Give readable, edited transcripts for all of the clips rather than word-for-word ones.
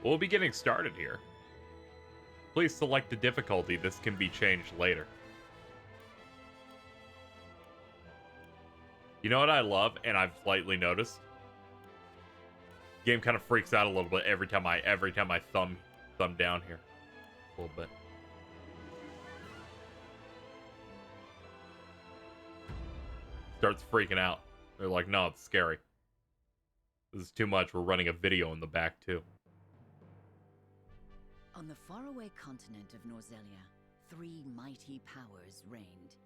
We'll be getting started here. Please select a difficulty. This can be changed later. You know what I love, and I've slightly noticed? Game kind of freaks out a little bit every time I thumb down here. A little bit. Starts freaking out. They're like, no, it's scary. This is too much. We're running a video in the back, too. On the faraway continent of Norzelia, 3 mighty powers reigned.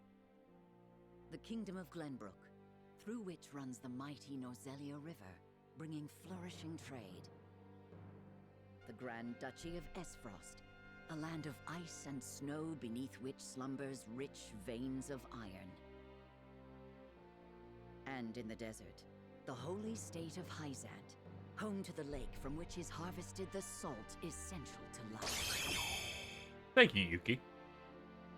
The Kingdom of Glenbrook, through which runs the mighty Norzelia River, bringing flourishing trade. The Grand Duchy of Esfrost, a land of ice and snow beneath which slumbers rich veins of iron. And in the desert, the holy state of Hyzant, home to the lake from which is harvested the salt essential to life. Thank you, Yuki.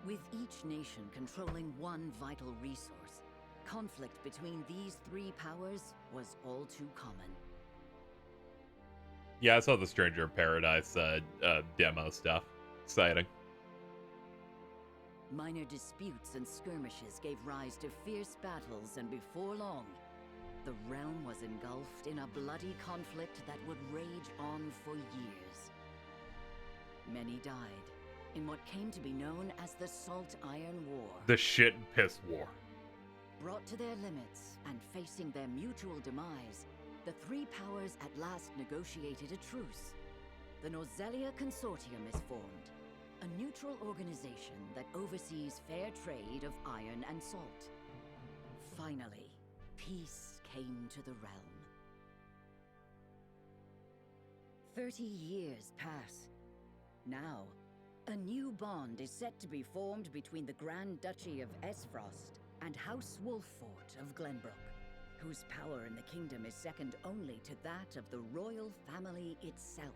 With each nation controlling one vital resource, conflict between these 3 powers was all too common. Yeah, I saw the Stranger in Paradise demo stuff. Exciting. Minor disputes and skirmishes gave rise to fierce battles, and before long, the realm was engulfed in a bloody conflict that would rage on for years. Many died in what came to be known as the Salt Iron War. The shit and piss war. Brought to their limits and facing their mutual demise, the 3 powers at last negotiated a truce. The Norzelia Consortium is formed, a neutral organization that oversees fair trade of iron and salt. Finally, peace came to the realm. 30 years pass. Now, a new bond is set to be formed between the Grand Duchy of Esfrost and House Wolffort of Glenbrook, whose power in the kingdom is second only to that of the royal family itself.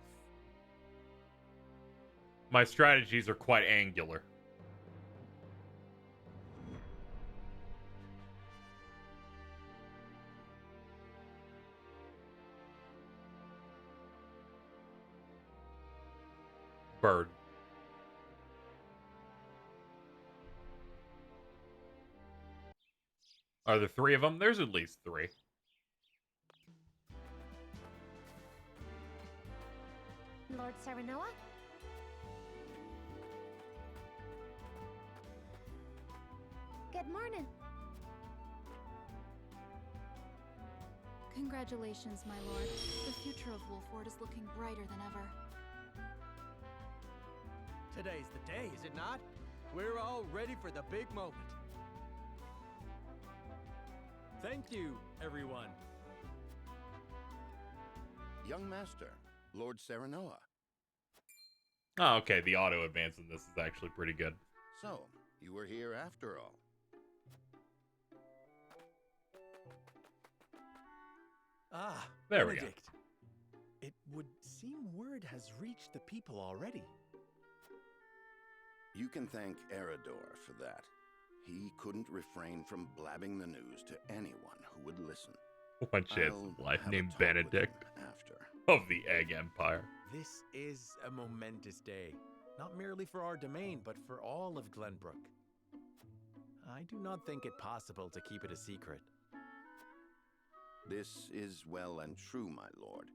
My strategies are quite angular. Bird. Are there 3 of them? There's at least 3. Lord Serenoa? Good morning. Congratulations, my lord. The future of Wolffort is looking brighter than ever. Today's the day, is it not? We're all ready for the big moment. Thank you, everyone. Young Master, Lord Serenoa. Oh, okay. The auto advance in this is actually pretty good. So, you were here after all. Ah, there we Benedict. It would seem word has reached the people already. You can thank Eridor for that. He couldn't refrain from blabbing the news to anyone who would listen. One chance I'll life have a named talk with Benedict him after. of the Egg Empire. This is a momentous day, not merely for our domain, but for all of Glenbrook. I do not think it possible to keep it a secret. This is well and true, my lord,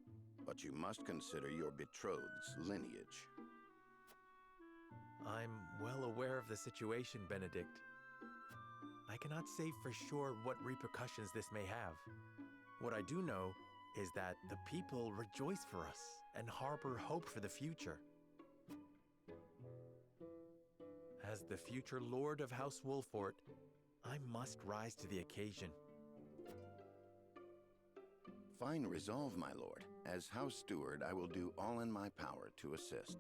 but you must consider your betrothed's lineage. I'm well aware of the situation, Benedict. I cannot say for sure what repercussions this may have. What I do know is that the people rejoice for us and harbor hope for the future. As the future Lord of House Wolffort, I must rise to the occasion. Fine resolve, my lord. As House Steward, I will do all in my power to assist.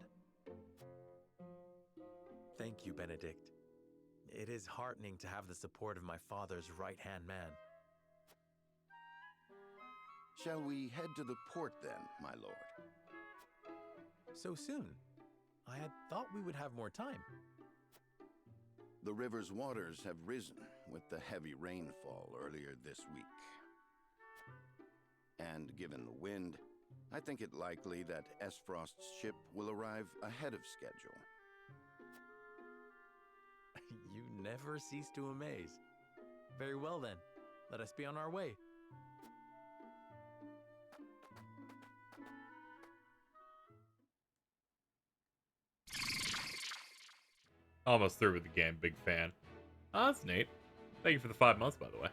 Thank you, Benedict. It is heartening to have the support of my father's right-hand man. Shall we head to the port then, my lord? So soon? I had thought we would have more time. The river's waters have risen with the heavy rainfall earlier this week. And given the wind, I think it likely that Esfrost's ship will arrive ahead of schedule. You never cease to amaze. Very well then, let us be on our way. Almost through with the game, big fan. Oh, that's neat. Thank you for the 5 months, by the way.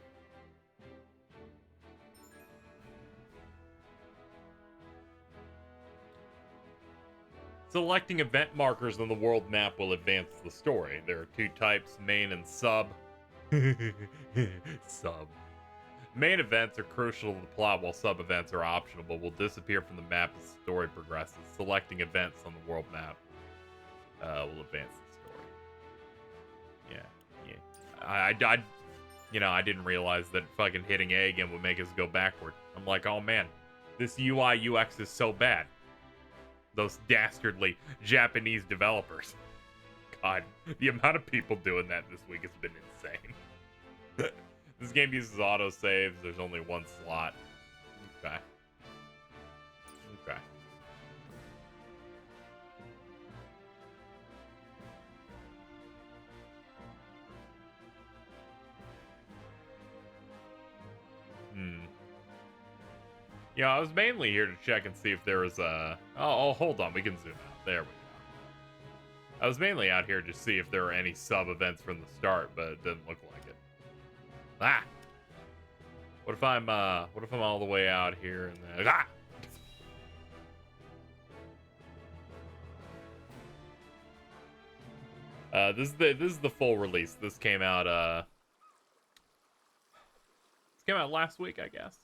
Selecting event markers on the world map will advance the story. There are 2 types, main and sub. Sub. Main events are crucial to the plot, while sub events are optional, but will disappear from the map as the story progresses. Selecting events on the world map will advance the story. Yeah. I didn't realize that fucking hitting A again would make us go backward. I'm like, oh man, this UI UX is so bad. Those dastardly Japanese developers. God, the amount of people doing that this week has been insane. This game uses autosaves. There's only 1 slot. Okay. Okay. Yeah, I was mainly here to check and see if there was a... Oh, hold on. We can zoom out. There we go. I was mainly out here to see if there were any sub-events from the start, but it didn't look like it. Ah! What if I'm all the way out here and then... Ah! This is the full release. This came out, last week, I guess.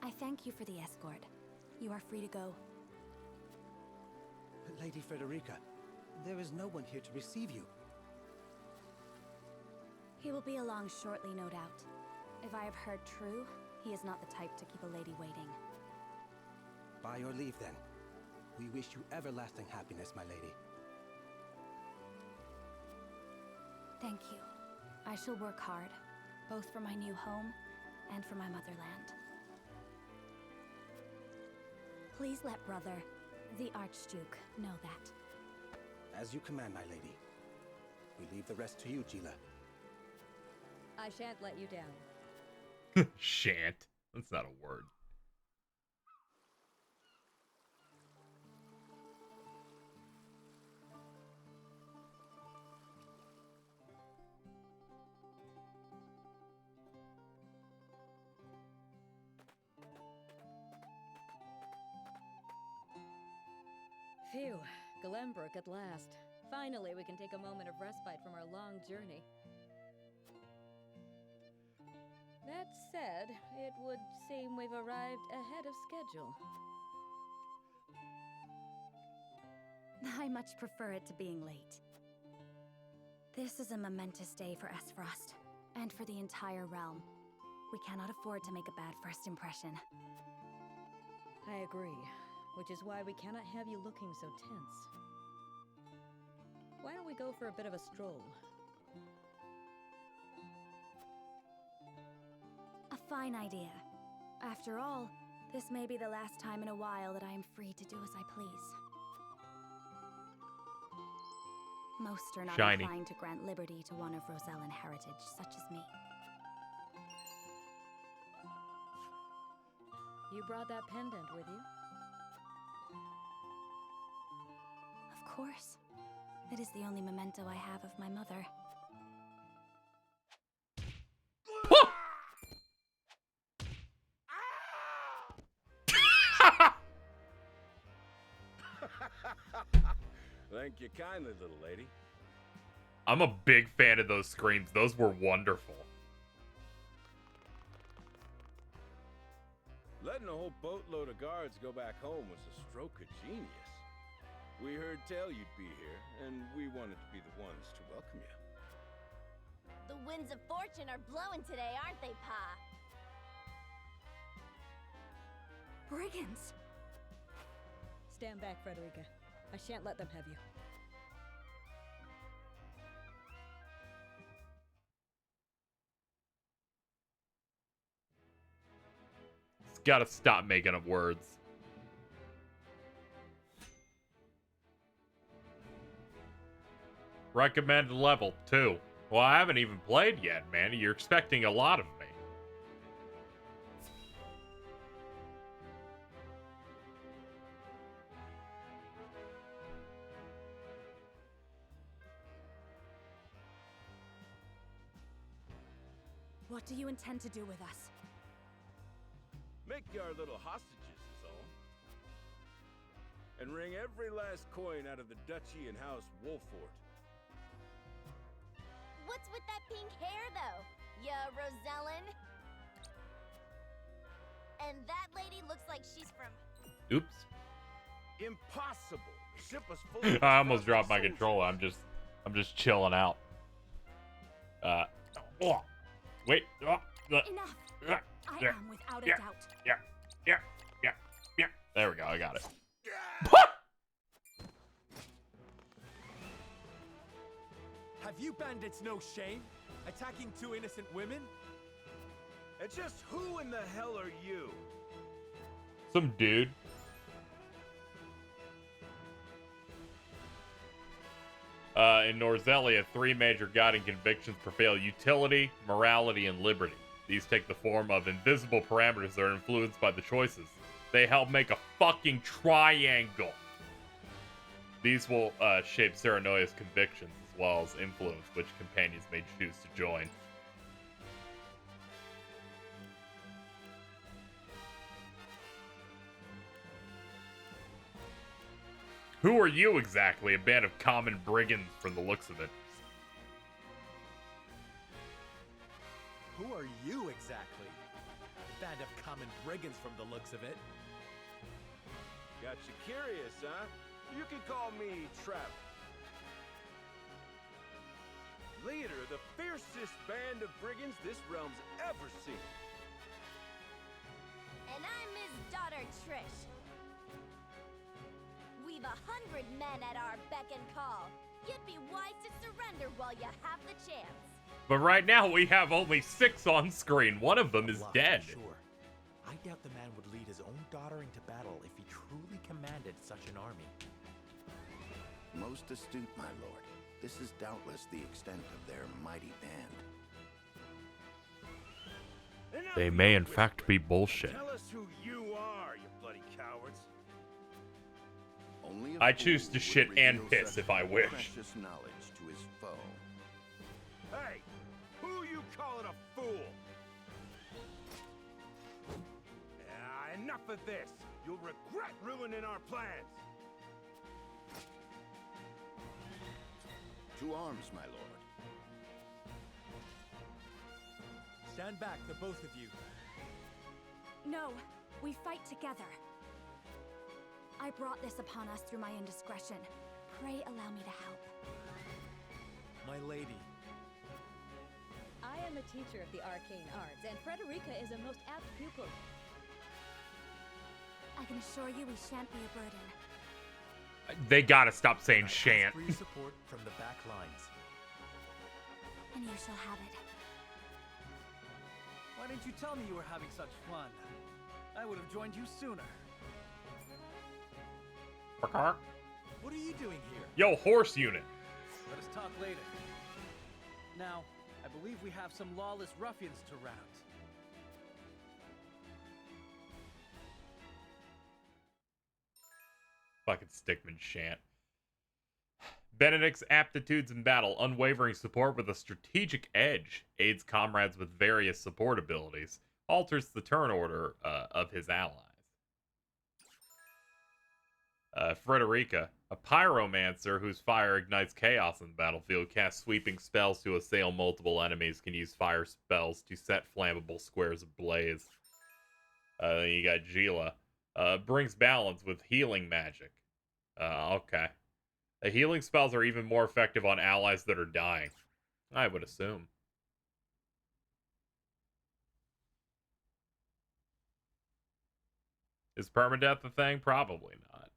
I thank you for the escort. You are free to go. Lady Frederica, there is no one here to receive you. He will be along shortly, no doubt. If I have heard true, he is not the type to keep a lady waiting. By your leave, then. We wish you everlasting happiness, my lady. Thank you. I shall work hard, both for my new home and for my motherland. Please let brother, the Archduke, know that. As you command, my lady. We leave the rest to you, Gila. I shan't let you down. Shan't. That's not a word. Phew, Glenbrook at last. Finally, we can take a moment of respite from our long journey. That said, it would seem we've arrived ahead of schedule. I much prefer it to being late. This is a momentous day for Esfrost, and for the entire realm. We cannot afford to make a bad first impression. I agree, which is why we cannot have you looking so tense. Why don't we go for a bit of a stroll? A fine idea. After all, this may be the last time in a while that I am free to do as I please. Most are not Shiny. inclined to grant liberty to one of Rosellan heritage, such as me. You brought that pendant with you? Of course. It is the only memento I have of my mother. Thank you kindly, little lady. I'm a big fan of those screams. Those were wonderful. Letting a whole boatload of guards go back home was a stroke of genius. We heard tell you'd be here, and we wanted to be the ones to welcome you. The winds of fortune are blowing today, aren't they, Pa? Brigands! Stand back, Frederica. I shan't let them have you. Gotta stop making up words. Recommended level 2. Well, I haven't even played yet, man. You're expecting a lot of me. What do you intend to do with us? Make our little hostages is all. And wring every last coin out of the duchy and House Wolford. What's with that pink hair, though? Yeah, Rosellen? And that lady looks like she's from... Oops. Impossible. The ship was full of I almost dropped my controller. I'm just chilling out. Wait. Enough. I am without a doubt. Yeah. There we go. I got it. Have you bandits no shame? Attacking two innocent women? And just who in the hell are you? Some dude. In Norzelia, 3 major guiding convictions prevail: utility, morality, and liberty. These take the form of invisible parameters that are influenced by the choices. They help make a fucking triangle. These will shape Serenoia's convictions as well as influence which companions may choose to join. Who are you exactly? A band of common brigands from the looks of it. Who are you exactly? A band of common brigands from the looks of it. Got you curious, huh? You can call me Trap. Leader of the fiercest band of brigands this realm's ever seen. And I'm his daughter, Trish. We've 100 men at our beck and call. You'd be wise to surrender while you have the chance. But right now we have only 6 on screen. One of them is dead. Sure. I doubt the man would lead his own daughter into battle if he truly commanded such an army. Most astute, my lord. This is doubtless the extent of their mighty band. They may in fact be bullshit. Tell us who you are, you bloody cowards. Only I choose to shit and piss if I wish. Precious knowledge to his foe. Hey, who you calling a fool? Enough of this. You'll regret ruining our plans. To arms, my lord. Stand back, the both of you. No, we fight together. I brought this upon us through my indiscretion. Pray allow me to help. My lady. I am a teacher of the arcane arts, and Frederica is a most apt pupil. I can assure you we shan't be a burden. They gotta stop saying shan't. Free support from the back lines. And you shall have it. Why didn't you tell me you were having such fun? I would have joined you sooner. What are you doing here? Yo, horse unit. Let us talk later. Now, I believe we have some lawless ruffians to rout. Fucking Stickman shan't. Benedict's aptitudes in battle, unwavering support with a strategic edge, aids comrades with various support abilities, alters the turn order of his allies. Frederica, a pyromancer whose fire ignites chaos in the battlefield, casts sweeping spells to assail multiple enemies, can use fire spells to set flammable squares ablaze. Then you got Gila. Brings balance with healing magic. Okay. The healing spells are even more effective on allies that are dying, I would assume. Is permadeath a thing? Probably not.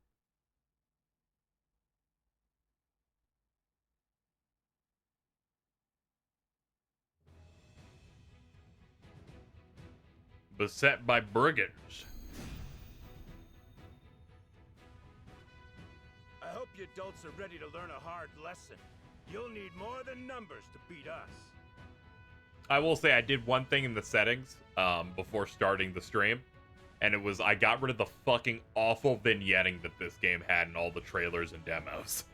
Beset by brigands. I hope you adults are ready to learn a hard lesson. You'll need more than numbers to beat us. I will say I did one thing in the settings before starting the stream, and it was I got rid of the fucking awful vignetting that this game had in all the trailers and demos.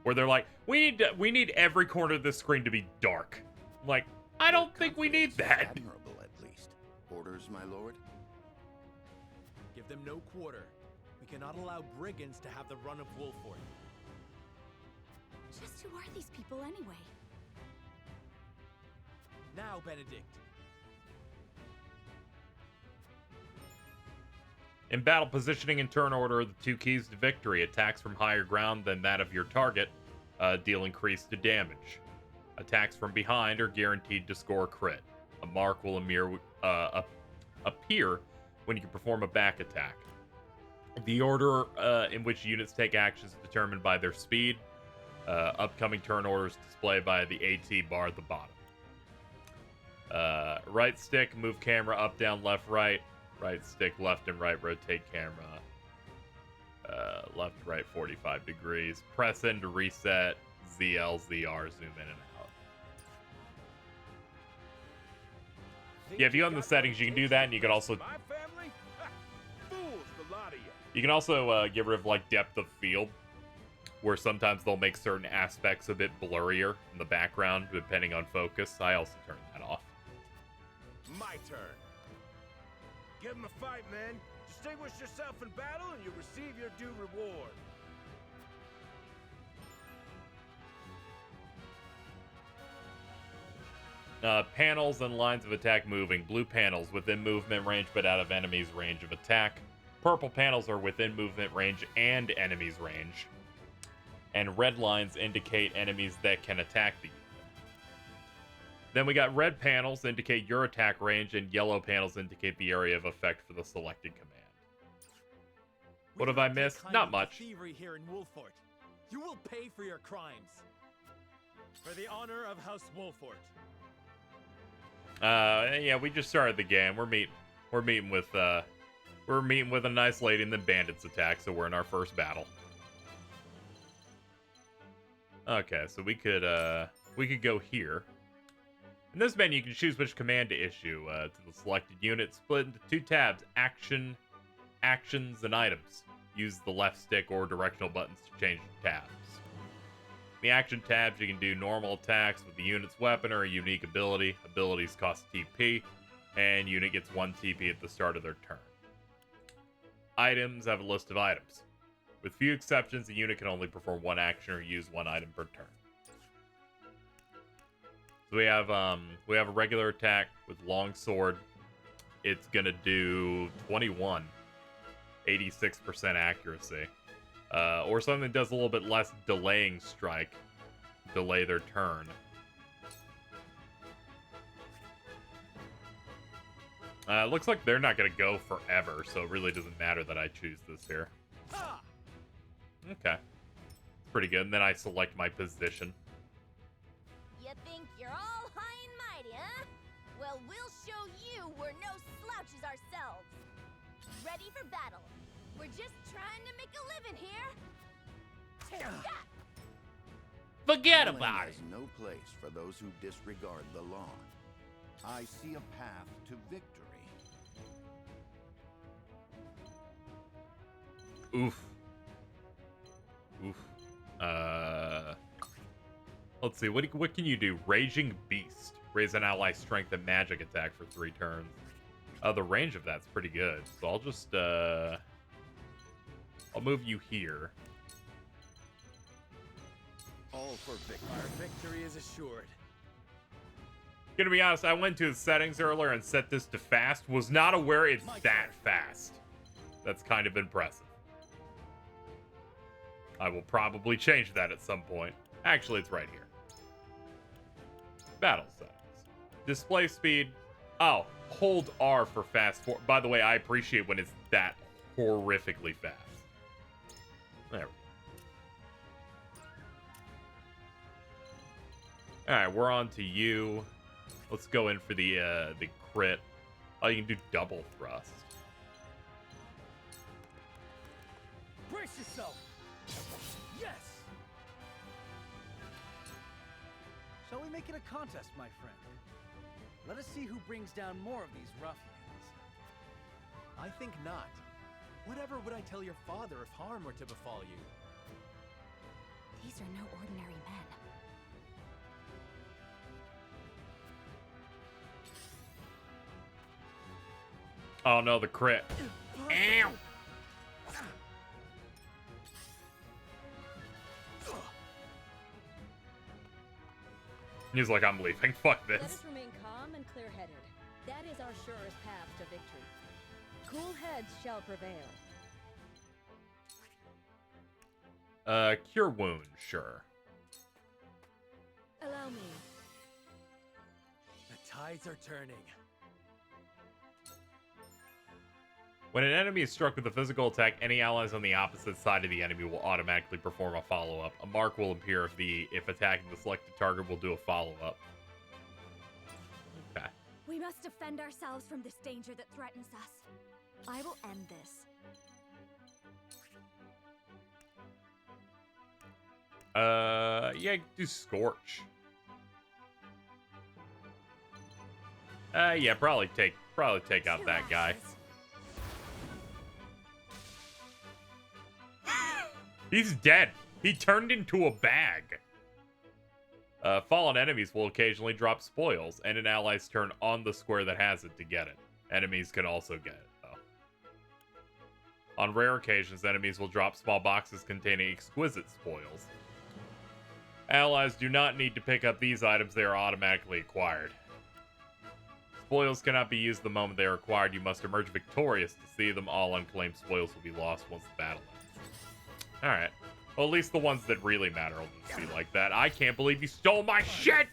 Where they're like, we need every corner of the screen to be dark. I'm like, I don't think we need that. Admirable, at least. Orders, my lord? Give them no quarter. We cannot allow brigands to have the run of Wolford. Just who are these people anyway? Now, Benedict. In battle positioning and turn order are the two keys to victory. Attacks from higher ground than that of your target deal increased damage. Attacks from behind are guaranteed to score a crit. A mark will appear when you perform a back attack. The order in which units take actions is determined by their speed. Upcoming turn orders displayed by the AT bar at the bottom. Right stick, move camera up, down, left, right. Right stick, left and right, rotate camera. Left, right, 45 degrees. Press in to reset. ZL, ZR, zoom in and out. Yeah, if you go in the settings, you can do that, and you can also... You can also get rid of, like, depth of field, where sometimes they'll make certain aspects a bit blurrier in the background, depending on focus. I also turn that off. My turn. Give him a fight, men. Distinguish yourself in battle and you'll receive your due reward. Panels and lines of attack moving. Blue panels within movement range but out of enemy's range of attack. Purple panels are within movement range and enemy's range. And red lines indicate enemies that can attack the unit. Then we got red panels indicate your attack range, and yellow panels indicate the area of effect for the selected command. What have I missed? Not much. Thievery here in Wolfort. You will pay for your crimes. For the honor of House Wolfort. Yeah, we just started the game. We're meeting with a nice lady, and then bandits attack, so we're in our first battle. Okay, so we could go here. In this menu, you can choose which command to issue to the selected unit, split into two tabs: action, actions, and items. Use the left stick or directional buttons to change the tabs. In the action tabs, you can do normal attacks with the unit's weapon or a unique ability. Abilities cost TP, and unit gets 1 TP at the start of their turn. Items have a list of items. With few exceptions, the unit can only perform one action or use one item per turn. So we have a regular attack with long sword. It's gonna do 21, 86% accuracy, or something that does a little bit less, delaying strike, delay their turn. Looks like they're not gonna go forever, so it really doesn't matter that I choose this here. Okay, pretty good. And then I select my position. You think you're all high and mighty, huh? Well, we'll show you we're no slouches ourselves. Ready for battle. We're just trying to make a living here. Take that! Forget Killing about it. has no place for those who disregard the law. I see a path to victory. Oof. Oof. Let's see. What can you do? Raging Beast. Raise an ally strength and magic attack for 3 turns. The range of that's pretty good. So I'll just I'll move you here. All for victory. Our victory is assured. Gonna be honest, I went to the settings earlier and set this to fast. Was not aware it's that fast. That's kind of impressive. I will probably change that at some point. Actually, it's right here. Battle settings. Display speed. Oh, hold R for fast forward. By the way, I appreciate when it's that horrifically fast. There we go. Alright, we're on to you. Let's go in for the crit. Oh, you can do double thrust. Brace yourself! Yes! Shall we make it a contest, my friend? Let us see who brings down more of these ruffians. I think not. Whatever would I tell your father if harm were to befall you? These are no ordinary men. Oh no, the crit. Ow! He's like, I'm leaving. Fuck Let this. us remain calm and clear-headed. That is our surest path to victory. Cool heads shall prevail. Cure wound, sure. Allow me. The tides are turning. When an enemy is struck with a physical attack, any allies on the opposite side of the enemy will automatically perform a follow-up. A mark will appear if attacking the selected target will do a follow-up. Okay. We must defend ourselves from this danger that threatens us. I will end this. Yeah, do Scorch. Yeah, probably take out that guy. He's dead. He turned into a bag. Fallen enemies will occasionally drop spoils, and an ally's turn on the square that has it to get it. Enemies can also get it, though. On rare occasions, enemies will drop small boxes containing exquisite spoils. Allies do not need to pick up these items, they are automatically acquired. Spoils cannot be used the moment they are acquired. You must emerge victorious to see them. All unclaimed spoils will be lost once the battle ends. Alright. Well, at least the ones that really matter will just be like that. I can't believe you stole my shit!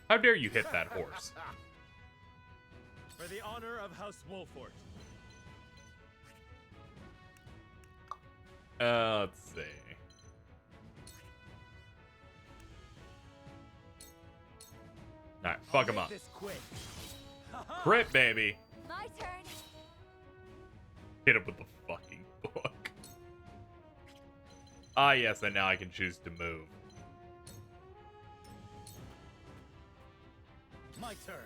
How dare you hit that horse? For the honor of House Wolfort. Let's see. Alright, fuck him up. Crit, baby! My turn. Hit him with the fucking book. Ah, yes, and now I can choose to move. My turn.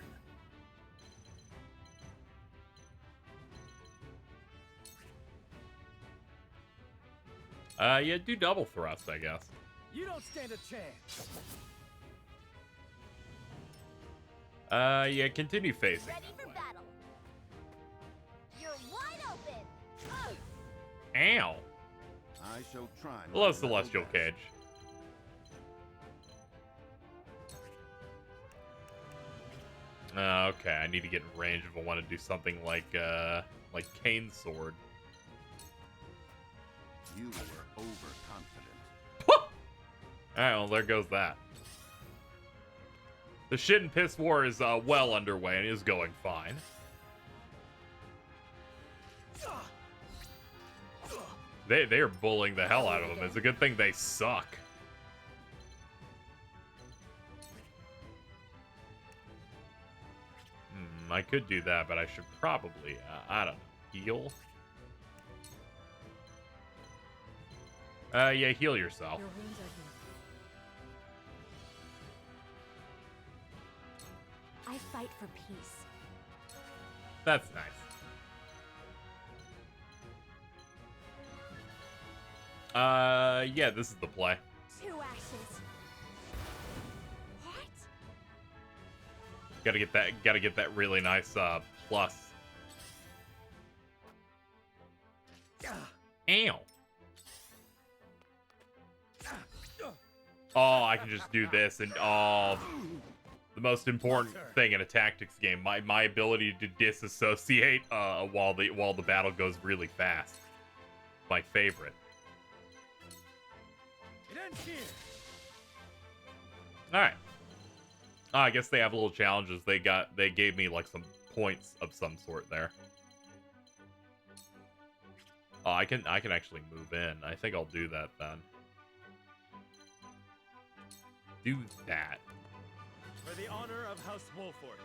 Yeah, do double thrust, I guess. You don't stand a chance. Yeah, continue facing. Ready for battle. You're wide open. Ugh. Ow! I shall try. my Hello, level Celestial best. Cage. Okay, I need to get in range if I want to do something like Kane's sword. You were overconfident. Alright, well, there goes that. The shit and piss war is well underway and is going fine. They are bullying the hell out of him. It's a good thing they suck. I could do that, but I should probably, I don't know, heal? Yeah, heal yourself. Your wounds are healed. I fight for peace. That's nice. Yeah, this is the play. 2 ashes. What? Gotta get that really nice, plus. Ow. Oh, I can just do this and, oh, the most important thing in a tactics game, my ability to disassociate, while the battle goes really fast. My favorite. It ends here. Alright. Oh, I guess they have little challenges. They gave me like some points of some sort there. Oh, I can actually move in. I think I'll do that then. do that. For the honor of House Wolford.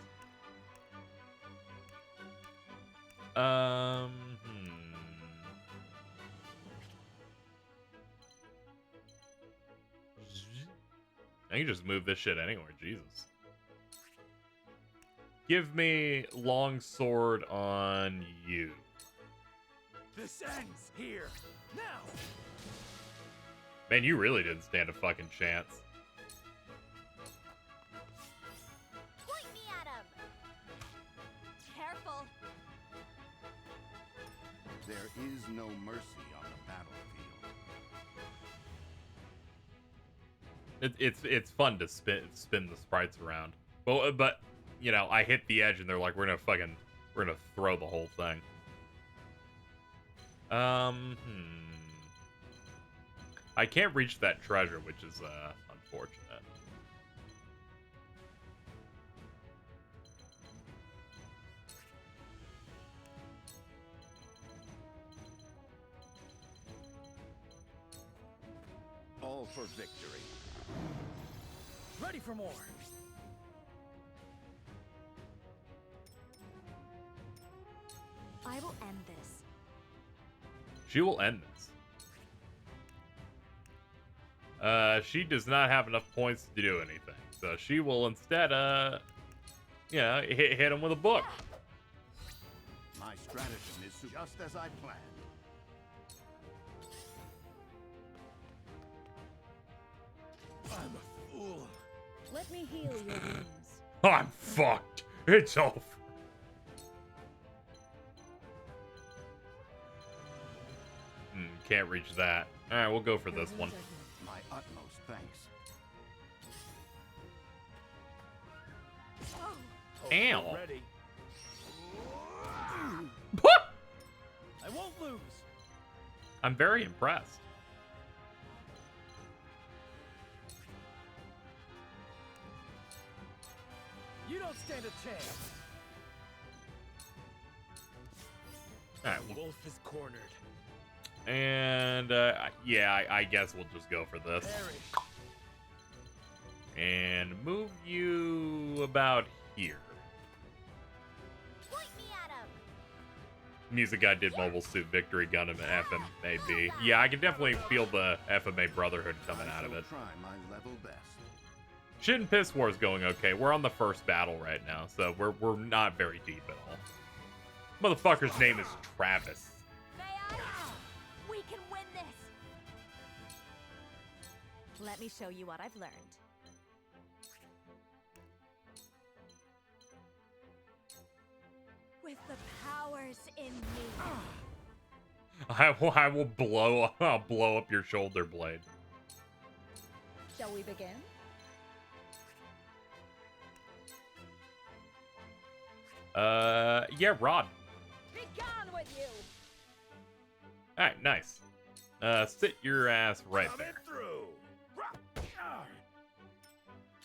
I can just move this shit anywhere. Jesus. Give me longsword on you. This ends here. Now. Man, you really didn't stand a fucking chance. Point me at him. Careful. There is no mercy on the battlefield. It's fun to spin the sprites around. But you know, I hit the edge and they're like, we're gonna throw the whole thing. I can't reach that treasure, which is unfortunate. All for victory. Ready for more. I will end this. She will end this. She does not have enough points to do anything, so she will instead, yeah, hit him with a book. My stratagem is just as I planned. I'm a fool. Let me heal your wounds. I'm fucked. It's over. Can't reach that. All right, we'll go for this one. My utmost thanks. Ow. Ready. I won't lose. I'm very impressed. You don't stand a chance. All right, The wolf is cornered. and yeah, I guess we'll just go for this. Perish. And move you about here. Point me at him. Music Guy did Mobile Suit Victory Gundam and FMAB. Yeah, I can definitely feel the FMA Brotherhood coming out of it. Try my level best. Shit and Piss War is going okay. We're on the first battle right now, so we're not very deep at all. Motherfucker's name is Travis. May I? We can win this. Let me show you what I've learned. With the powers in me. I will I'll blow up your shoulder blade. Shall we begin? Yeah, Rod. Be gone with you! Alright, nice. Sit your ass right Coming there. through.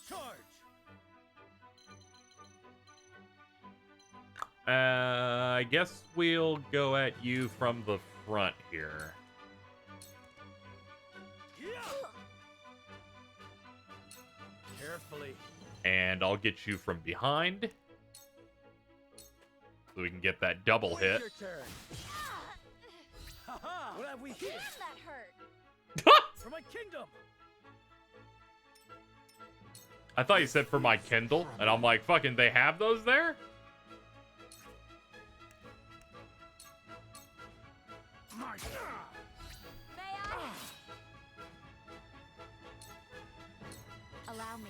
Charge. I guess we'll go at you from the front here. Carefully. And I'll get you from behind. So we can get that double hit. Your turn. Ha-ha. What have we here? Damn, that hurt. For my kingdom. I thought you said for my Kindle, and I'm like, fucking, they have those there? May I? Allow me.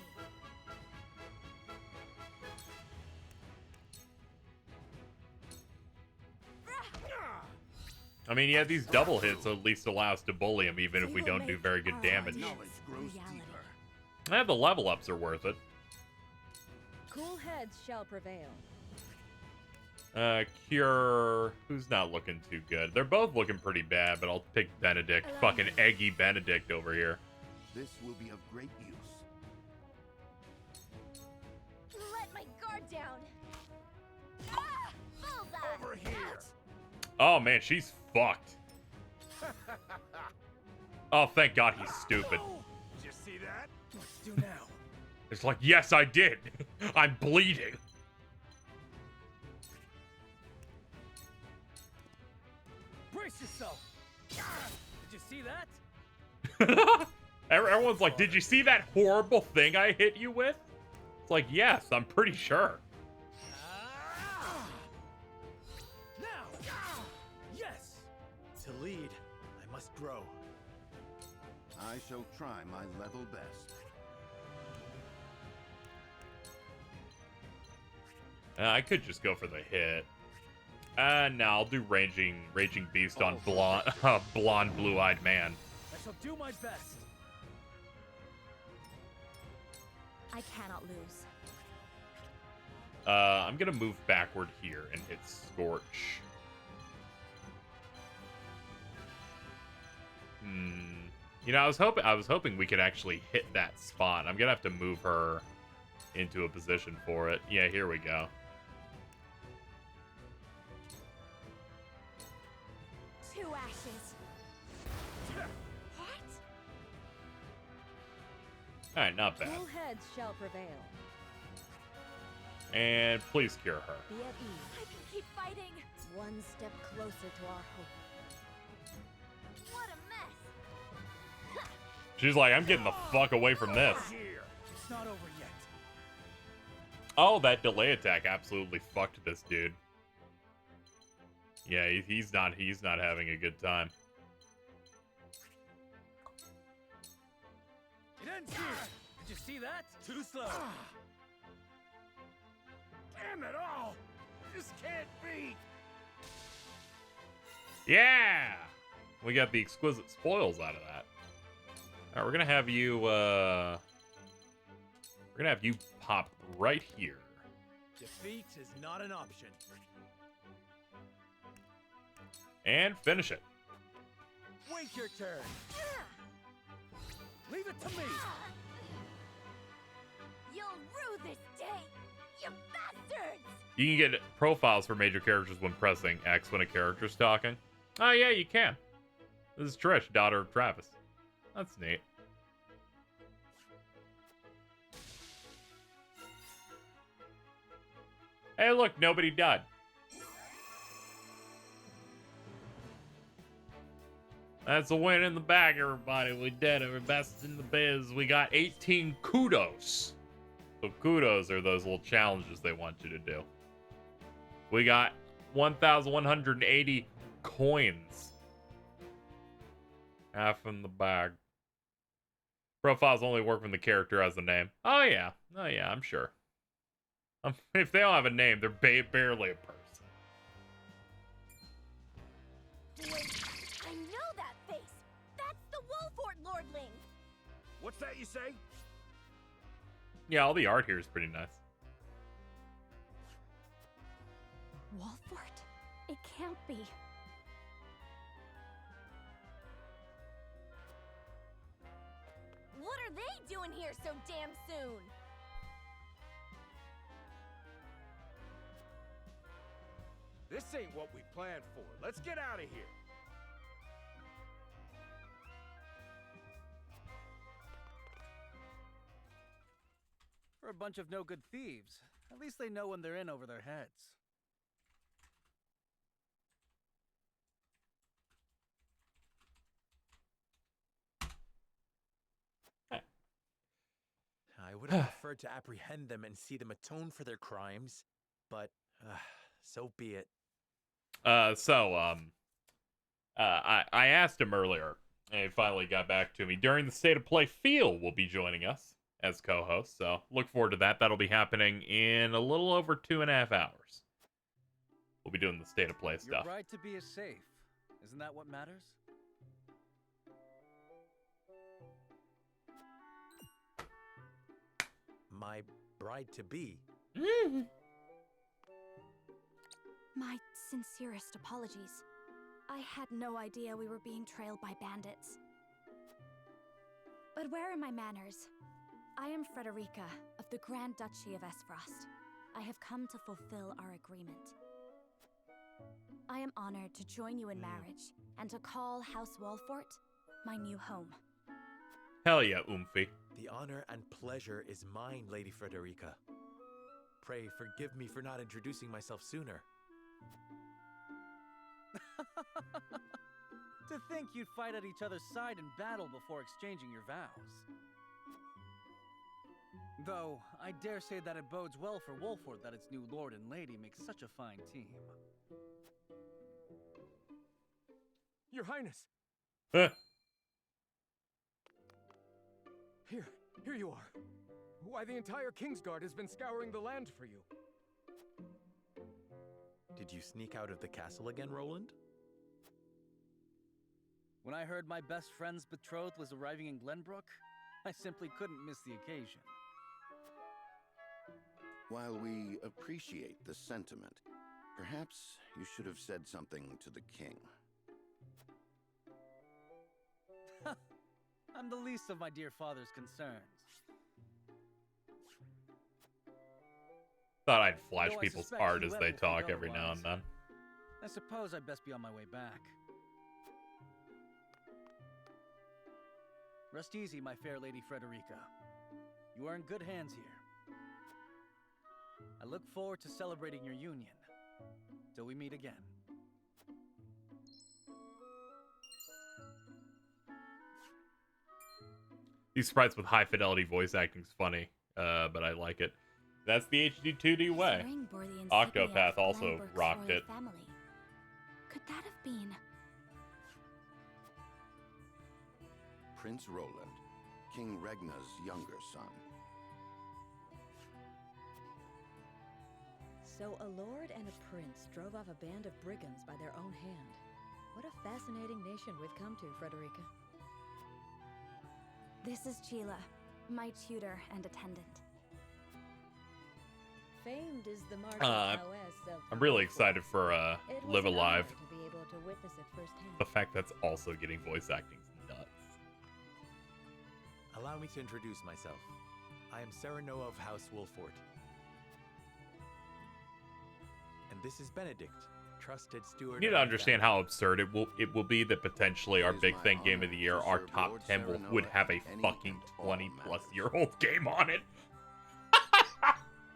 I mean, yeah, these double hits at least allow us to bully him, even if we don't do very good damage. Knowledge grows Reality. deeper. The level ups are worth it. Cool heads shall prevail. Cure. Who's not looking too good? They're both looking pretty bad, but I'll pick Benedict. Fucking eggy Benedict over here. This will be of great use. Let my guard down. Ah! Bullseye. Over here. Oh man, she's fucked. Oh, thank God he's stupid. Did you see that? Let's do now. It's like, yes, I did. I'm bleeding. Brace yourself. Did you see that? Everyone's like, did you see that horrible thing I hit you with? It's like, yes, I'm pretty sure. Now! Yes! To lead, I must grow. I shall try my level best. I could just go for the hit. No, I'll do Raging Beast on blonde blue-eyed man. I shall do my best. I cannot lose. I'm gonna move backward here and hit Scorch. You know, I was hoping we could actually hit that spot. I'm gonna have to move her into a position for it. Yeah, here we go. Two ashes. What? All right, not bad. Cool heads shall prevail. And please cure her. Be at ease. I can keep fighting. One step closer to our hope. What a mess. She's like, I'm getting the fuck away from this. It's not over yet. Oh, that delay attack absolutely fucked this dude. Yeah, he's not having a good time. It ends here. Did you see that? Too slow. Damn it all! This can't be! Yeah! We got the exquisite spoils out of that. Alright, we're gonna have you pop right here. Defeat is not an option. And finish it. Wait your turn. Leave it to me. You'll rue this day, you bastards! You can get profiles for major characters when pressing X when a character's talking. Oh yeah, you can. This is Trish, daughter of Travis. That's neat. Hey look, nobody died. That's a win in the bag, everybody. We did it. We're best in the biz. We got 18 kudos. So kudos are those little challenges they want you to do. We got 1,180 coins. Half in the bag. Profiles only work when the character has a name. Oh yeah, I'm sure. If they don't have a name, they're barely a person. Wait, I know that face! That's the Wolfort Lordling! What's that you say? Yeah, all the art here is pretty nice. Wolfort? It can't be. What are they doing here so damn soon? This ain't what we planned for. Let's get out of here. For a bunch of no-good thieves, at least they know when they're in over their heads. I would have preferred to apprehend them and see them atone for their crimes, but so be it. I asked him earlier, and he finally got back to me. During the State of Play, Phil will be joining us as co-host, so look forward to that. That'll be happening in a little over 2.5 hours. We'll be doing the State of Play stuff. Your bride to be is safe. Isn't that what matters? My bride-to-be. My sincerest apologies. I had no idea we were being trailed by bandits. But where are my manners? I am Frederica of the Grand Duchy of Esfrost. I have come to fulfill our agreement. I am honored to join you in marriage and to call House Wolfort my new home. Hell yeah, Oomphy. The honor and pleasure is mine, Lady Frederica. Pray forgive me for not introducing myself sooner. To think you'd fight at each other's side in battle before exchanging your vows. Though, I dare say that it bodes well for Wolford that its new lord and lady make such a fine team. Your Highness! Here you are. Why, the entire Kingsguard has been scouring the land for you. Did you sneak out of the castle again, Roland? When I heard my best friend's betrothed was arriving in Glenbrook, I simply couldn't miss the occasion. While we appreciate the sentiment, perhaps you should have said something to the king. I'm the least of my dear father's concerns. Thought I'd flash people's art as they talk every now and then. I suppose I'd best be on my way back. Rest easy, my fair Lady Frederica. You are in good hands here. I look forward to celebrating your union. Till we meet again. These sprites with high fidelity voice acting is funny, but I like it. That's the HD 2D way. Octopath also rocked it. Family. Could that have been? Prince Roland, King Regna's younger son. So a lord and a prince drove off a band of brigands by their own hand. What a fascinating nation we've come to, Frederica. This is Sheila, my tutor and attendant. Famed is the martial prowess of I'm really excited for Live Alive. To be able to witness it firsthand. The fact that's also getting voice acting is nuts. Allow me to introduce myself. I am Serenoa of House Wolford. And this is Benedict, trusted steward. You need to understand how absurd it will be that potentially our Big Thing Game of the Year, our top 10 would have a fucking 20-plus-year-old game on it.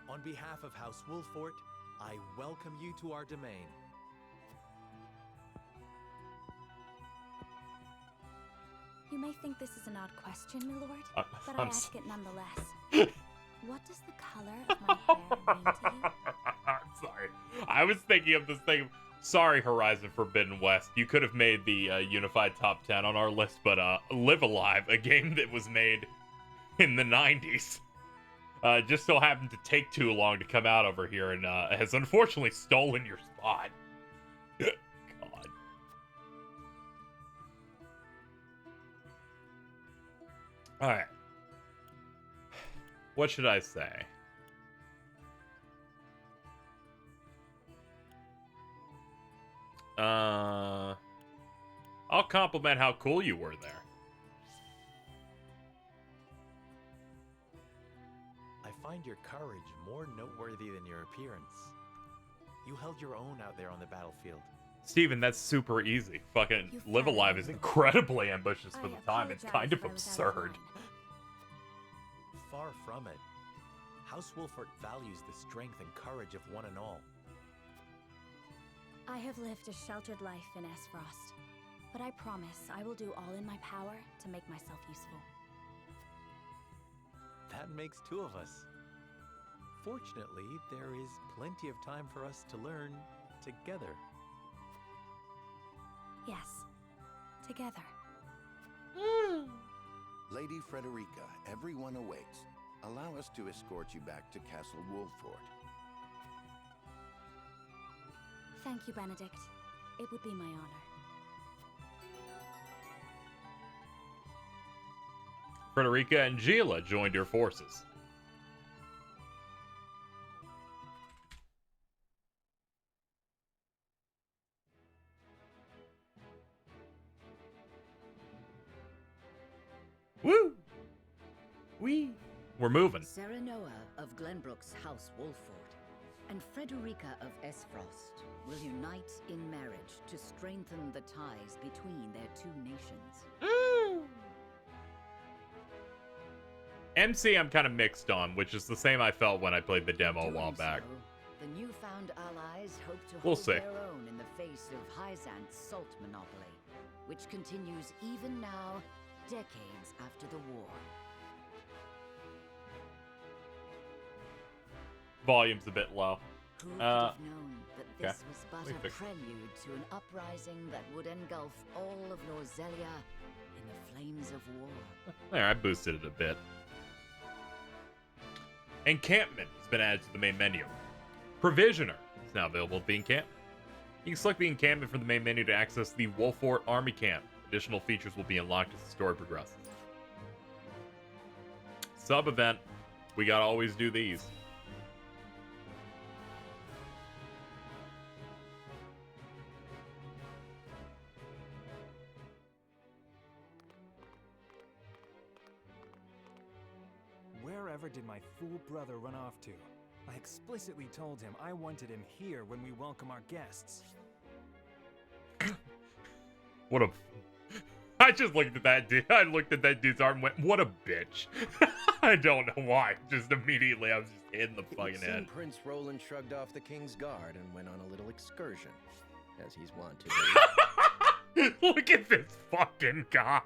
On behalf of House Wolford, I welcome you to our domain. You may think this is an odd question, my lord, but I ask it nonetheless. What does the color of my hair mean to you? I'm sorry. I was thinking of this thing. Sorry, Horizon Forbidden West. You could have made the unified top 10 on our list, but Live Alive, a game that was made in the 90s, just so happened to take too long to come out over here and has unfortunately stolen your spot. God. All right. What should I say? I'll compliment how cool you were there. I find your courage more noteworthy than your appearance. You held your own out there on the battlefield. Steven, that's super easy. Fucking Live Alive is incredibly ambitious for the time. It's kind of absurd. Far from it. House Wolford values the strength and courage of one and all. I have lived a sheltered life in Esfrost, but I promise I will do all in my power to make myself useful. That makes two of us. Fortunately, there is plenty of time for us to learn together. Yes, together. Lady Frederica, everyone awaits. Allow us to escort you back to Castle Wolford. Thank you, Benedict. It would be my honor. Frederica and Gila joined your forces. Woo! Wee! We're moving. Serenoa of Glenbrook's House Wolford and Frederica of Esfrost will unite in marriage to strengthen the ties between their two nations. MC I'm kind of mixed on, which is the same I felt when I played the demo a while back. The newfound allies hope to We'll hold see. their own in the face of Hyzant's salt monopoly, which continues even now, decades after the war. Volume's a bit low. Who could have known that this okay. was but Let me a fix it. prelude to an uprising that would engulf all of Norzelia in the flames of war? There, I boosted it a bit. Encampment has been added to the main menu. Provisioner is now available at the encampment. You can select the encampment from the main menu to access the Wolfort Army Camp. Additional features will be unlocked as the story progresses. Sub-event. We gotta always do these. Wherever did my fool brother run off to? I explicitly told him I wanted him here when we welcome our guests. What a... I just looked at that dude. I looked at that dude's arm and went, what a bitch. I don't know why. Just immediately, I was just hitting the fucking head. Prince Roland shrugged off the king's guard and went on a little excursion, as he's wont to do. Look at this fucking guy.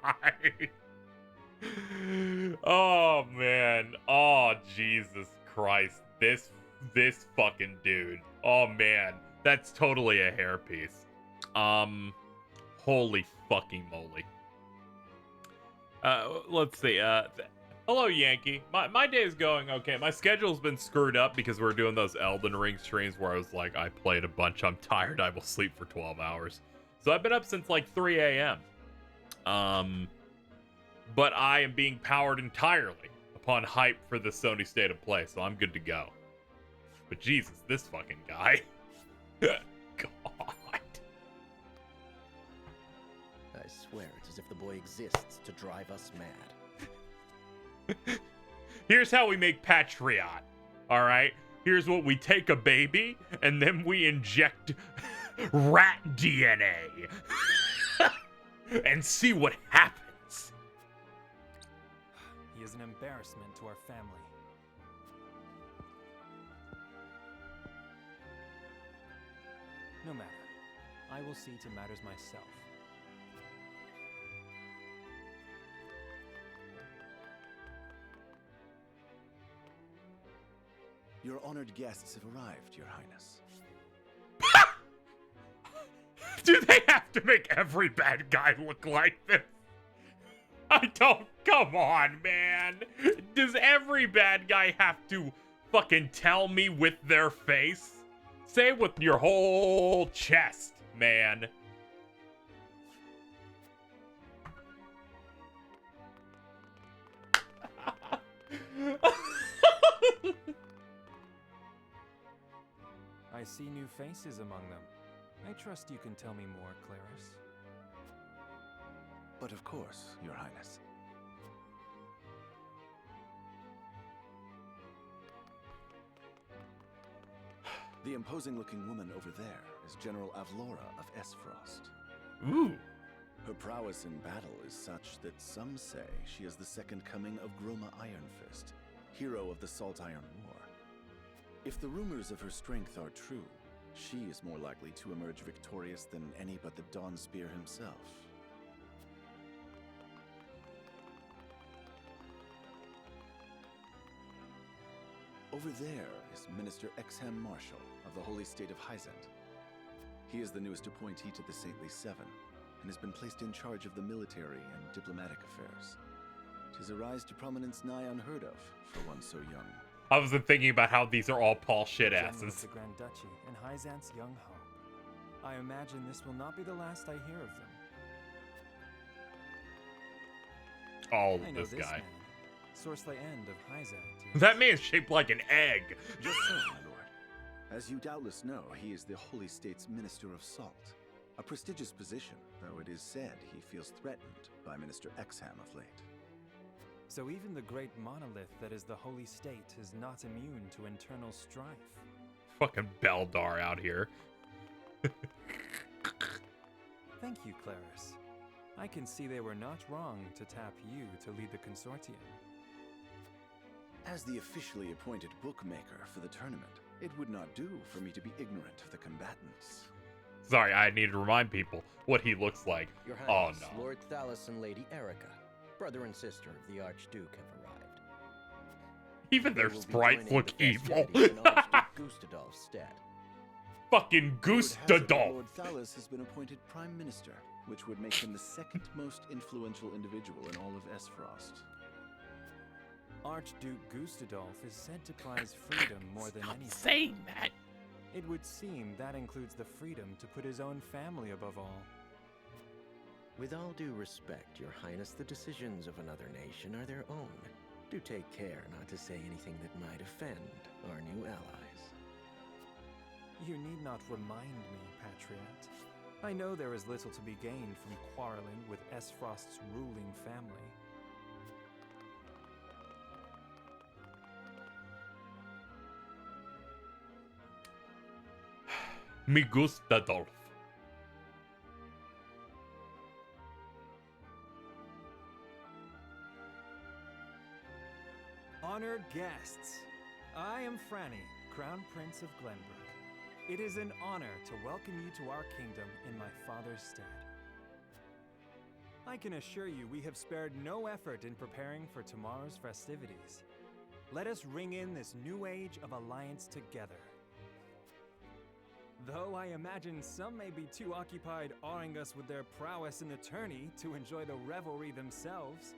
Oh, man. Oh, Jesus Christ. This fucking dude. Oh, man. That's totally a hairpiece. Holy fucking moly. Let's see. Hello, Yankee. My day is going okay. My schedule's been screwed up because we're doing those Elden Ring streams where I was like, I played a bunch. I'm tired. I will sleep for 12 hours. So I've been up since like 3 a.m. But I am being powered entirely upon hype for the Sony State of Play, so I'm good to go. But Jesus, this fucking guy. God. I swear it's as if the boy exists to drive us mad. Here's how we make Patriot. Alright? Here's what we take a baby, and then we inject rat DNA. And see what happens. He is an embarrassment to our family. No matter. I will see to matters myself. Your honored guests have arrived, Your Highness. Do they have to make every bad guy look like this? I don't. Come on, man. Does every bad guy have to fucking tell me with their face? Say it with your whole chest, man. I see new faces among them. I trust you can tell me more, Claris. But of course, Your Highness. The imposing-looking woman over there is General Avlora of Esfrost. Ooh. Her prowess in battle is such that some say she is the second coming of Groma Ironfist, hero of the Salt Iron War. If the rumors of her strength are true, she is more likely to emerge victorious than any but the Dawnspear himself. Over there is Minister Exham Marshall of the Holy State of Hyzant. He is the newest appointee to the Saintly Seven, and has been placed in charge of the military and diplomatic affairs. 'Tis a rise to prominence nigh unheard of for one so young. I was thinking about how these are all Paul shit General of asses. the Grand Duchy and Hyzant's young hope. I imagine this will not be the last I hear of them. All I of know this guy. man, Sorsley End of Hyzant. That man's shaped like an egg. Just so, my lord. As you doubtless know, he is the Holy State's Minister of Salt. A prestigious position, though it is said he feels threatened by Minister Exham of late. So even the great monolith that is the Holy State is not immune to internal strife. Fucking Beldar out here. Thank you, Claris. I can see they were not wrong to tap you to lead the consortium. As the officially appointed bookmaker for the tournament, it would not do for me to be ignorant of the combatants. Sorry, I need to remind people what he looks like. Your Oh Highness, no. Lord Thalos and Lady Erica, brother and sister of the Archduke, have arrived. Even their They will be sprites joining look the evil. festivities in Archduke Gustadolf's stead. Fucking Gustadolf. Lord Thalos has been appointed Prime Minister, which would make him the second most influential individual in all of Esfrost. Archduke Gustadolf is said to prize freedom more than anything. Saying that. It would seem that includes the freedom to put his own family above all. With all due respect, Your Highness, the decisions of another nation are their own. Do take care not to say anything that might offend our new allies. You need not remind me, Patriot. I know there is little to be gained from quarreling with Esfrost's ruling family. Me Gustadolf. Honored guests, I am Franny, Crown Prince of Glenbrook. It is an honor to welcome you to our kingdom in my father's stead. I can assure you we have spared no effort in preparing for tomorrow's festivities. Let us ring in this new age of alliance together. Though I imagine some may be too occupied awing us with their prowess in the tourney to enjoy the revelry themselves.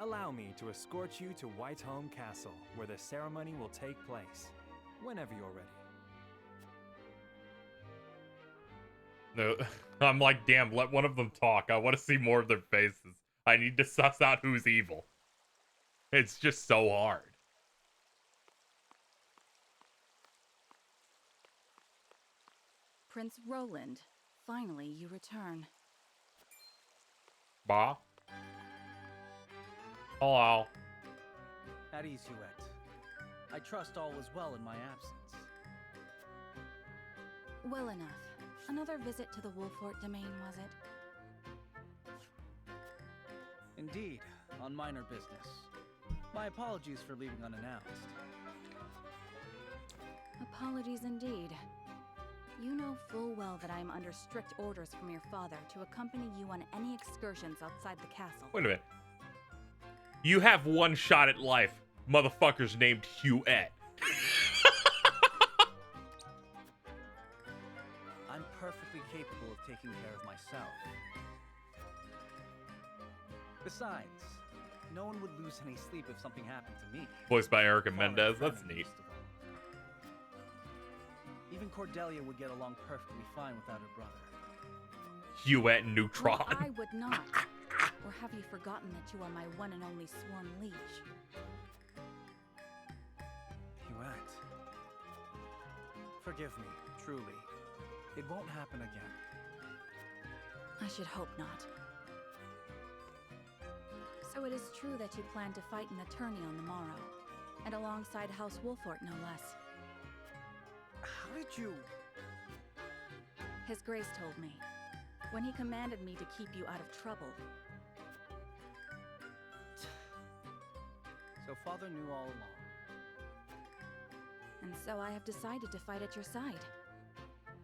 Allow me to escort you to Whitehome Castle, where the ceremony will take place, whenever you're No, ready. I'm like, damn, let one of them talk. I want to see more of their faces. I need to suss out who's evil. It's just so hard. Prince Roland, finally you return. Bah. Hello. At ease, Huet. I trust all was well in my absence. Well enough. Another visit to the Wolfort domain, was it? Indeed, on minor business. My apologies for leaving unannounced. Apologies indeed. You know full well that I am under strict orders from your father to accompany you on any excursions outside the castle. Wait a minute. You have one shot at life, motherfuckers named Huet. I'm perfectly capable of taking care of myself. Besides, no one would lose any sleep if something happened to me. Voiced by Erica Mendez. That's neat. Even Cordelia would get along perfectly fine without her brother. Huet and Neutron. Well, I would not. Or have you forgotten that you are my one and only sworn liege? Huet. Forgive me, truly. It won't happen again. I should hope not. So it is true that you plan to fight in the tourney on the morrow, and alongside House Wolfort, no less. How did you... His Grace told me, when he commanded me to keep you out of trouble. So Father knew all along. And so I have decided to fight at your side.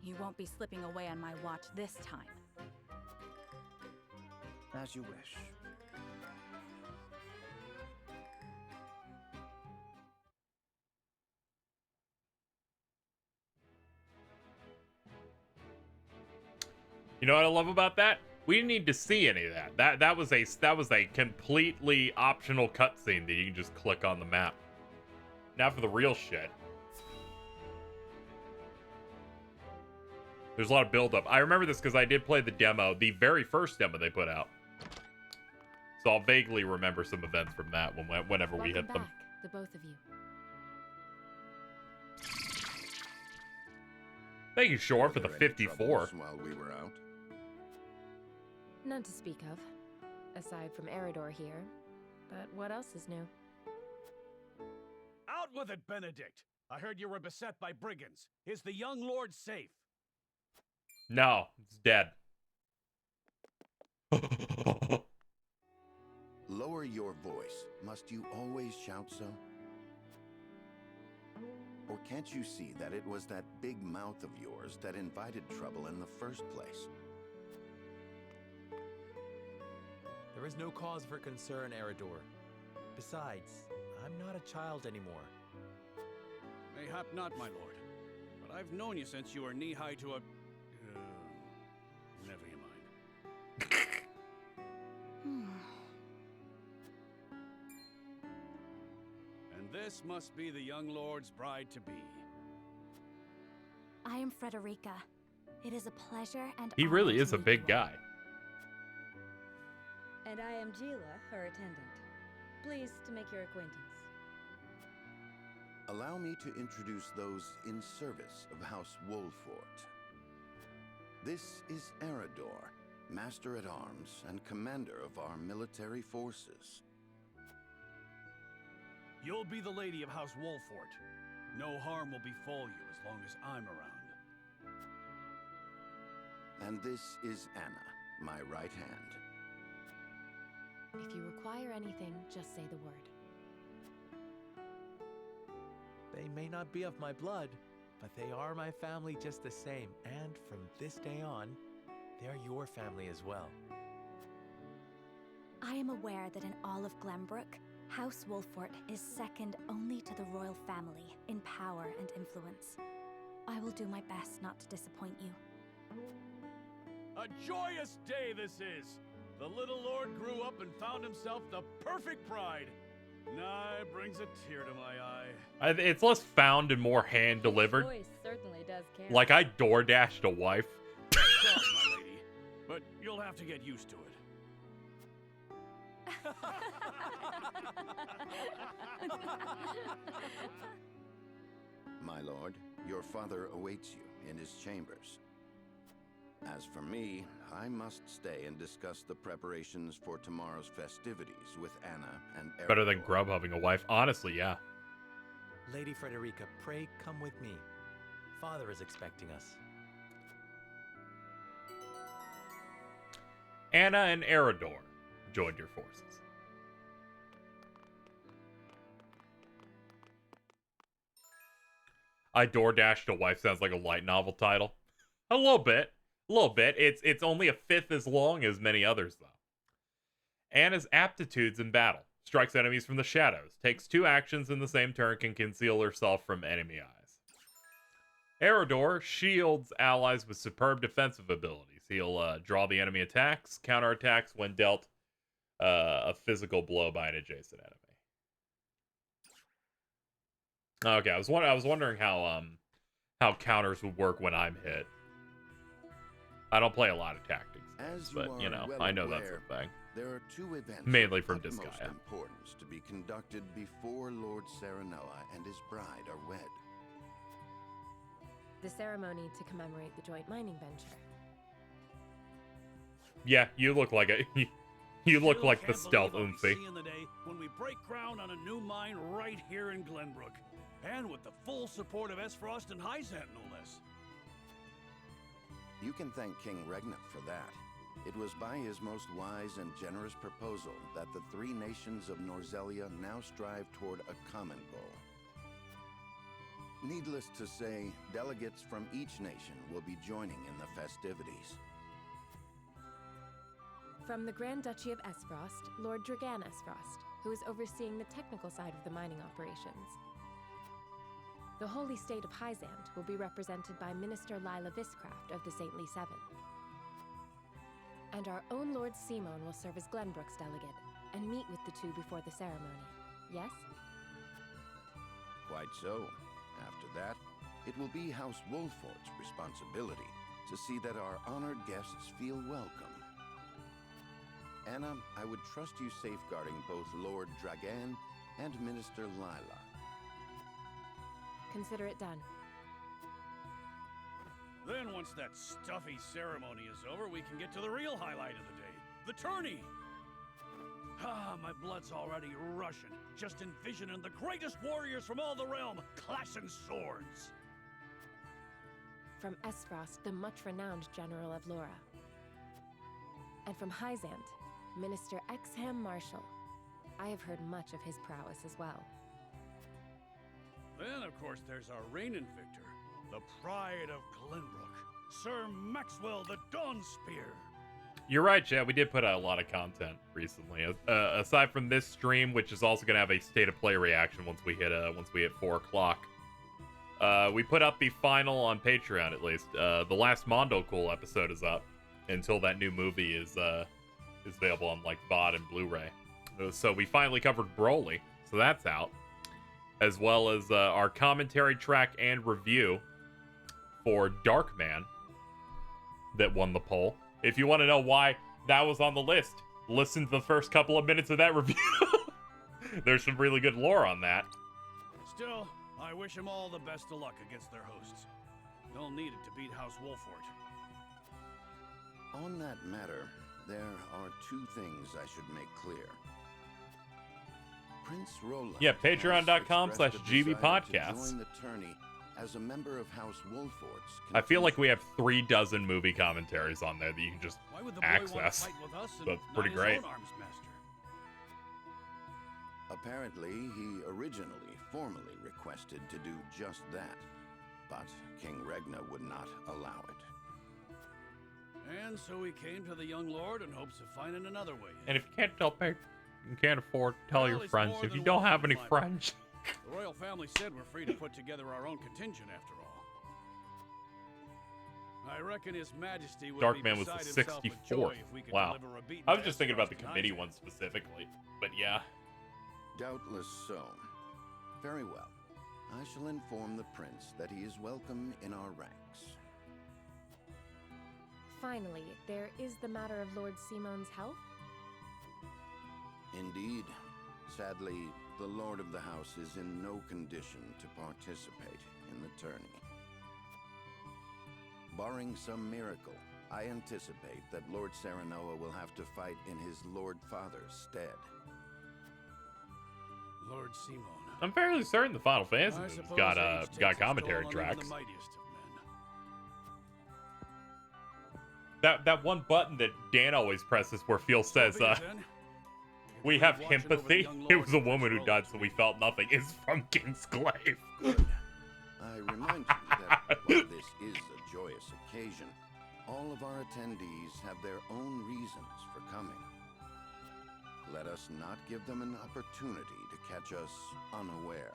You won't be slipping away on my watch this time. As you wish. You know what I love about that? We didn't need to see any of that. That was a completely optional cutscene that you can just click on the map. Now for the real shit. There's a lot of build-up. I remember this because I did play the demo, the very first demo they put out. So I'll vaguely remember some events from that whenever we hit them. Welcome back, the both of you. Thank you, Shore, for the Were there any 54. troubles while we were out? None to speak of, aside from Eridor here. But what else is new? Out with it, Benedict! I heard you were beset by brigands. Is the young lord safe? No, it's dead. Lower your voice. Must you always shout so? Or can't you see that it was that big mouth of yours that invited trouble in the first place? There is no cause for concern, Eridor. Besides, I'm not a child anymore. Mayhap not, my lord. But I've known you since you were knee-high to a... never you mind. And this must be the young lord's bride-to-be. I am Frederica. It is a pleasure and He honor really to is a meet big you. guy. And I am Gila, her attendant. Pleased to make your acquaintance. Allow me to introduce those in service of House Wolfort. This is Eridor, Master-at-Arms and Commander of our military forces. You'll be the lady of House Wolfort. No harm will befall you as long as I'm around. And this is Anna, my right hand. If you require anything, just say the word. They may not be of my blood, but they are my family just the same. And from this day on, they're your family as well. I am aware that in all of Glenbrook, House Wolfort is second only to the royal family in power and influence. I will do my best not to disappoint you. A joyous day this is! The little lord grew up and found himself the perfect bride. Nigh brings a tear to my eye. It's less found and more hand delivered. Voice certainly does carry. Like I door dashed a wife. Sorry, my lady, but you'll have to get used to it. My lord, your father awaits you in his chambers. As for me, I must stay and discuss the preparations for tomorrow's festivities with Anna and Eridor. Better than Grub having a wife. Honestly, yeah. Lady Frederica, pray come with me. Father is expecting us. Anna and Eridor joined your forces. I door dashed a wife sounds like a light novel title. A little bit. A little bit. It's only a fifth as long as many others, though. Anna's aptitudes in battle. Strikes enemies from the shadows. Takes 2 actions in the same turn. Can conceal herself from enemy eyes. Eridor shields allies with superb defensive abilities. He'll draw the enemy attacks, counterattacks when dealt a physical blow by an adjacent enemy. Okay, I was wondering how counters would work when I'm hit. I don't play a lot of tactics, but you know, I know that's a thing. There are 2 events mainly from of utmost Disgaea. importance to be conducted before Lord Serenella and his bride are wed. The ceremony to commemorate the joint mining venture. Yeah, you look like a you look Still like the can't stealth believe I'll be Umphy. seeing the day when we break ground on a new mine right here in Glenbrook, and with the full support of Esfrost and Hyzant, no less. You can thank King Regnant for that. It was by his most wise and generous proposal that the 3 nations of Norzelia now strive toward a common goal. Needless to say, delegates from each nation will be joining in the festivities. From the Grand Duchy of Esfrost, Lord Dragan Esfrost, who is overseeing the technical side of the mining operations. The Holy State of Hyzant will be represented by Minister Lila Viscraft of the Saintly Seven. And our own Lord Simon will serve as Glenbrook's delegate and meet with the 2 before the ceremony. Yes? Quite so. After that, it will be House Wolfort's responsibility to see that our honored guests feel welcome. Anna, I would trust you safeguarding both Lord Dragan and Minister Lila. Consider it done. Then once that stuffy ceremony is over, we can get to the real highlight of the day, the tourney. Ah, my blood's already rushing, just envisioning the greatest warriors from all the realm clashing swords. From Esfrost, the much-renowned General of Lora. And from Hyzant, Minister Exham Marshall, I have heard much of his prowess as well. Then, of course, there's our reigning victor, the pride of Glenbrook, Sir Maxwell the Dawnspear. You're right, Chad. We did put out a lot of content recently. Aside from this stream, which is also going to have a state of play reaction once we hit 4 o'clock. We put up the final on Patreon, at least. The last Mondo Cool episode is up until that new movie is available on like VOD and Blu-ray. So we finally covered Broly, so that's out, as well as our commentary track and review for Darkman that won the poll. If you want to know why that was on the list, listen to the first couple of minutes of that review. There's some really good lore on that. Still, I wish them all the best of luck against their hosts. They'll need it to beat House Wolfort. On that matter, there are two things I should make clear. Prince Roland. Yeah, patreon.com/GBpodcast. Join the tourney as a member of House Wolfort's. I feel like we have 36 movie commentaries on there that you can just access. So it's pretty great. Apparently, he originally formally requested to do just that, but King Regna would not allow it. And so he came to the young lord in hopes of finding another way. And if you can't afford to tell your friends, if you don't have any friends. The royal family said we're free to put together our own contingent after all. I reckon His Majesty would Darkman was the 64th. Wow. I was just thinking about the committee one specifically, but yeah. Doubtless so. Very well. I shall inform the prince that he is welcome in our ranks. Finally, there is the matter of Lord Simon's health. Indeed. Sadly, the Lord of the House is in no condition to participate in the tourney. Barring some miracle, I anticipate that Lord Serenoa will have to fight in his Lord Father's stead. Lord Simon. I'm fairly certain the Final Fantasy movie's got commentary tracks. That one button that Dan always presses where Phil says, we have empathy. It was a woman who died, so we felt nothing. It's from Kingsglaive. Good. I remind you that while this is a joyous occasion, all of our attendees have their own reasons for coming. Let us not give them an opportunity to catch us unaware.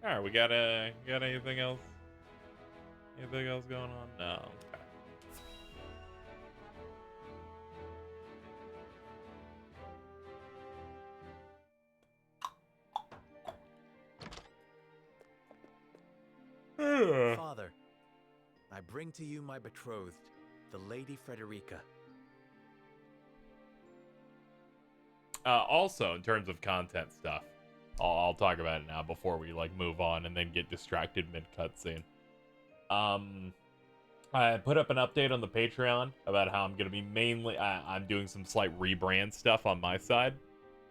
All right, we got anything else? Anything else going on? No. Okay. Father, I bring to you my betrothed, the Lady Frederica. Also, in terms of content stuff, I'll talk about it now before we move on and then get distracted mid cutscene. I put up an update on the Patreon about how I'm gonna be mainly I'm doing some slight rebrand stuff on my side.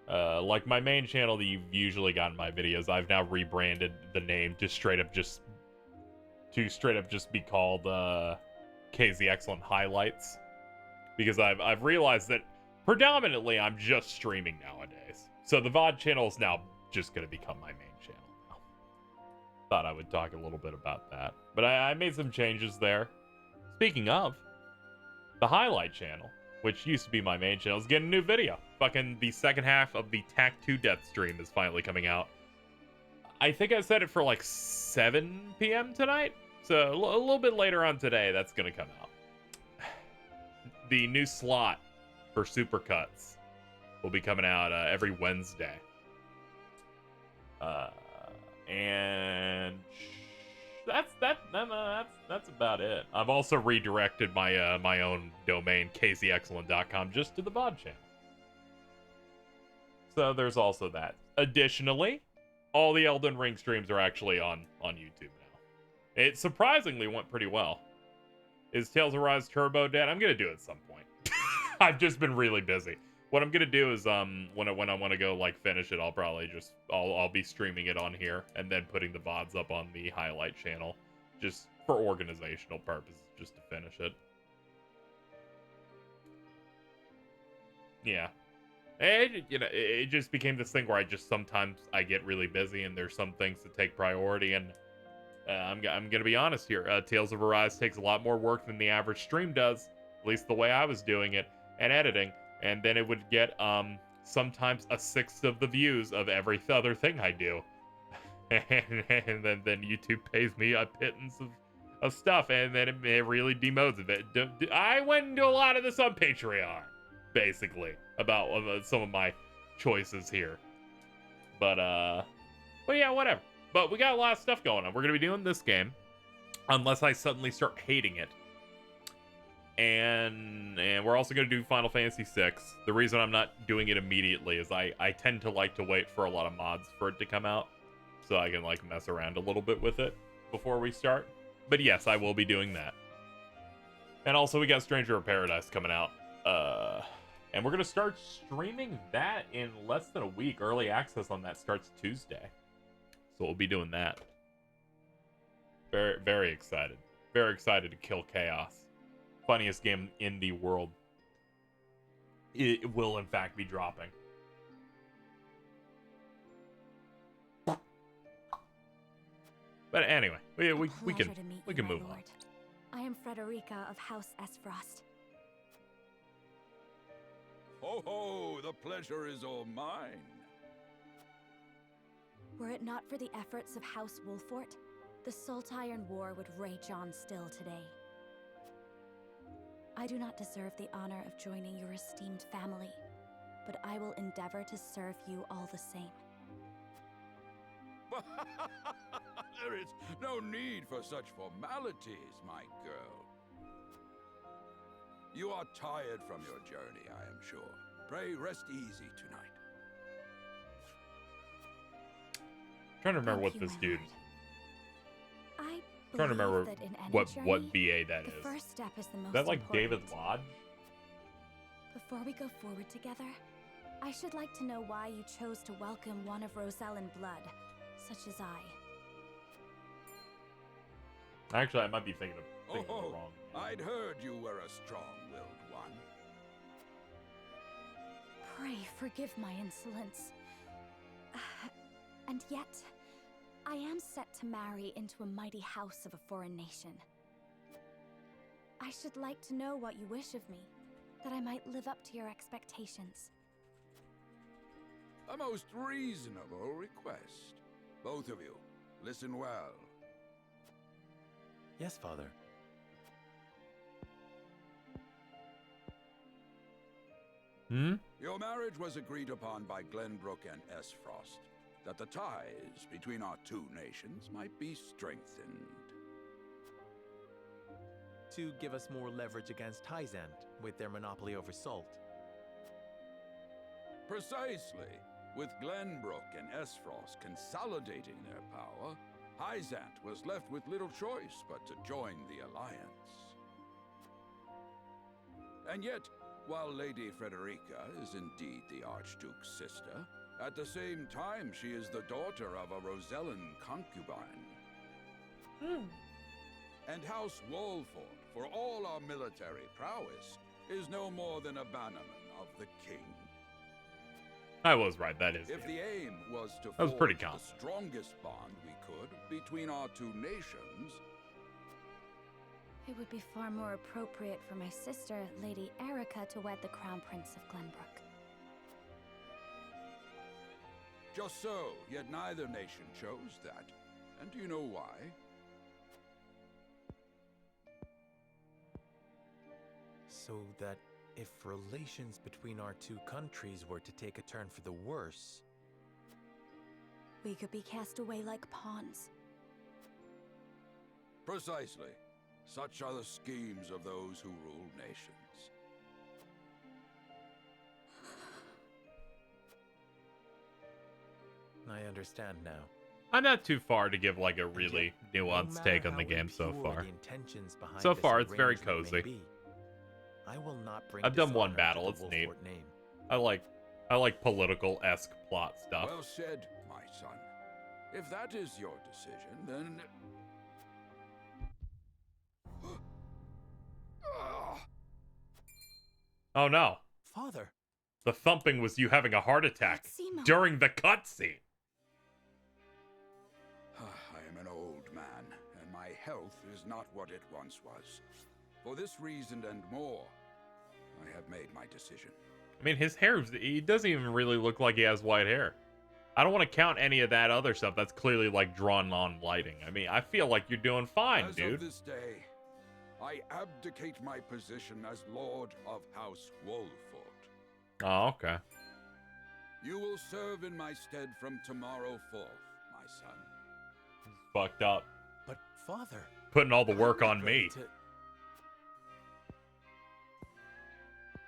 Like my main channel that you've usually gotten my videos, I've now rebranded the name to straight up just be called KZXcellent Highlights, because I've realized that predominantly I'm just streaming nowadays. So the VOD channel is now just going to become my main channel now. Thought I would talk a little bit about that. But I made some changes there. Speaking of, the highlight channel, which used to be my main channel, is getting a new video. Fucking the second half of the TAC 2 Death stream is finally coming out. I think I set it for 7 p.m. tonight. So a little bit later on today, that's going to come out. The new slot for Supercuts will be coming out every Wednesday. And that's about it. I've also redirected my own domain, KZXcellent.com, just to the VOD channel. So there's also that. Additionally, all the Elden Ring streams are actually on YouTube now. It surprisingly went pretty well. Is Tales of Rise Turbo dead? I'm gonna do it at some point. I've just been really busy. What I'm gonna do is when I want to go like finish it, I'll probably just I'll be streaming it on here and then putting the VODs up on the highlight channel, just for organizational purposes, just to finish it. Yeah, it just became this thing where I just sometimes I get really busy and there's some things that take priority, and I'm gonna be honest here. Tales of Arise takes a lot more work than the average stream does, at least the way I was doing it and editing. And then it would get sometimes a sixth of the views of every other thing I do, and then YouTube pays me a pittance of stuff, and then it really demodes it. I went into a lot of this on Patreon, basically, about some of my choices here, but yeah, whatever. But we got a lot of stuff going on. We're gonna be doing this game, unless I suddenly start hating it. And we're also going to do Final Fantasy VI. The reason I'm not doing it immediately is I tend to like to wait for a lot of mods for it to come out, so I can like mess around a little bit with it before we start. But yes, I will be doing that. And also we got Stranger of Paradise coming out. And we're going to start streaming that in less than a week. Early access on that starts Tuesday. So we'll be doing that. Very, very excited. Very excited to kill chaos. Funniest game in the world. It will in fact be dropping. But anyway, we can move on. I am Frederica of House Esfrost. Ho ho, the pleasure is all mine. Were it not for the efforts of House Wolfort, the Saltiron War would rage on still today. I do not deserve the honor of joining your esteemed family, but I will endeavor to serve you all the same. There is no need for such formalities, my girl. You are tired from your journey, I am sure. Pray rest easy tonight. I'm trying to remember what this dude... I'm trying to remember what BA that is. The first step is the most Is that like important. David Lodge? Before we go forward together, I should like to know why you chose to welcome one of Rosellan blood, such as I. Actually, I might be thinking of the wrong. I'd heard you were a strong-willed one. Pray forgive my insolence. And yet, I am set to marry into a mighty house of a foreign nation. I should like to know what you wish of me, that I might live up to your expectations. A most reasonable request. Both of you, listen well. Yes, Father. Your marriage was agreed upon by Glenbrook and Esfrost, that the ties between our two nations might be strengthened. To give us more leverage against Hyzant with their monopoly over salt. Precisely. With Glenbrook and Esfrost consolidating their power, Hyzant was left with little choice but to join the alliance. And yet, while Lady Frederica is indeed the Archduke's sister, at the same time she is the daughter of a Rosellan concubine. And House Wolfort, for all our military prowess, is no more than a bannerman of the king. I was right, that is. If the aim was to That was pretty forge the confident. strongest bond we could between our two nations, It would be far more appropriate for my sister, Lady Erica, to wed the Crown Prince of Glenbrook. just so, yet neither nation chose that. And do you know why? So that if relations between our two countries were to take a turn for the worse... We could be cast away like pawns. Precisely. Such are the schemes of those who rule nations. I understand now. I'm not too far to give like a really nuanced take on the game so far. So far, it's very cozy. I will not bring I've done one dishonor battle, to the it's neat. Wolfort name. I like political-esque plot stuff. Well said, my son. If that is your decision, then... Oh no. Father. The thumping was you having a heart attack during the cutscene. I am an old man, and my health is not what it once was. For this reason and more, I have made my decision. I mean, his hair, he doesn't even really look like he has white hair. I don't want to count any of that other stuff. That's clearly, like, drawn on lighting. I mean, I feel like you're doing fine, dude. As of this day, I abdicate my position as Lord of House Wolford. Oh, okay. You will serve in my stead from tomorrow forth, my son. Fucked up. But, Father... Putting all the work on me.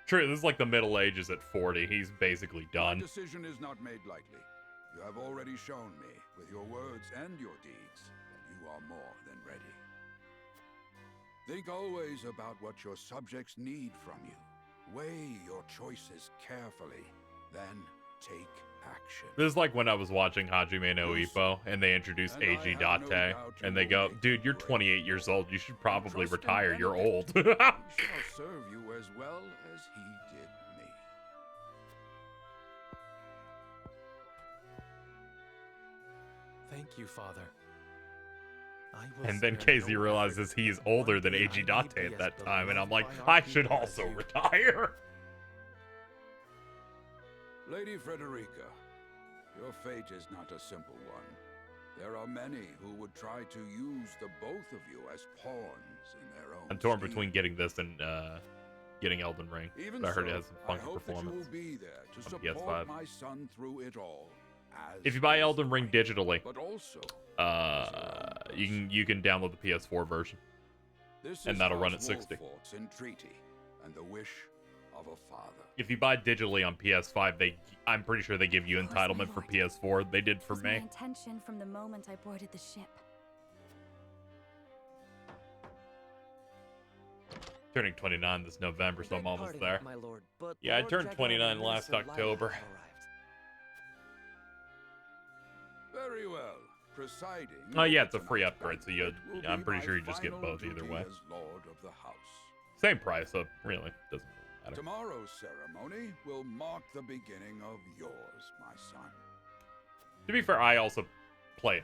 True, this is like the Middle Ages at 40. He's basically done. My decision is not made lightly. You have already shown me, with your words and your deeds, that you are more than ready. Think always about what your subjects need from you. Weigh your choices carefully, then take action. This is like when I was watching Hajime no Ippo, and they introduced Eiji Date, and they go, dude, you're 28 years old. You should probably retire. You're old. He shall serve you as well as he did me. Thank you, Father. And then KZ realizes he's older than Eiji Date at that time, and I'm like, I should also retire. Lady Frederica, your fate is not a simple one. There are many who would try to use the both of you as pawns in their own I'm torn between getting this and getting Elden Ring. Even But I heard it so, has some funky I hope performance that you will be there to on support PS5. my son through it all. If you buy Elden Ring digitally, But also, you can download the PS4 version, this and is that'll run House at 60. Wolfort's entreaty and the wish of a father. If you buy digitally on PS5, I'm pretty sure they give you entitlement for PS4. They did for It was my me. intention from the moment I boarded the ship. Turning 29 this November, so I'm almost there. My lord, but Yeah, I Lord turned Dragon 29 and last Minister October. Lila have arrived. Very well. Presiding. Oh yeah, it's a over free tonight's upgrade, so banquet will I'm be pretty my sure you just get final both either duty way. as Lord of the House. Same price, so really doesn't matter. Tomorrow's ceremony will mark the beginning of yours, my son. To be fair, I also played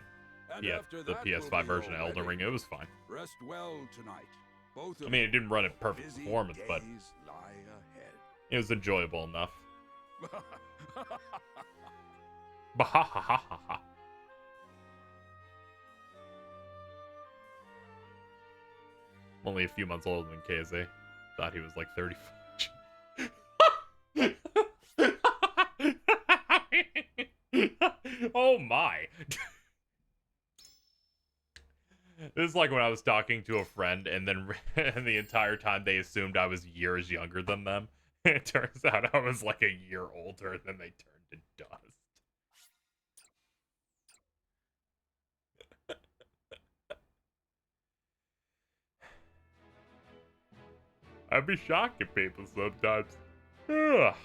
And after the that PS5 will be version your of Elden wedding. Ring. It was fine. Rest well tonight. Both of I mean, it you. didn't run at perfect Busy performance, but days lie ahead. it was enjoyable enough. Bahahaha. Only a few months older than KZ. Thought he was like 30. Oh my. This is like when I was talking to a friend and then and the entire time they assumed I was years younger than them. It turns out I was like a year older and then they turned to dust. I'd be shocking people sometimes. Ugh.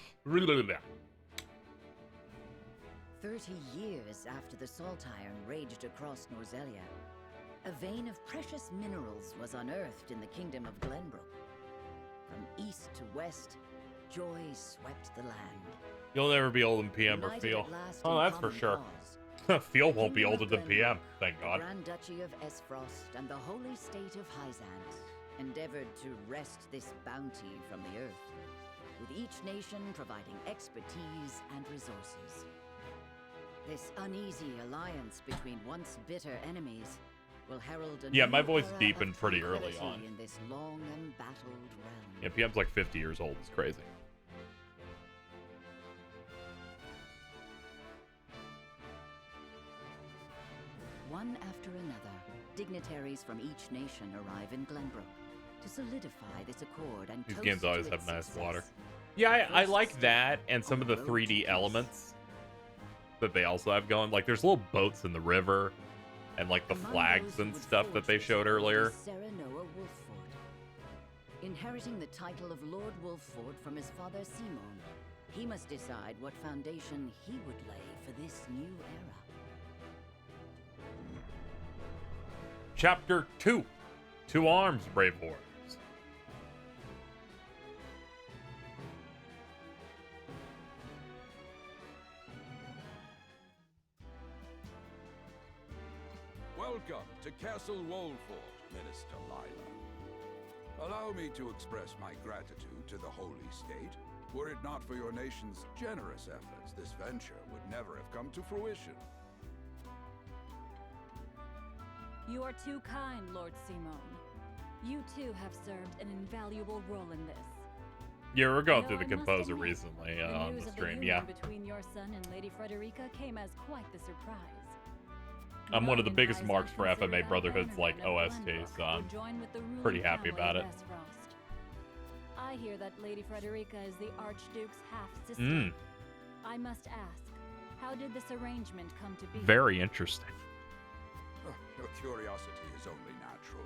30 years after the Salt Iron raged across Norzelia, a vein of precious minerals was unearthed in the kingdom of Glenbrook. From east to west, joy swept the land. You'll never be old in PM or United Feel. at last Oh, in that's for common sure. cause, Feel won't be Kingdom older of than PM, Glenbrook, thank the God. Grand Duchy of Esfrost and the holy state of Hyzant endeavored to wrest this bounty from the earth, with each nation providing expertise and resources. This uneasy alliance between once bitter enemies will herald a Yeah, new my voice era of deepened pretty early tranquility on. in this long embattled realm. Yeah, PM's like 50 years old. It's crazy. One after another, dignitaries from each nation arrive in Glenbrook to solidify this accord and These toast games to always its have nice success. water. Yeah, I like that and some of the 3D elements that they also have going. Like, there's little boats in the river and, like, the Among flags those who and would stuff that forge they this showed accord earlier. is Serenoa Wolfford. Inheriting the title of Lord Wolfford from his father Simon, He must decide what foundation he would lay for this new era. Chapter 2. To arms, brave warriors. Welcome to Castle Wolford, Minister Lila. Allow me to express my gratitude to the Holy State. Were it not for your nation's generous efforts, this venture would never have come to fruition. You are too kind, Lord Simone. You too have served an invaluable role in this. Yeah, we're going Though through the I must composer admit, recently the on news the of stream. union Yeah, between your son and Lady Frederica came as quite the surprise. I'm one of the None in biggest Hyzant marks for considered FMA a Brotherhood's like bannerman of OST, Glenbrook so I'm would join with the ruling pretty happy family about of it. Esfrost. I hear that Lady Frederica is the Archduke's half-sister. Mm. I must ask, how did this arrangement come to be? Very interesting. Your curiosity is only natural.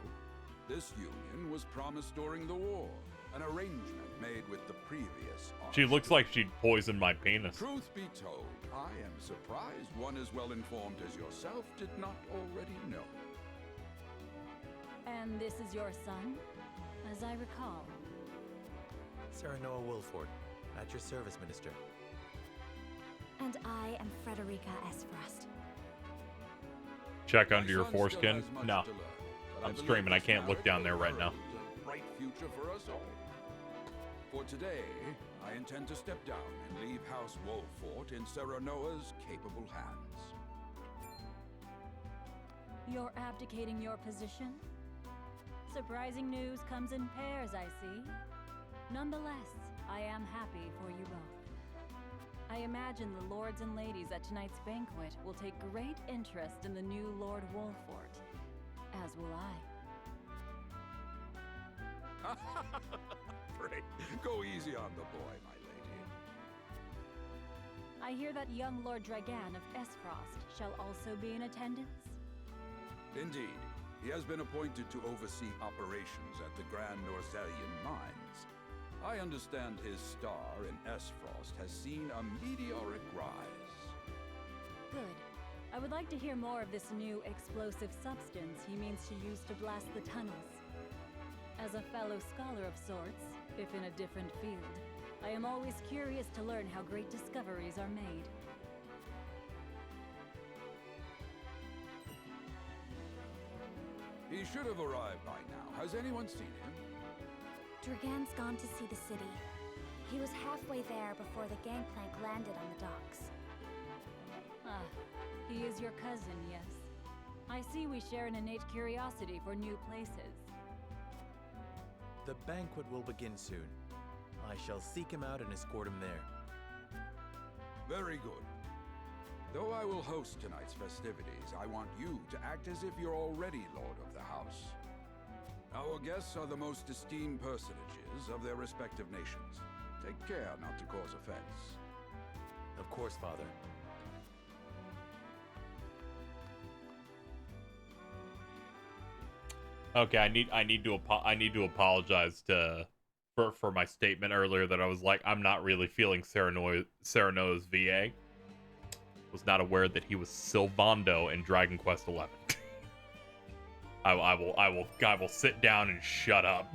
This union was promised during the war, an arrangement made with the previous She looks like she'd poison my penis. Truth be told, I am surprised one as well informed as yourself did not already know. And this is your son, as I recall. Serenoa Wolford, at your service, Minister. And I am Frederica Esfrost. Check under your foreskin. No, I'm streaming. I can't look down there right now. A bright future for us all. For today, I intend to step down and leave House Wolford in Serenoa's capable hands. You're abdicating your position? Surprising news comes in pairs, I see. Nonetheless, I am happy for you both. I imagine the lords and ladies at tonight's banquet will take great interest in the new Lord Wolfort, as will I. Pray, go easy on the boy, my lady. I hear that young Lord Dragan of Esfrost shall also be in attendance? Indeed. He has been appointed to oversee operations at the Grand Norzelian mines. I understand his star in Esfrost has seen a meteoric rise. Good. I would like to hear more of this new explosive substance he means to use to blast the tunnels. As a fellow scholar of sorts, if in a different field, I am always curious to learn how great discoveries are made. He should have arrived by now. Has anyone seen him? Dragan's gone to see the city. He was halfway there before the gangplank landed on the docks. Ah, he is your cousin, yes. I see we share an innate curiosity for new places. The banquet will begin soon. I shall seek him out and escort him there. Very good. Though I will host tonight's festivities, I want you to act as if you're already Lord of the House. Our guests are the most esteemed personages of their respective nations. Take care not to cause offense. Of course, Father. Okay, I need to apologize for my statement earlier that I was like, I'm not really feeling Serenoa's VA. Was not aware that he was Sylvando in Dragon Quest XI. I will sit down and shut up.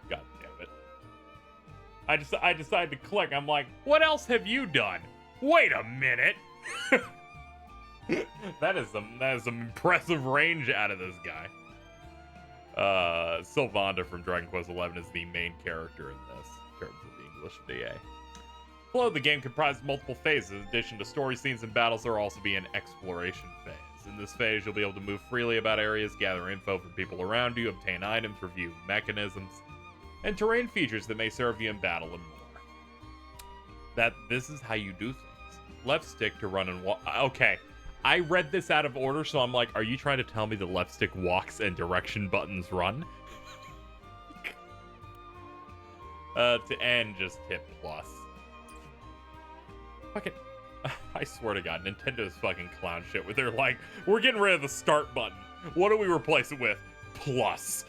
God damn it. I decided to click. I'm like, what else have you done? Wait a minute. that is some impressive range out of this guy. Sylvanda from Dragon Quest XI is the main character in this, in terms of the English VA. Below, the game comprises multiple phases. In addition to story scenes and battles, there will also be an exploration phase. In this phase, you'll be able to move freely about areas, gather info from people around you, obtain items, review mechanisms, and terrain features that may serve you in battle and more. This is how you do things. Left stick to run and walk. Okay, I read this out of order, so I'm like, are you trying to tell me the left stick walks and direction buttons run? To end, just hit plus. Fucking, I swear to God, Nintendo's fucking clown shit where they're like, we're getting rid of the start button. What do we replace it with? Plus.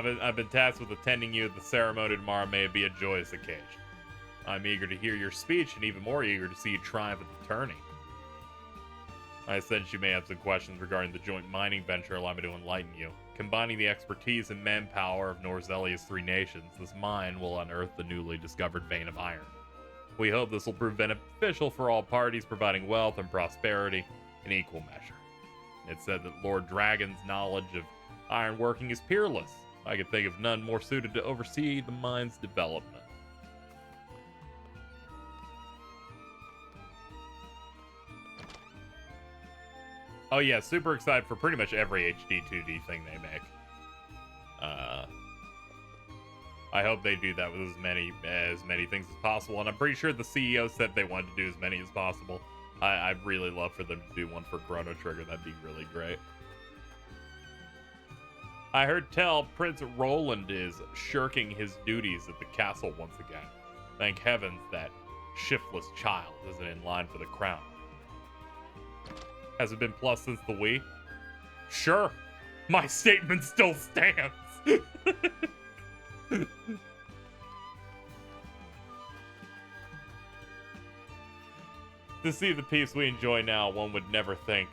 I've been tasked with attending you at the ceremony tomorrow. May it be a joyous occasion. I'm eager to hear your speech and even more eager to see you triumph at the tourney. I sense you may have some questions regarding the joint mining venture. Allow me to enlighten you. Combining the expertise and manpower of Norzelia's 3 nations, this mine will unearth the newly discovered vein of iron. We hope this will prove beneficial for all parties, providing wealth and prosperity in equal measure. It's said that Lord Dragon's knowledge of ironworking is peerless. I could think of none more suited to oversee the mine's development. Oh yeah, super excited for pretty much every HD 2D thing they make. I hope they do that with as many things as possible, and I'm pretty sure the CEO said they wanted to do as many as possible. I'd really love for them to do one for Chrono Trigger. That'd be really great. I heard tell Prince Roland is shirking his duties at the castle once again. Thank heavens that shiftless child isn't in line for the crown. Has it been plus since the Wii? Sure. My statement still stands. To see the peace we enjoy now, one would never think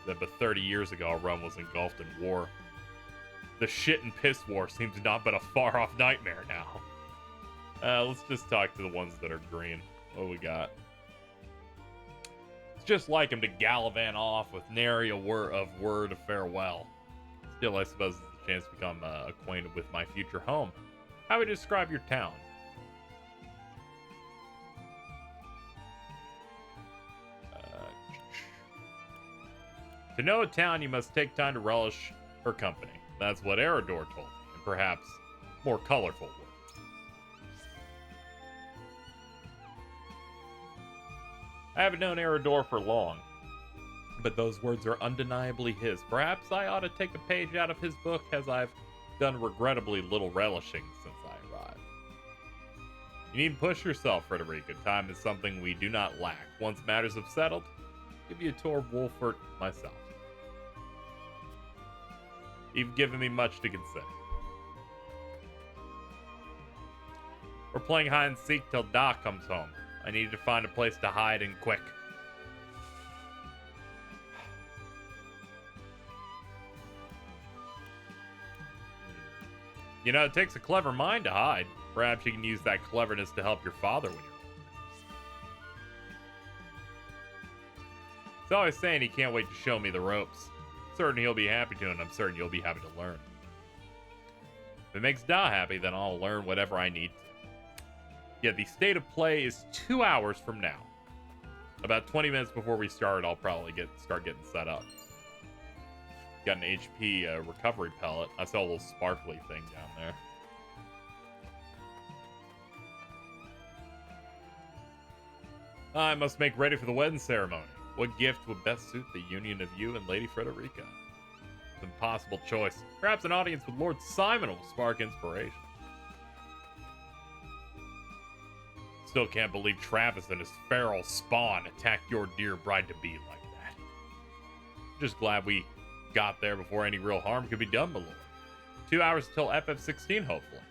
that but 30 years ago Rome was engulfed in war. The shit and piss war seems not but a far-off nightmare now. Let's just talk to the ones that are green. What we got? It's just like him to gallivant off with nary a word of farewell. Still, I suppose it's a chance to become acquainted with my future home. How would you describe your town? To know a town, you must take time to relish her company. That's what Eridor told me, and perhaps more colorful words. I haven't known Eridor for long, but those words are undeniably his. Perhaps I ought to take a page out of his book, as I've done regrettably little relishing since I arrived. You needn't push yourself, Frederica. Time is something we do not lack. Once matters have settled, I'll give you a tour of Wolfert myself. You've given me much to consider. We're playing hide and seek till Da comes home. I need to find a place to hide and quick. You know, it takes a clever mind to hide. Perhaps you can use that cleverness to help your father when you're older. He's always saying he can't wait to show me the ropes. Certain he'll be happy to, and I'm certain you'll be happy to learn. If it makes Da happy, then I'll learn whatever I need to. Yeah, the state of play is 2 hours from now. About 20 minutes before we start, I'll probably start getting set up. Got an HP recovery pellet. I saw a little sparkly thing down there. I must make ready for the wedding ceremony. What gift would best suit the union of you and Lady Frederica? It's an impossible choice. Perhaps an audience with Lord Simon will spark inspiration. Still can't believe Travis and his feral spawn attacked your dear bride-to-be like that. Just glad we got there before any real harm could be done, my lord. 2 hours until FF16, hopefully.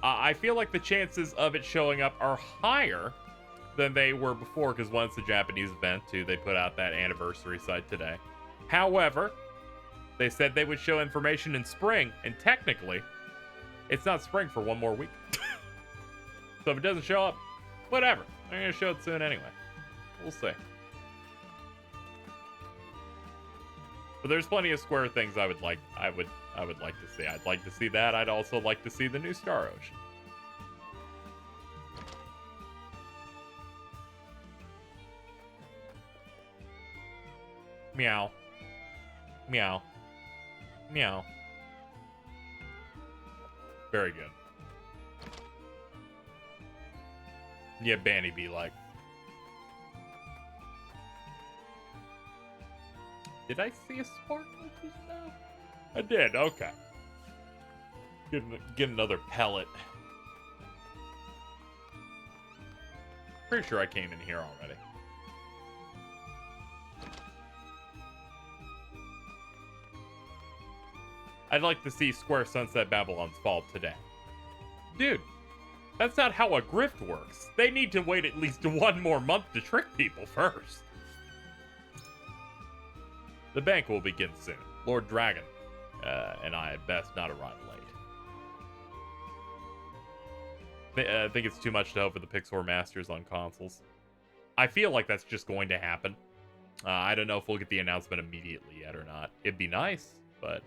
I feel like the chances of it showing up are higher than they were before, because one, it's a Japanese event, two, they put out that anniversary site today. However, they said they would show information in spring, and technically, it's not spring for one more week. So if it doesn't show up, whatever. I'm gonna show it soon anyway. We'll see. But there's plenty of Square things I would like to see. I'd like to see that. I'd also like to see the new Star Ocean. Meow. Meow. Meow. Very good. Yeah, Banny be like. Did I see a sparkle just now? I did, okay. Get another pellet. Pretty sure I came in here already. I'd like to see Square Sunset Babylon's fall today. Dude, that's not how a grift works. They need to wait at least 1 more month to trick people first. The bank will begin soon. Lord Dragon and I had best not arrive late. I think it's too much to hope for the Pixar Masters on consoles. I feel like that's just going to happen. I don't know if we'll get the announcement immediately yet or not. It'd be nice, but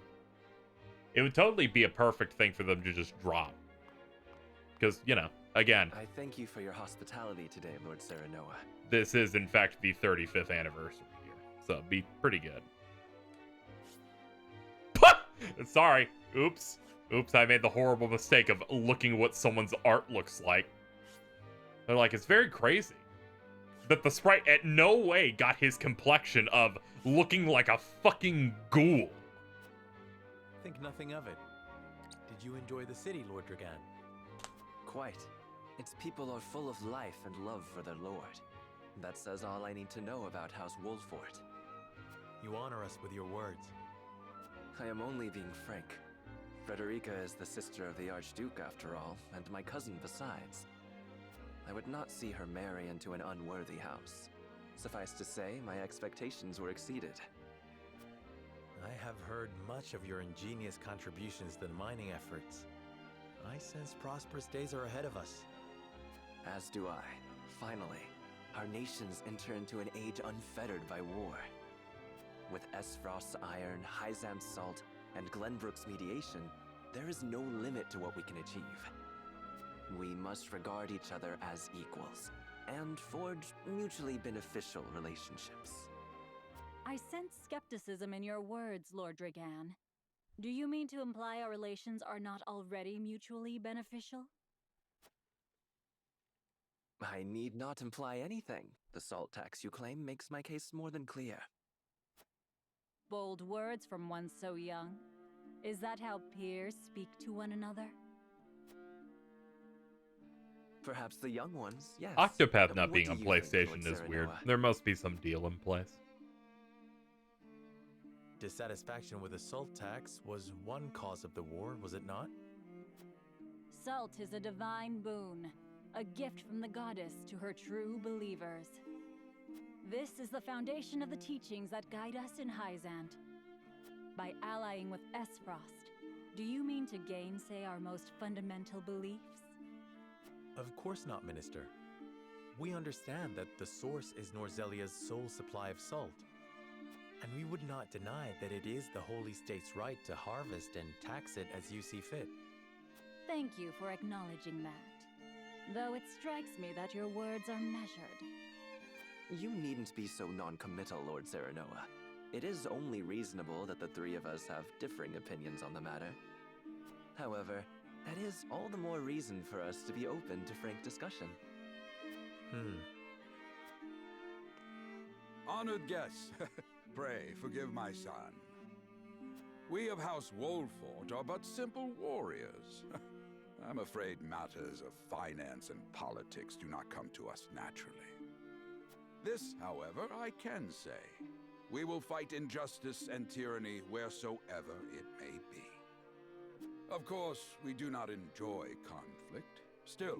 it would totally be a perfect thing for them to just drop. Because, you know, again, I thank you for your hospitality today, Lord Serenoa. this is, in fact, the 35th anniversary here. So it'd be pretty good. Sorry. Oops. Oops, I made the horrible mistake of looking what someone's art looks like. They're like, it's very crazy that the sprite at no way got his complexion of looking like a fucking ghoul. Think nothing of it. Did you enjoy the city, Lord Dragan? Quite. Its people are full of life and love for their lord. That says all I need to know about House Wolfort. You honor us with your words. I am only being frank. Frederica is the sister of the Archduke, after all, and my cousin besides. I would not see her marry into an unworthy house. Suffice to say, my expectations were exceeded. I have heard much of your ingenious contributions to the mining efforts. I sense prosperous days are ahead of us. As do I. Finally, our nations enter into an age unfettered by war. With Esfrost's iron, Hyzam's salt, and Glenbrook's mediation, there is no limit to what we can achieve. We must regard each other as equals, and forge mutually beneficial relationships. I sense skepticism in your words, Lord Dragan. Do you mean to imply our relations are not already mutually beneficial? I need not imply anything. The salt tax you claim makes my case more than clear. Bold words from one so young. Is that how peers speak to one another? Perhaps the young ones, yes. Octopath But not what being do on you think, PlayStation Lord is weird. Serenoa? There must be some deal in place. Dissatisfaction with the salt tax was one cause of the war, was it not? Salt is a divine boon, a gift from the goddess to her true believers. This is the foundation of the teachings that guide us in Hyzant. By allying with Esfrost, do you mean to gainsay our most fundamental beliefs? Of course not, Minister. We understand that the source is Norzelia's sole supply of salt. And we would not deny that it is the Holy State's right to harvest and tax it as you see fit. Thank you for acknowledging that. Though it strikes me that your words are measured. You needn't be so non-committal, Lord Serenoa. It is only reasonable that the three of us have differing opinions on the matter. However, that is all the more reason for us to be open to frank discussion. Honored guests, pray forgive my son. We of House Wolfort are but simple warriors. I'm afraid matters of finance and politics do not come to us naturally. This, however, I can say. We will fight injustice and tyranny wheresoever it may be. Of course, we do not enjoy conflict. Still,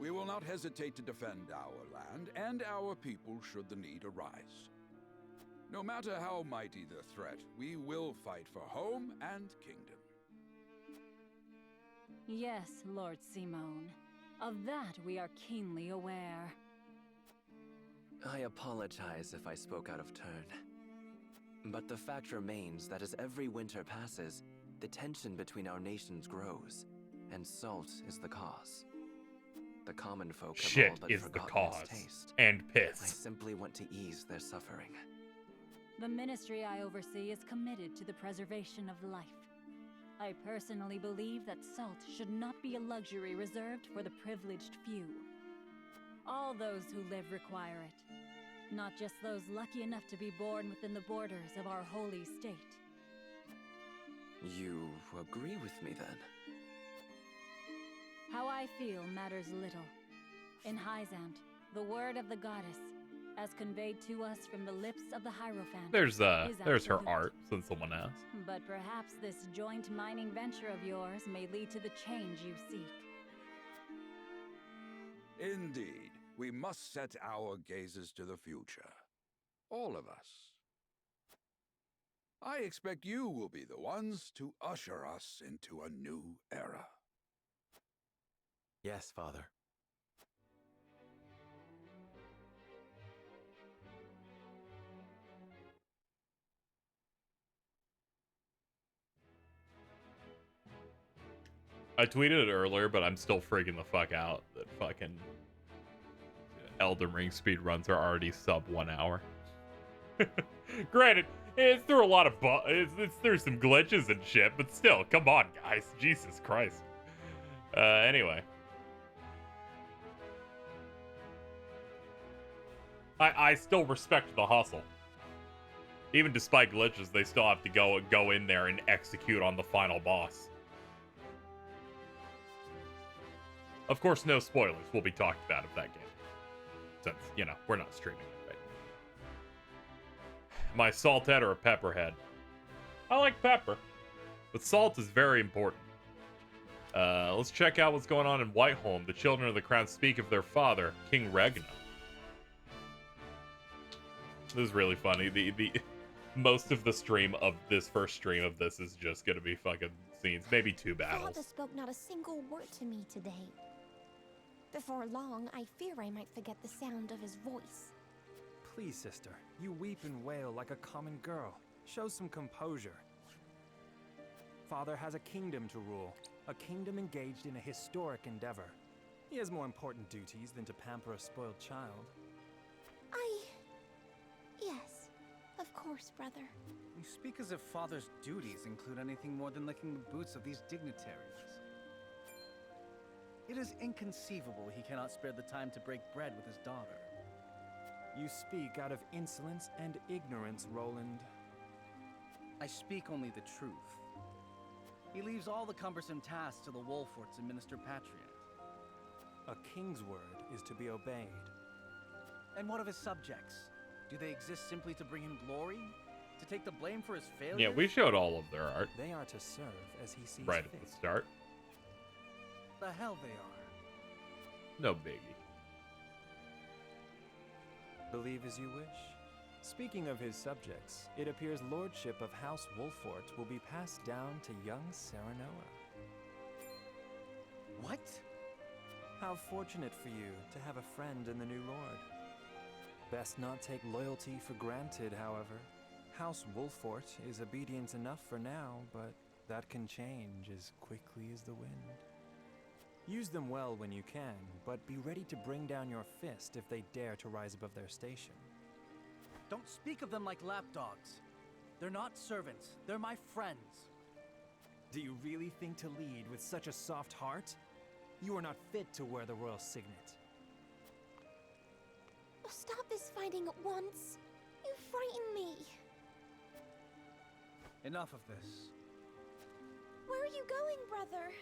we will not hesitate to defend our land and our people should the need arise. No matter how mighty the threat, we will fight for home and kingdom. Yes, Lord Simone. Of that we are keenly aware. I apologize if I spoke out of turn. But the fact remains that as every winter passes, the tension between our nations grows, and salt is the cause. The common folk have Shit all but is the forgotten its cause. taste. And piss. I simply want to ease their suffering. The ministry I oversee is committed to the preservation of life. I personally believe that salt should not be a luxury reserved for the privileged few. All those who live require it, not just those lucky enough to be born within the borders of our holy state. You agree with me then? How I feel matters little. In Hyzant, the word of the goddess, as conveyed to us from the lips of the Hierophant. There's her absolute. art, since someone asked. But perhaps this joint mining venture of yours may lead to the change you seek. Indeed, we must set our gazes to the future. All of us. I expect you will be the ones to usher us into a new era. Yes, Father. I tweeted it earlier, but I'm still freaking the fuck out that fucking Elden Ring speedruns are already sub 1 hour. Granted, it's through a lot of it's through some glitches and shit, but still, come on, guys. Jesus Christ. Anyway. I still respect the hustle. Even despite glitches, they still have to go in there and execute on the final boss. Of course, no spoilers will be talked about of that game. Since, you know, we're not streaming it, right? Am I a salt head or a pepper head? I like pepper. But salt is very important. Let's check out what's going on in Whiteholm. The children of the crown speak of their father, King Regna. This is really funny. The most of the stream of this first stream of this is just gonna be fucking scenes. Maybe 2 battles. Father spoke not a single word to me today. Before long, I fear I might forget the sound of his voice. Please, sister, you weep and wail like a common girl. Show some composure. Father has a kingdom to rule, a kingdom engaged in a historic endeavor. He has more important duties than to pamper a spoiled child. Yes, of course, brother. You speak as if Father's duties include anything more than licking the boots of these dignitaries. It is inconceivable he cannot spare the time to break bread with his daughter. You speak out of insolence and ignorance, Roland. I speak only the truth. He leaves all the cumbersome tasks to the Wolforts and Minister Patriot. A king's word is to be obeyed. And what of his subjects? Do they exist simply to bring him glory? To take the blame for his failures? Yeah, we showed all of their art. They are to serve as he sees right fit. at the start. The hell they are. No biggie. Believe as you wish. Speaking of his subjects, it appears lordship of House Wolfort will be passed down to young Serenoa. What? How fortunate for you to have a friend in the new lord. Best not take loyalty for granted, however. House Wolfort is obedient enough for now, but that can change as quickly as the wind. Use them well when you can, but be ready to bring down your fist if they dare to rise above their station. Don't speak of them like lapdogs. They're not servants. They're my friends. Do you really think to lead with such a soft heart? You are not fit to wear the royal signet. Stop this fighting at once. You frighten me. Enough of this. Where are you going, brother?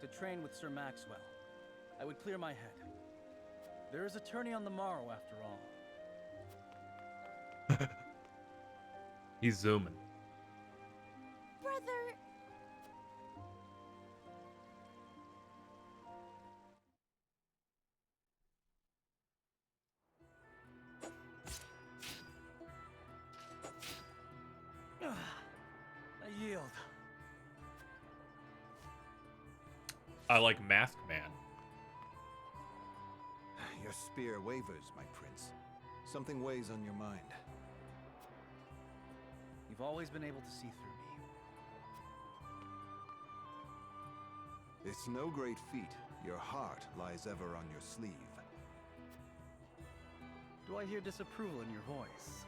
To train with Sir Maxwell. I would clear my head. There is a tourney on the morrow, after all. He's zooming. Brother... I yield. I like Masked Man. Your spear wavers, my prince. Something weighs on your mind. You've always been able to see through me. It's no great feat. Your heart lies ever on your sleeve. Do I hear disapproval in your voice?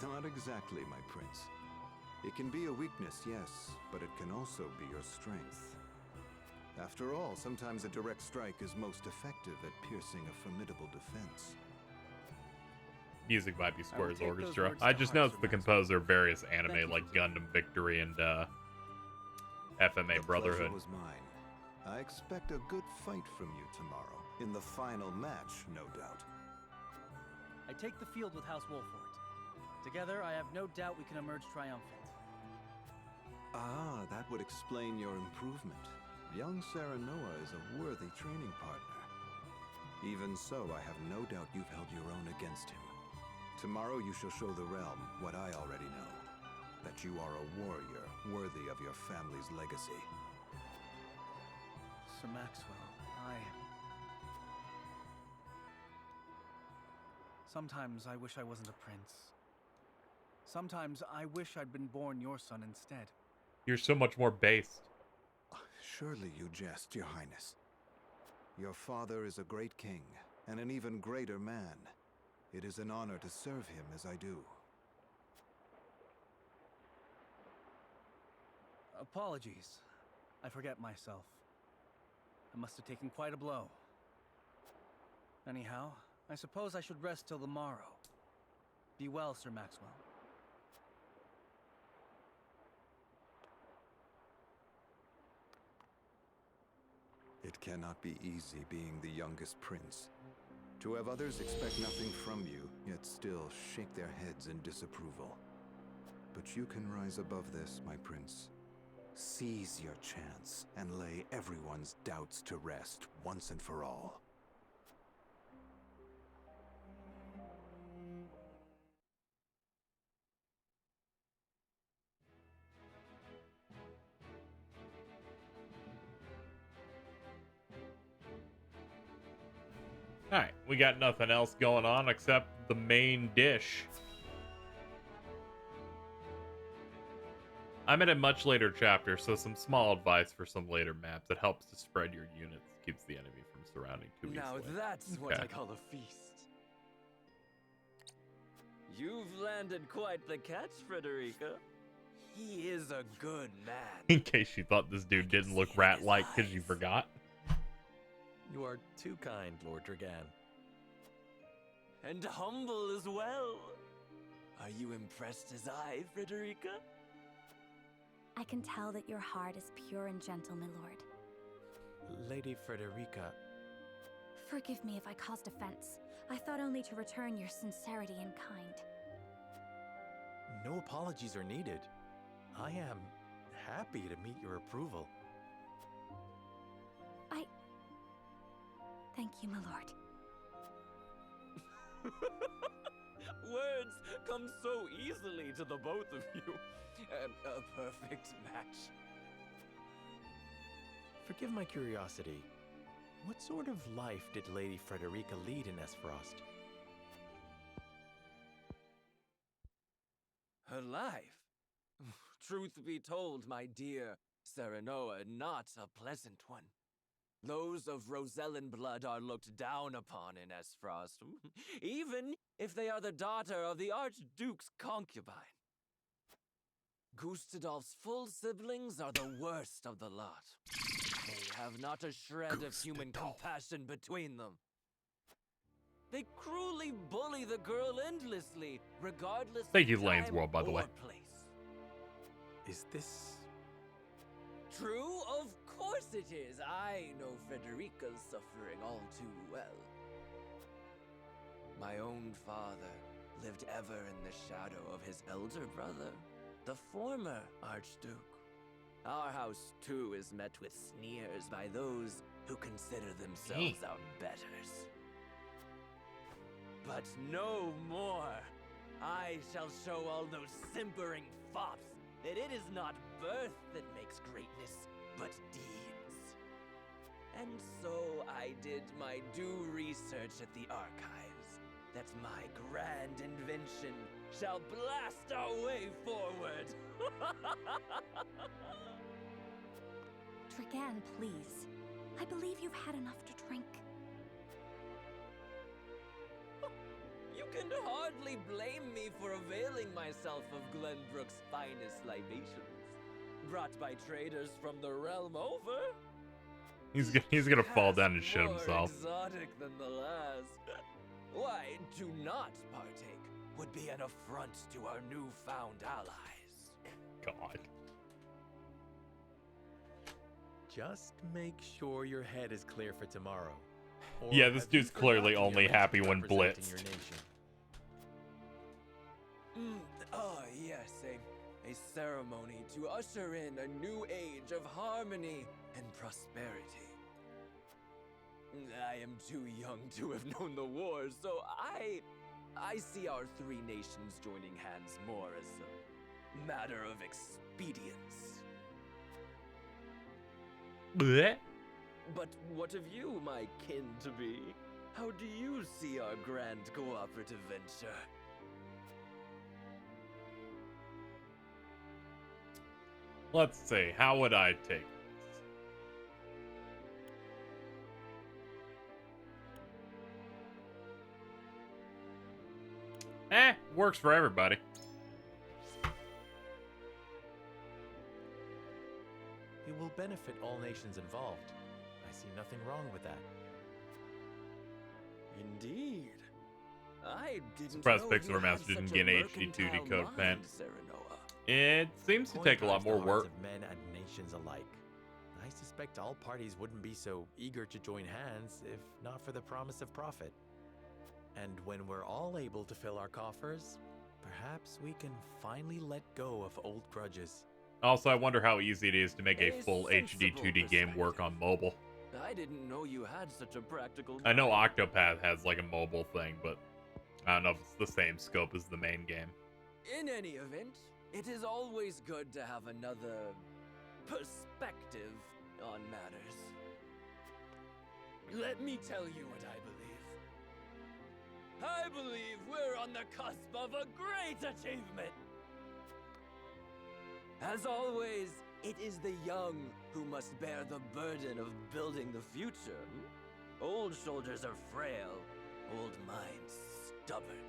Not exactly, my prince. It can be a weakness, yes, but it can also be your strength. After all, sometimes a direct strike is most effective at piercing a formidable defense. Music might be Square's orchestra. I just know it's the composer of various anime like Gundam Victory and FMA Brotherhood. The pleasure was mine. I expect a good fight from you tomorrow. In the final match, no doubt. take the field with House Wolfort. Together, I have no doubt we can emerge triumphant. Ah, that would explain your improvement. Young Serenoa is a worthy training partner. Even so, I have no doubt you've held your own against him. Tomorrow you shall show the realm what I already know. That you are a warrior worthy of your family's legacy. Sir Maxwell, Sometimes I wish I wasn't a prince. Sometimes I wish I'd been born your son instead. You're so much more based. Surely you jest, Your Highness. Your father is a great king, and an even greater man. It is an honor to serve him as I do. Apologies. I forget myself. I must have taken quite a blow. Anyhow, I suppose I should rest till the morrow. Be well, Sir Maxwell. It cannot be easy being the youngest prince. To have others expect nothing from you, yet still shake their heads in disapproval. But you can rise above this, my prince. Seize your chance and lay everyone's doubts to rest once and for all. Alright, we got nothing else going on except the main dish. I'm in a much later chapter, so some small advice for some later maps. It helps to spread your units, keeps the enemy from surrounding too easily. Now that's what I call a feast. You've landed quite the catch, Frederica. He is a good man. In case you thought this dude didn't look rat-like because you forgot. You are too kind, Lord Dragan. And humble as well. Are you impressed as I, Frederica? I can tell that your heart is pure and gentle, my lord. Lady Frederica. Forgive me if I caused offense. I thought only to return your sincerity and kind. No apologies are needed. I am happy to meet your approval. Thank you, my lord. Words come so easily to the both of you. A perfect match. Forgive my curiosity. What sort of life did Lady Frederica lead in Esfrost? Her life? Truth be told, my dear Serenoa, not a pleasant one. Those of Rosellan blood are looked down upon in Esfrost, even if they are the daughter of the Archduke's concubine. Gustadolf's full siblings are the worst of the lot. They have not a shred of human compassion between them. They cruelly bully the girl endlessly, regardless Thank you, of Lane's time World, by the or way. place. Is this True? Of course it is. I know Frederica's suffering all too well. My own father lived ever in the shadow of his elder brother, the former Archduke. Our house, too, is met with sneers by those who consider themselves our betters. But no more! I shall show all those simpering fops that it is not birth that makes greatness, but deeds. And so I did my due research at the archives, that my grand invention shall blast our way forward. Dragan, please. I believe you've had enough to drink. You can hardly blame me for availing myself of Glenbrook's finest libations, brought by traders from the realm over. He's gonna fall down and shit More himself. exotic than the last. Why, to not partake would be an affront to our newfound allies. God. Just make sure your head is clear for tomorrow. Or Yeah, this have you dude's clearly forgotten only your happy mission when representing blitzed. your nation? Yes, a ceremony to usher in a new age of harmony and prosperity. I am too young to have known the wars, so I see our three nations joining hands more as a matter of expedience. Blech. But what of you, my kin-to-be? How do you see our grand cooperative venture? Let's see, how would I take this? Works for everybody. It will benefit all nations involved. I see nothing wrong with that. Indeed. I didn't Surprised know Pixel you had Remaster didn't such a get an HD2 mercantile decode pen. mind, Serenoa. It seems to take a lot more work. Of men and nations alike. I suspect all parties wouldn't be so eager to join hands if not for the promise of profit. And when we're all able to fill our coffers, perhaps we can finally let go of old grudges. Also, I wonder how easy it is to make a full HD 2D game work on mobile. I didn't know you had such a practical I know mind. Octopath has like a mobile thing, but I don't know if it's the same scope as the main game. In any event, it is always good to have another perspective on matters. Let me tell you what I believe. I believe we're on the cusp of a great achievement. As always, it is the young who must bear the burden of building the future. Old shoulders are frail, old minds stubborn.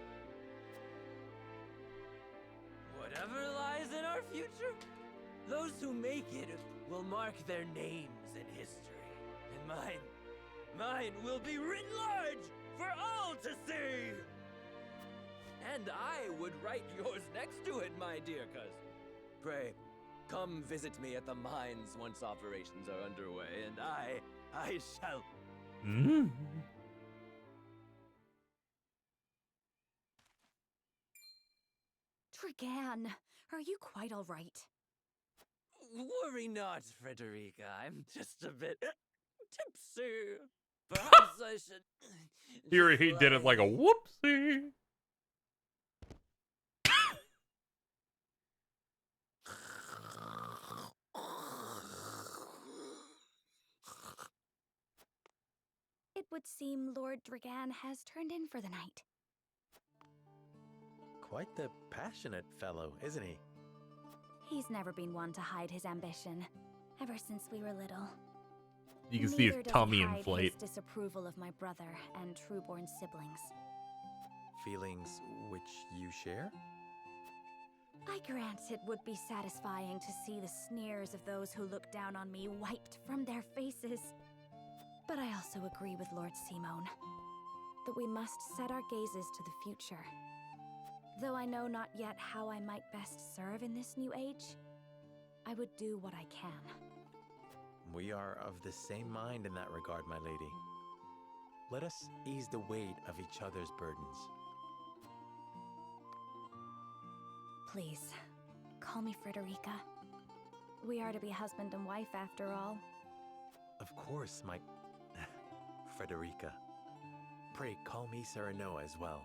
Whatever lies in our future, those who make it will mark their names in history. And mine will be written large for all to see. And I would write yours next to it, my dear cousin. Pray, come visit me at the mines once operations are underway, and I shall. Dragan, are you quite all right? Worry not, Frederica. I'm just a bit tipsy. Perhaps I should. Here he did it like a whoopsie. It would seem Lord Dragan has turned in for the night. Quite the passionate fellow, isn't he? He's never been one to hide his ambition, ever since we were little. You can see his Neither does tummy he hide inflate. his disapproval of my brother and trueborn siblings. Feelings which you share? I grant it would be satisfying to see the sneers of those who look down on me wiped from their faces. But I also agree with Lord Simone that we must set our gazes to the future. Though I know not yet how I might best serve in this new age, I would do what I can. We are of the same mind in that regard, my lady. Let us ease the weight of each other's burdens. Please, call me Frederica. We are to be husband and wife after all. Of course, my Frederica. Pray call me Serenoa as well.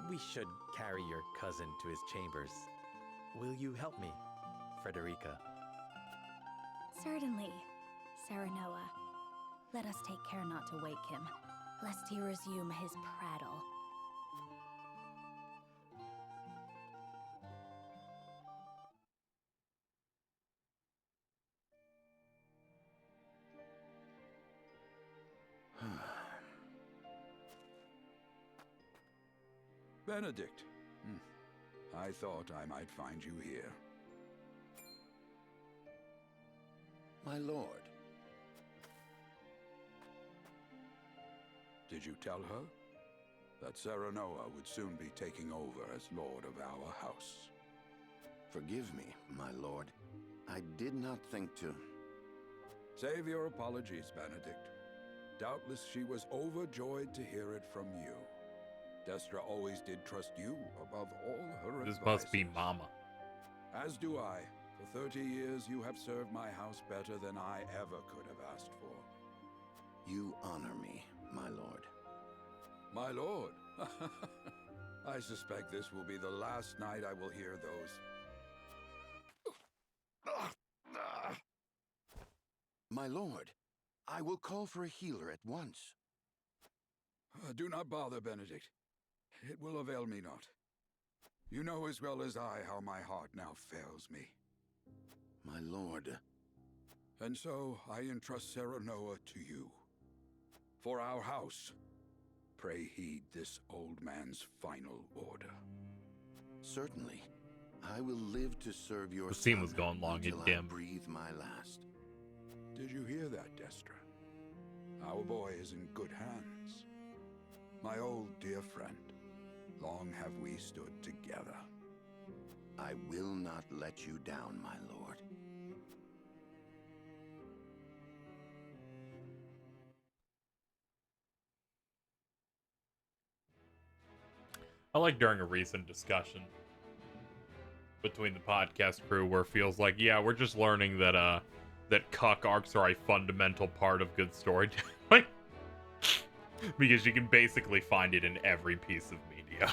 We should carry your cousin to his chambers. Will you help me, Frederica? Certainly, Serenoa. Let us take care not to wake him, lest he resume his prattle. Benedict. I thought I might find you here. My lord. Did you tell her that Serenoa would soon be taking over as lord of our house? Forgive me, my lord. I did not think to... Save your apologies, Benedict. Doubtless she was overjoyed to hear it from you. Destra always did trust you above all her This advisors. must be Mama. As do I. For 30 years, you have served my house better than I ever could have asked for. You honor me, my lord. My lord? I suspect this will be the last night I will hear those. My lord, I will call for a healer at once. Do not bother, Benedict. It will avail me not. You know as well as I how my heart now fails me. My lord. And so I entrust Serenoa to you. For our house, pray heed this old man's final order. Certainly. I will live to serve your The scene son was going long and until I dim. breathe my last. Did you hear that, Destra? Our boy is in good hands. My old dear friend, long have we stood together. I will not let you down, my lord. I like during a recent discussion between the podcast crew where it feels like, yeah, we're just learning that that cuck arcs are a fundamental part of good storytelling. Because you can basically find it in every piece of media.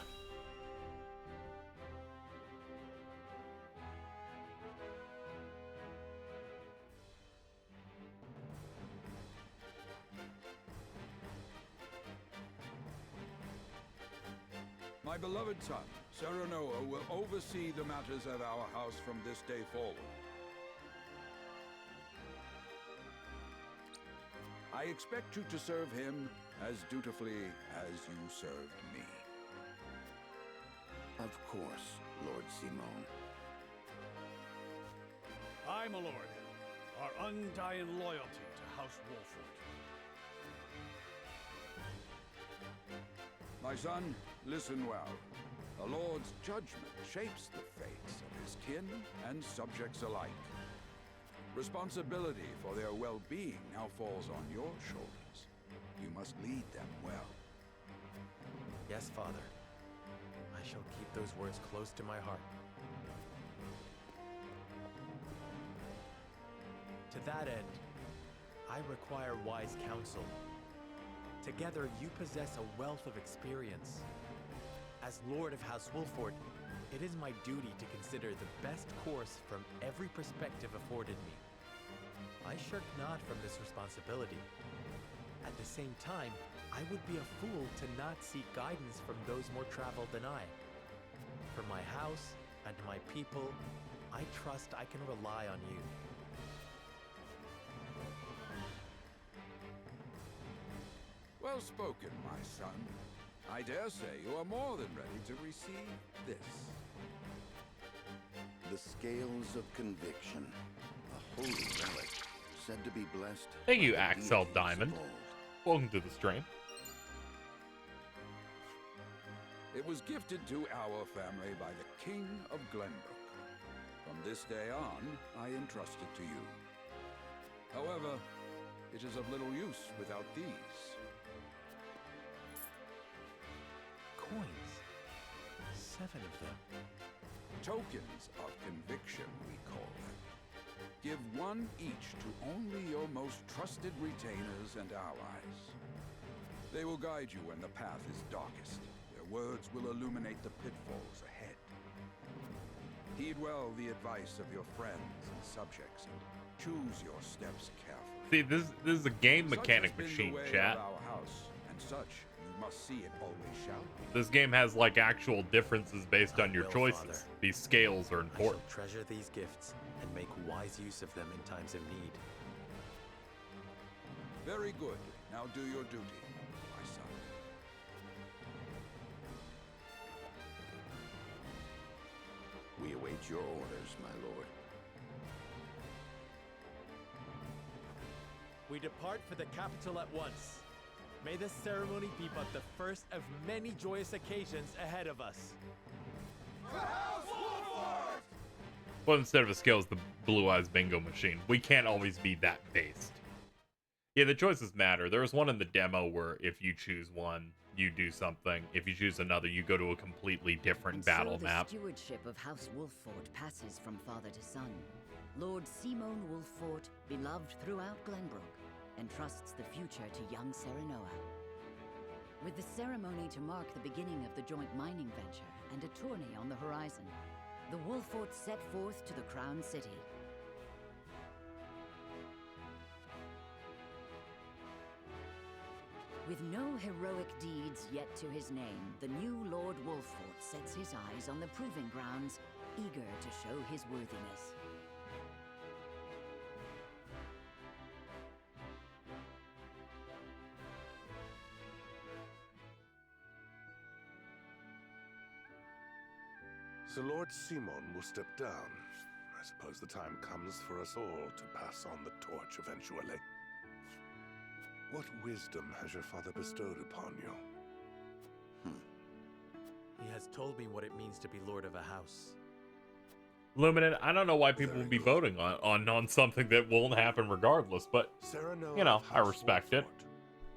My beloved son, Serenoa, will oversee the matters of our house from this day forward. I expect you to serve him as dutifully as you served me. Of course, Lord Simone. Aye, my lord. Our undying loyalty to House Wolford. My son, listen well. The Lord's judgment shapes the fates of his kin and subjects alike. Responsibility for their well-being now falls on your shoulders. You must lead them well. Yes, Father. I shall keep those words close to my heart. To that end, I require wise counsel. Together, you possess a wealth of experience. As Lord of House Wolford, it is my duty to consider the best course from every perspective afforded me. I shirk not from this responsibility. At the same time, I would be a fool to not seek guidance from those more traveled than I. For my house and my people, I trust I can rely on you. Well spoken, my son. I dare say you are more than ready to receive this. The scales of conviction, a holy relic, said to be blessed. Thank you, by the Axel deities Diamond. of old. Welcome to the stream. It was gifted to our family by the King of Glenbrook. From this day on, I entrust it to you. However, it is of little use without these. Coins. 7 of them. Tokens of conviction, we call them. Give one each to only your most trusted retainers and allies. They will guide you when the path is darkest. Their words will illuminate the pitfalls ahead. Heed well the advice of your friends and subjects, and choose your steps carefully. See, this is a game mechanic Such has been machine, the way chat. of our house, and such you must see it always shall be. This game has like actual differences based on your will, choices. Father. These scales are I important. shall treasure these gifts and make wise use of them in times of need. Very good. Now do your duty, my son. We await your orders, my lord. We depart for the capital at once. May this ceremony be but the first of many joyous occasions ahead of us. But instead of a scale, it's the Blue Eyes Bingo machine. We can't always be that based. Yeah, the choices matter. There was one in the demo where if you choose one, you do something. If you choose another, you go to a completely different And battle so map. the stewardship of House Wolffort passes from father to son. Lord Simon Wolffort, beloved throughout Glenbrook, entrusts the future to young Serenoa. With the ceremony to mark the beginning of the joint mining venture and a tourney on the horizon, the Wolfforts set forth to the Crown City. With no heroic deeds yet to his name, the new Lord Wolffort sets his eyes on the proving grounds, eager to show his worthiness. So Lord Simon will step down. I suppose the time comes for us all to pass on the torch eventually. What wisdom has your father bestowed upon you? He has told me what it means to be lord of a house. Luminant, I don't know why people will be voting on something that won't happen regardless, but, you know, I respect it.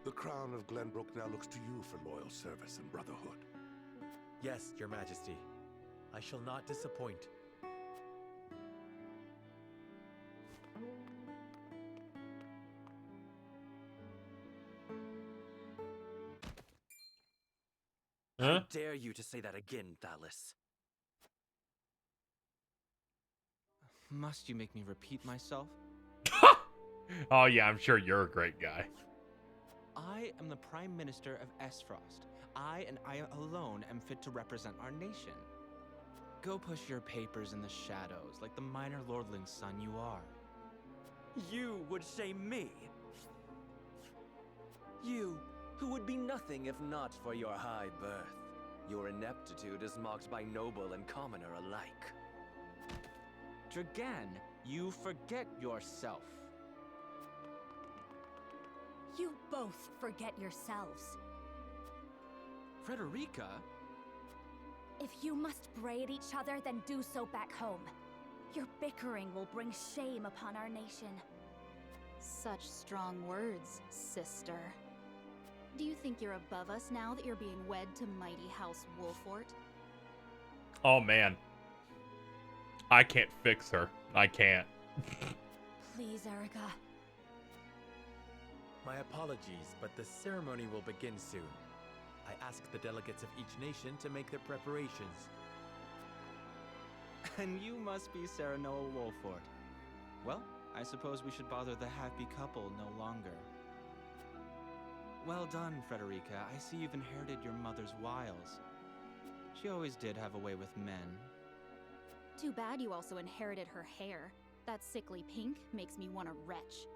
The crown of Glenbrook now looks to you for loyal service and brotherhood. Yes, your majesty. I shall not disappoint. How dare you to say that again, Thalis? Must you make me repeat myself? Oh yeah, I'm sure you're a great guy. I am the Prime Minister of Esfrost. I and I alone am fit to represent our nation. Go push your papers in the shadows like the minor lordling son you are. You would shame me? You, who would be nothing if not for your high birth. Your ineptitude is mocked by noble and commoner alike. Dragan, you forget yourself. You both forget yourselves. Frederica? If you must bray at each other, then do so back home. Your bickering will bring shame upon our nation. Such strong words, sister. Do you think you're above us now that you're being wed to mighty House Wolffort? Oh man. I can't fix her. I can't. Please, Erica. My apologies, but the ceremony will begin soon. I ask the delegates of each nation to make their preparations. And you must be Serenoa Wolffort. Well, I suppose we should bother the happy couple no longer. Well done, Frederica. I see you've inherited your mother's wiles. She always did have a way with men. Too bad you also inherited her hair. That sickly pink makes me want to retch.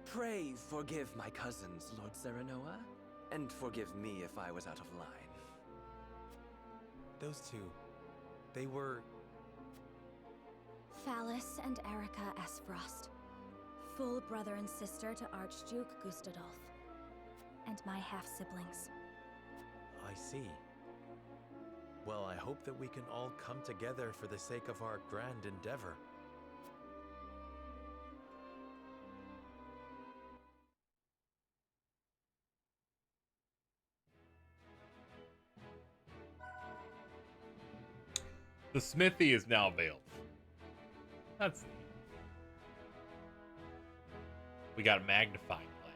Pray forgive my cousins, Lord Serenoa, and forgive me if I was out of line. Those two, they were... Thalis and Erica Esfrost. Full brother and sister to Archduke Gustadolf. And my half-siblings. I see. Well, I hope that we can all come together for the sake of our grand endeavor. The smithy is now available. That's neat. We got a magnifying glass.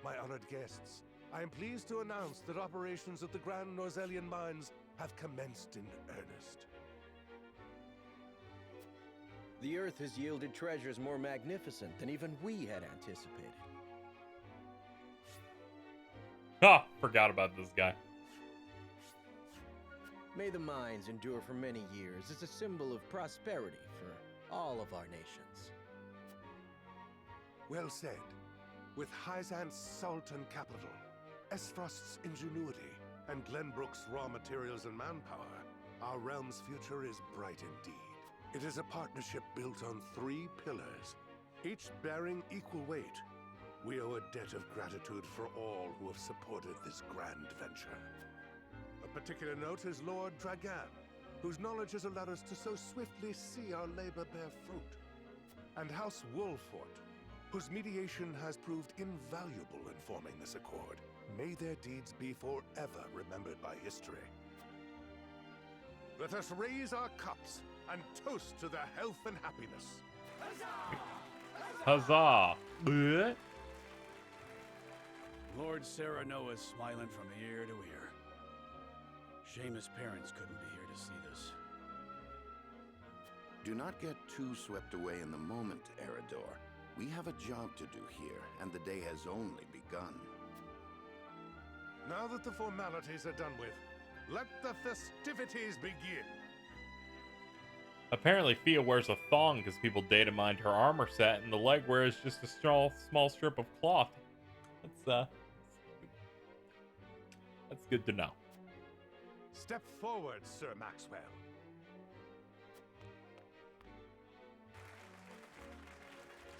My honored guests, I am pleased to announce that operations at the Grand Norzelian Mines have commenced in earnest. The Earth has yielded treasures more magnificent than even we had anticipated. Ah, forgot about this guy. May the mines endure for many years as a symbol of prosperity for all of our nations. Well said. With Hyzant's Sultan capital, Esfrost's ingenuity, and Glenbrook's raw materials and manpower, our realm's future is bright indeed. It is a partnership built on 3 pillars, each bearing equal weight. We owe a debt of gratitude for all who have supported this grand venture. A particular note is Lord Dragan, whose knowledge has allowed us to so swiftly see our labor bear fruit. And House Wolfort, whose mediation has proved invaluable in forming this accord. May their deeds be forever remembered by history. Let us raise our cups and toast to their health and happiness. Huzzah! Bleh. Lord Serenoa is smiling from ear to ear. Shame his parents couldn't be here to see this. Do not get too swept away in the moment, Eridor. We have a job to do here, and the day has only begun. Now that the formalities are done with, let the festivities begin. Apparently, Fia wears a thong because people data mined her armor set, and the leg wear is just a small strip of cloth. That's good to know. Step forward, Sir Maxwell.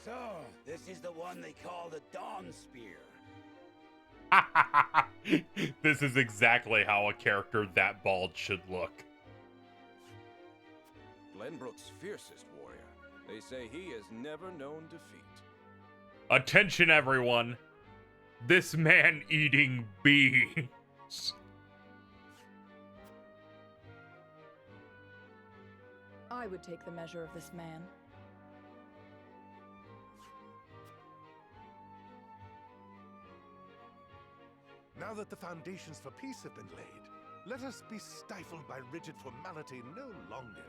So, this is the one they call the Dawn Spear. This is exactly how a character that bald should look. Glenbrook's fiercest warrior. They say he has never known defeat. Attention, everyone. This man eating beans. I would take the measure of this man. Now that the foundations for peace have been laid, let us be stifled by rigid formality no longer.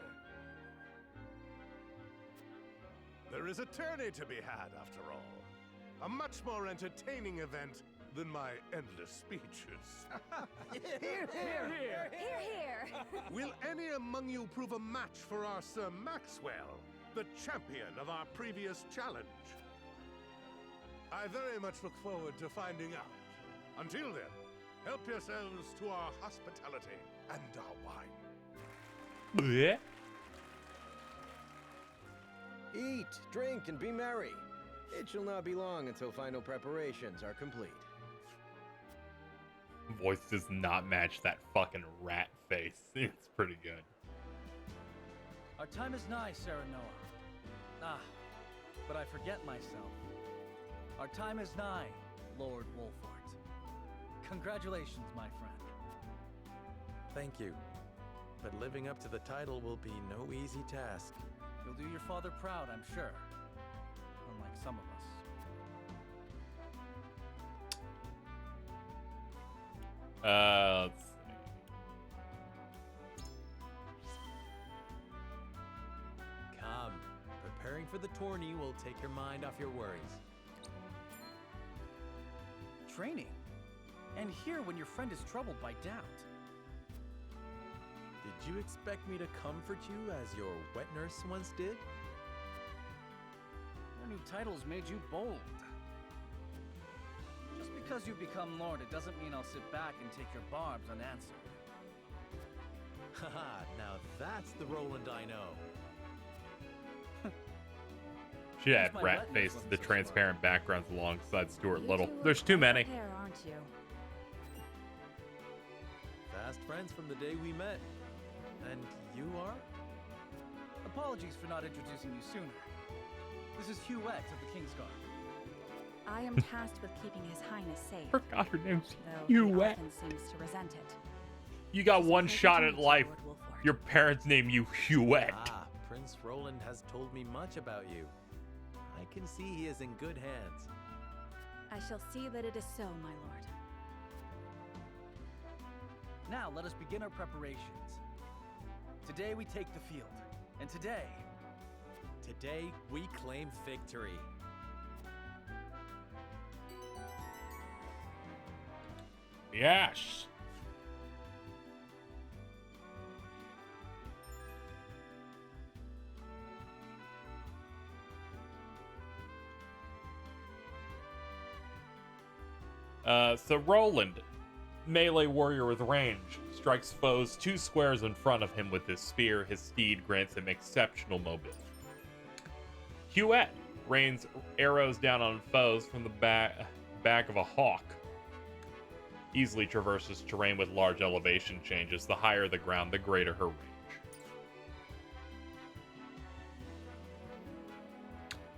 There is a tourney to be had, after all. A much more entertaining event than my endless speeches. Hear, hear, hear, hear, hear. Will any among you prove a match for our Sir Maxwell, the champion of our previous challenge? I very much look forward to finding out. Until then, help yourselves to our hospitality and our wine. Bleh. Eat, drink, and be merry. It shall not be long until final preparations are complete. Voice does not match that fucking rat face. It's pretty good. Our time is nigh, Serenoa. Ah, but I forget myself. Our time is nigh, Lord Wolfort. Congratulations, my friend. Thank you. But living up to the title will be no easy task. You'll do your father proud, I'm sure. Unlike some of us. Let's see. Come. Preparing for the tourney will take your mind off your worries. Training? And here when your friend is troubled by doubt. Did you expect me to comfort you as your wet nurse once did? Your new title's made you bold. Just because you become Lord, it doesn't mean I'll sit back and take your barbs unanswered. Haha, now that's the Roland I know. Should add rat face to the transparent backgrounds alongside Stuart Little. There's too many. Pair, aren't you? Fast friends from the day we met. And you are? Apologies for not introducing you sooner. This is Huette of the Kingsguard. I am tasked with keeping His Highness safe. Forgot her name's though he Huette. often seems to resent it. You got one shot at life. Your parents name you Huette. Ah, Prince Roland has told me much about you. I can see he is in good hands. I shall see that it is so, my lord. Now let us begin our preparations. Today we take the field. And today we claim victory. Yes. So Roland, melee warrior with range, strikes foes 2 squares in front of him with his spear, his steed grants him exceptional mobility. Huet rains arrows down on foes from the back of a hawk. Easily traverses terrain with large elevation changes. The higher the ground, the greater her range.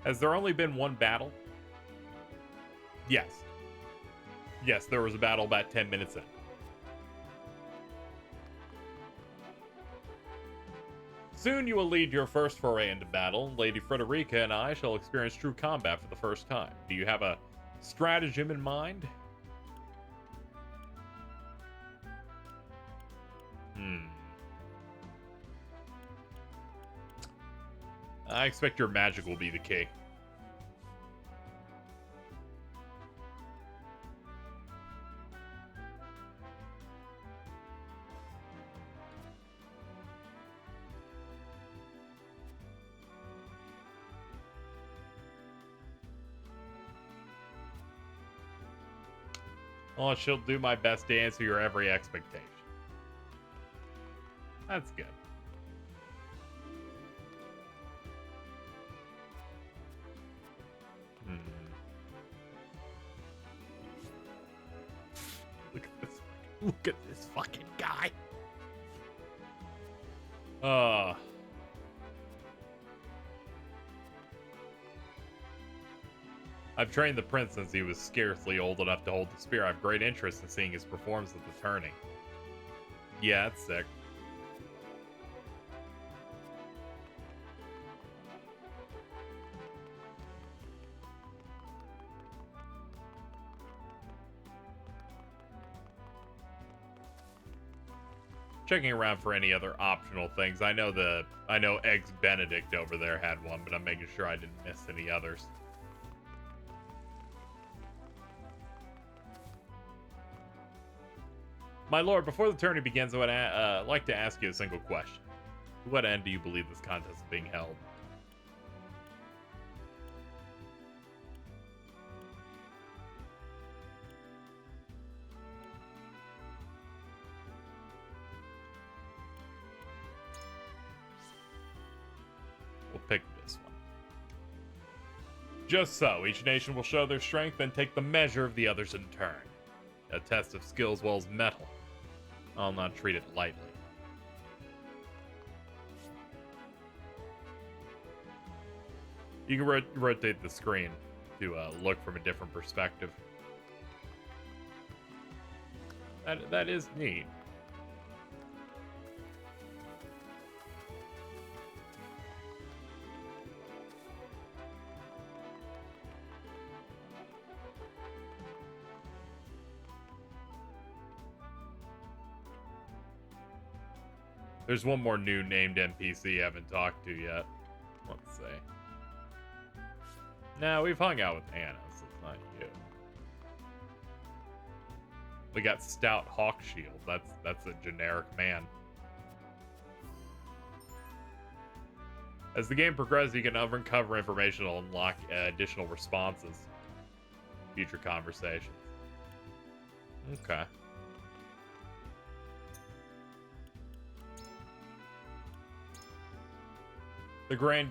Has there only been one battle? Yes. Yes, there was a battle about 10 minutes in. Soon you will lead your first foray into battle. Lady Frederica and I shall experience true combat for the first time. Do you have a stratagem in mind? I expect your magic will be the key. Well, she'll do my best to answer your every expectation. That's good. Look at this fucking guy. I've trained the prince since he was scarcely old enough to hold the spear. I have great interest in seeing his performance at the tourney. Yeah, that's sick. Checking around for any other optional things. I know Eggs Benedict over there had one, but I'm making sure I didn't miss any others. My lord, before the tourney begins, I would like to ask you a single question. To what end do you believe this contest is being held? We'll pick this one. Just so, each nation will show their strength and take the measure of the others in turn. A test of skill as well as mettle. I'll not treat it lightly. You can rotate the screen to look from a different perspective. That is neat. There's one more new named NPC I haven't talked to yet. Let's see. No, we've hung out with Anna, so it's not you. We got Stout Hawkshield. That's a generic man. As the game progresses, you can uncover information to unlock additional responses. Future conversations. Okay. The Grand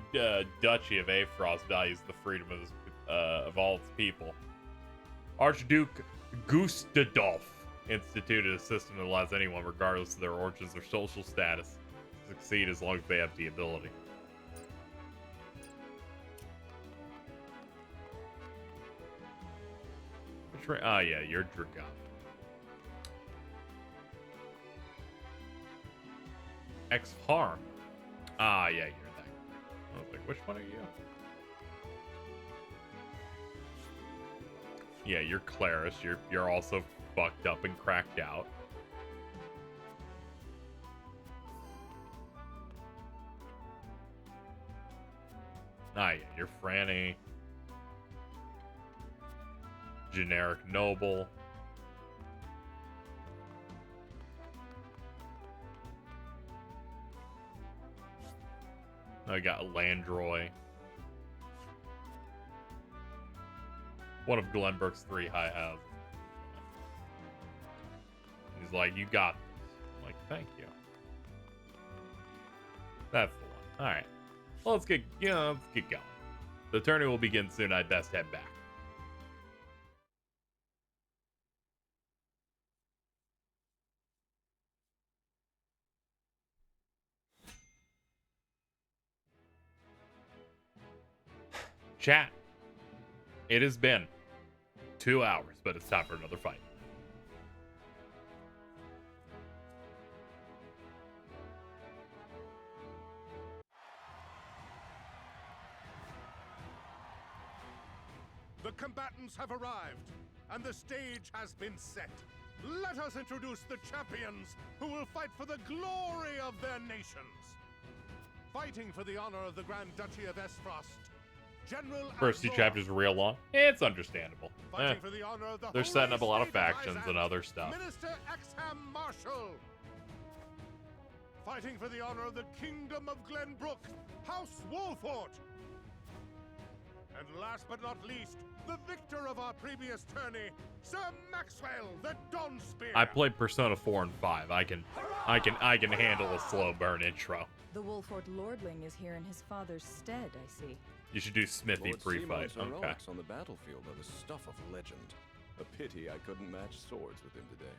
Duchy of Aefrost values the freedom of all its people. Archduke Gustadolf instituted a system that allows anyone, regardless of their origins or social status, to succeed as long as they have the ability. Oh yeah, you're Dragon. X-Harm. Ah yeah, you're that. I was like, which one are you? Yeah, you're Claris. You're also fucked up and cracked out. Ah, yeah, you're Franny. Generic noble. I got Landroy. One of Glenbrook's 3 high houses. He's like, you got this. I'm like, Thank you. That's the one. All right. Well, let's get going. The tourney will begin soon. I'd best head back. Chat. It has been 2 hours, but it's time for another fight. The combatants have arrived, and the stage has been set. Let us introduce the champions who will fight for the glory of their nations. Fighting for the honor of the Grand Duchy of Esfrost, General First 2 chapters are real long. It's understandable. Fighting for the honor of the They're setting up a lot of Holy State factions Hyzant, and other stuff. Minister Exham Marshall. Fighting for the honor of the Kingdom of Glenbrook, House Wolfort. And last but not least, the victor of our previous tourney, Sir Maxwell the Dawnspear. I played Persona 4 and 5. I can handle a slow burn intro. The Wolfort Lordling is here in his father's stead, I see. You should do Smithy Lord pre-fight. Simo's Okay. heroics on the battlefield are the stuff of legend. A pity I couldn't match swords with him today.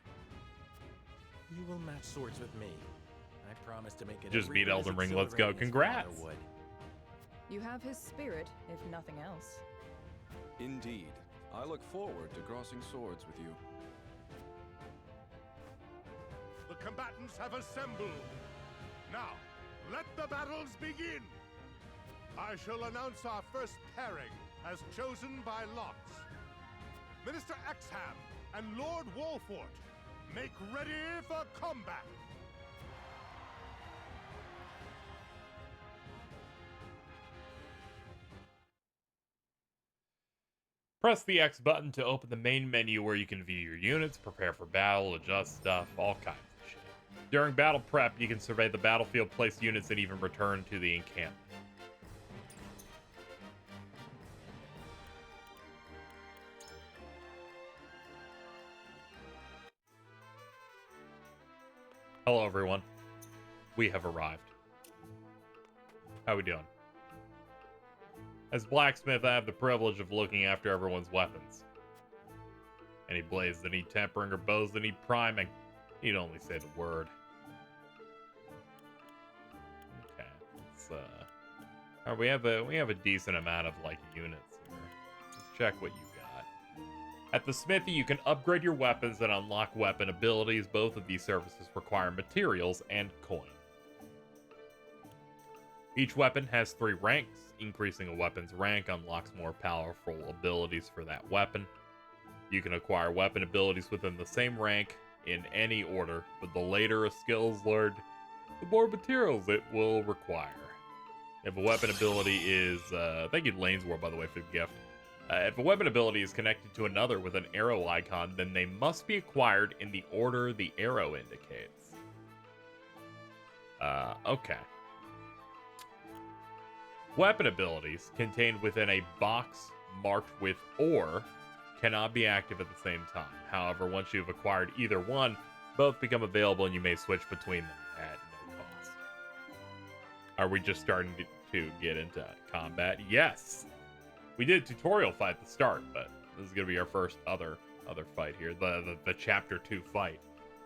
You will match swords with me. I promise to make it. Just every beat bit as Elden Ring. Let's go. exhilarating as Father Congrats. would. You have his spirit, if nothing else. Indeed. I look forward to crossing swords with you. The combatants have assembled. Now, let the battles begin. I shall announce our first pairing as chosen by lots. Minister Exham and Lord Wolfort, make ready for combat. Press the X button to open the main menu where you can view your units, prepare for battle, adjust stuff, all kinds of shit. During battle prep, you can survey the battlefield, place units, and even return to the encampment. Hello, everyone. We have arrived. How we doing? As blacksmith, I have the privilege of looking after everyone's weapons. Any blades that need tempering or bows that need priming, you'd only say the word. Okay, let's all right, we have a decent amount of like units here. Let's check what you got. At the smithy, you can upgrade your weapons and unlock weapon abilities. Both of these services require materials and coin. Each weapon has 3 ranks. Increasing a weapon's rank unlocks more powerful abilities for that weapon. You can acquire weapon abilities within the same rank in any order, but the later a skill is learned, the more materials it will require. If a weapon ability is, thank you Lane's War, by the way, for the gift. If a weapon ability is connected to another with an arrow icon, then they must be acquired in the order the arrow indicates. Okay. Weapon abilities contained within a box marked with OR cannot be active at the same time. However, once you've acquired either one, both become available and you may switch between them at no cost. Are we just starting to get into combat? Yes! We did a tutorial fight at the start, but this is going to be our first other fight here. The Chapter 2 fight.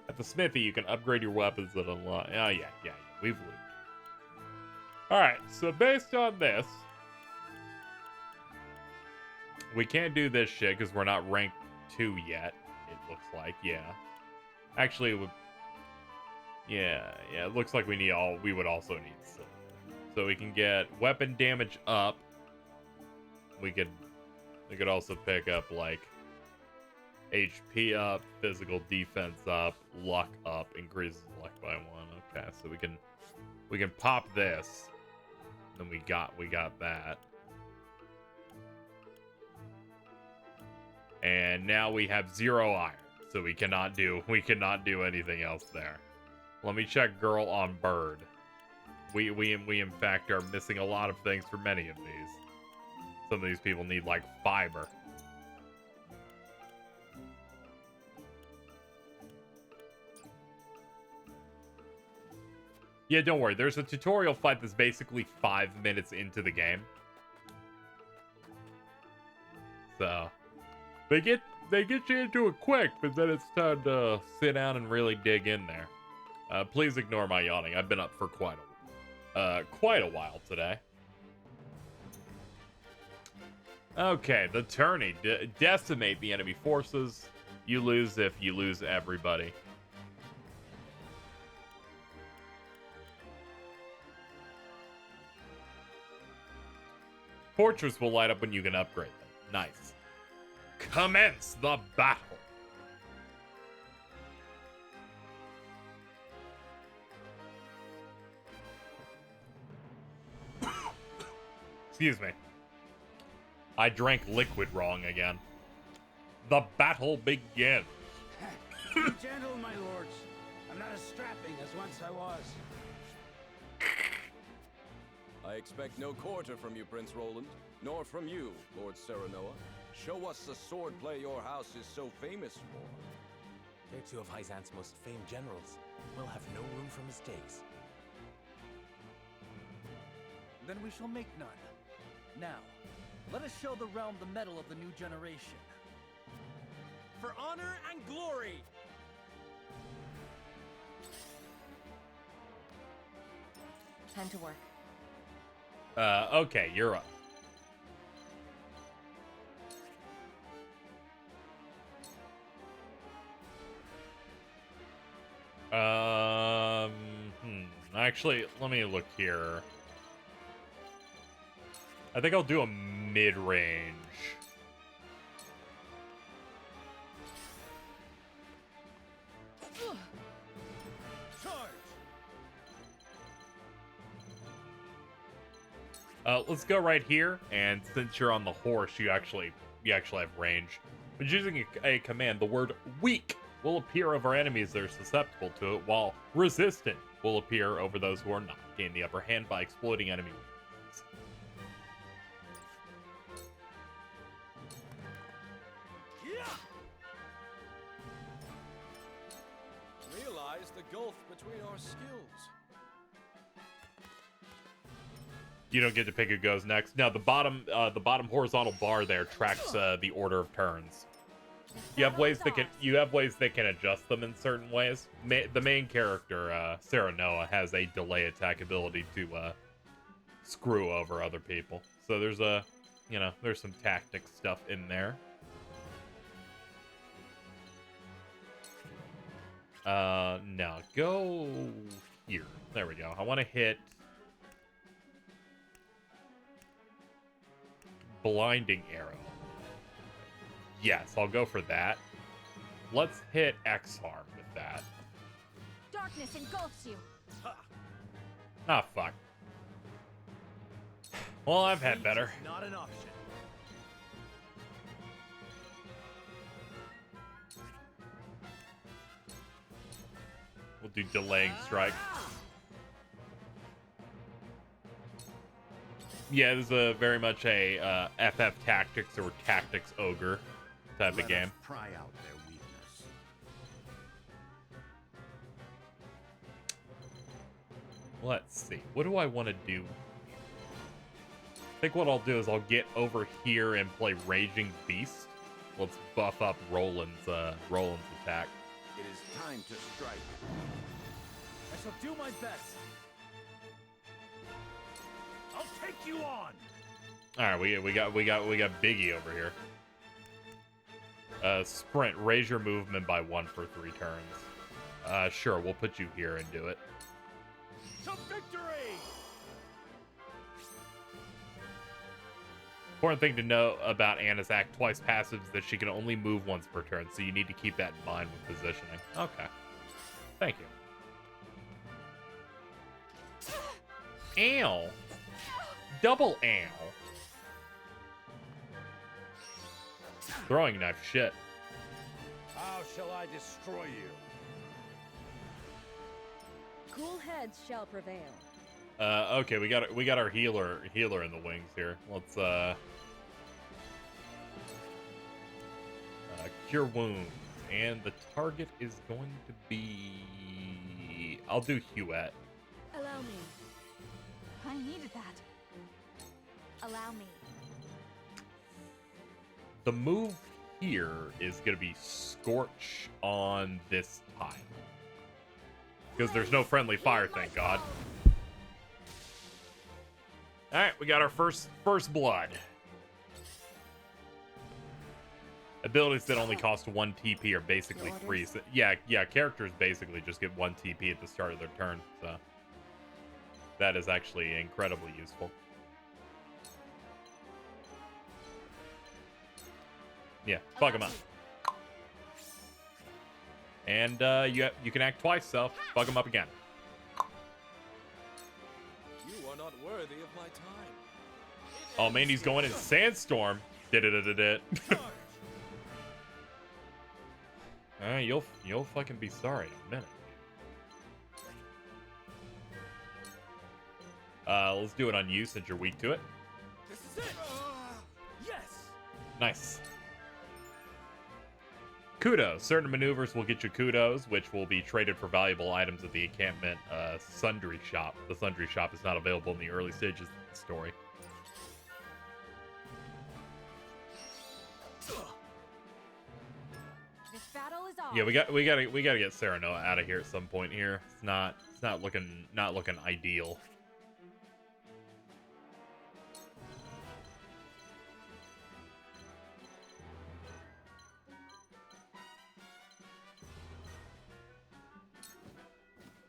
At the smithy, you can upgrade your weapons that unlock... Oh, yeah. We've looted. Alright, so based on this, we can't do this shit because we're not ranked 2 yet, it looks like, yeah. Actually, it would... Yeah, it looks like we would also need silver. So we can get weapon damage up. We could also pick up, like, HP up, physical defense up, luck up, increases luck by 1. Okay, so we can pop this. Then we got that. And now we have 0 iron, so we cannot do anything else there. Let me check girl on bird. We in fact are missing a lot of things for many of these. Some of these people need like fiber. Yeah, don't worry. There's a tutorial fight that's basically 5 minutes into the game. So they get you into it quick, but then it's time to sit down and really dig in there. Please ignore my yawning. I've been up for quite a while today. Okay, the tourney. Decimate the enemy forces. You lose if you lose everybody. Fortress will light up when you can upgrade them. Nice. Commence the battle. Excuse me. I drank liquid wrong again. The battle begins. Be gentle, my lords. I'm not as strapping as once I was. I expect no quarter from you, Prince Roland, nor from you, Lord Serenoa. Show us the swordplay your house is so famous for. They're two of Hyzant's most famed generals. We'll have no room for mistakes. Then we shall make none. Now, let us show the realm the mettle of the new generation. For honor and glory! Time to work. Okay, you're up. Actually, let me look here. I think I'll do a mid-range. Let's go right here, and since you're on the horse, you actually have range. When using a command, the word weak will appear over enemies that are susceptible to it, while resistant will appear over those who are not. Gain the upper hand by exploiting enemy weaknesses. Realize the gulf between our skills. You don't get to pick who goes next. No, the bottom horizontal bar there tracks the order of turns. You have ways that can adjust them in certain ways. The main character, Serenoa, has a delay attack ability to screw over other people. So there's there's some tactic stuff in there. No, go here. There we go. I want to hit blinding arrow. Yes, I'll go for that. Let's hit X-Harm with that. Darkness engulfs you. Ah, fuck. Well, I've had better. Not an option. We'll do delaying strike. Yeah, this is a very much a FF Tactics or Tactics Ogre type of game. Pry out their weakness. Let's see. What do I want to do? I think what I'll do is I'll get over here and play Raging Beast. Let's buff up Roland's attack. It is time to strike. I shall do my best. I'll take you on. All right, we got Biggie over here. Sprint, raise your movement by 1 for 3 turns. Sure, we'll put you here and do it. To victory! Important thing to know about Anna's Act Twice passive is that she can only move once per turn, so you need to keep that in mind with positioning. Okay. Thank you. Ow. Double ow. Throwing knife shit. How shall I destroy you? Cool heads shall prevail. Okay, we got our healer in the wings here. Let's cure wounds, and the target is going to be, I'll do Huette. Allow me. I needed that. Allow me. The move here is going to be Scorch on this tile. Because there's no friendly fire, thank God. Alright, we got our first blood. Abilities that only cost 1 TP are basically free. So, yeah, characters basically just get 1 TP at the start of their turn. So that is actually incredibly useful. Yeah, fuck him up. And you can act twice, so fuck him up again. You are not worthy of my time. Oh man, he's going in Sandstorm. Did. Alright, you'll fucking be sorry in a minute. Let's do it on you since you're weak to it. This is it. Yes. Nice. Kudos. Certain maneuvers will get you kudos, which will be traded for valuable items at the encampment Sundry Shop. The Sundry Shop is not available in the early stages of the story. This battle is ours. Yeah, we gotta get Serenoa out of here at some point here. It's not looking ideal.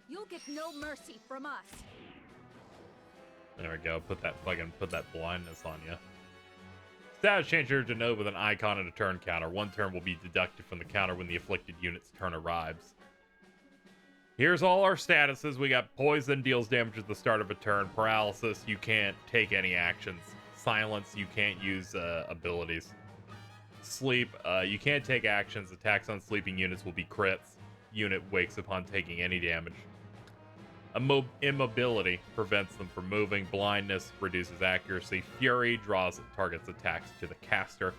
You'll get no mercy from us. There we go. Put that blindness on you. Status changer to node with an icon and a turn counter. 1 turn will be deducted from the counter when the afflicted unit's turn arrives. Here's all our statuses. We got poison, deals damage at the start of a turn. Paralysis, you can't take any actions. Silence, you can't use abilities. Sleep, you can't take actions. Attacks on sleeping units will be crits. Unit wakes upon taking any damage. Immobility prevents them from moving. Blindness reduces accuracy. Fury draws target's attacks to the caster.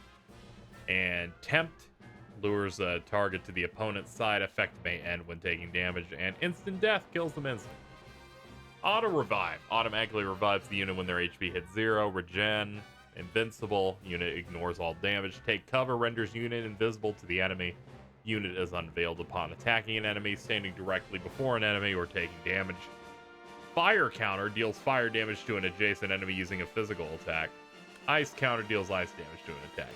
And Tempt lures a target to the opponent's side. Effect may end when taking damage. And Instant Death kills them instantly. Auto Revive automatically revives the unit when their HP hits 0. Regen. Invincible. Unit ignores all damage. Take cover renders unit invisible to the enemy. Unit is unveiled upon attacking an enemy, standing directly before an enemy, or taking damage. Fire counter deals fire damage to an adjacent enemy using a physical attack. Ice counter deals ice damage to an attack.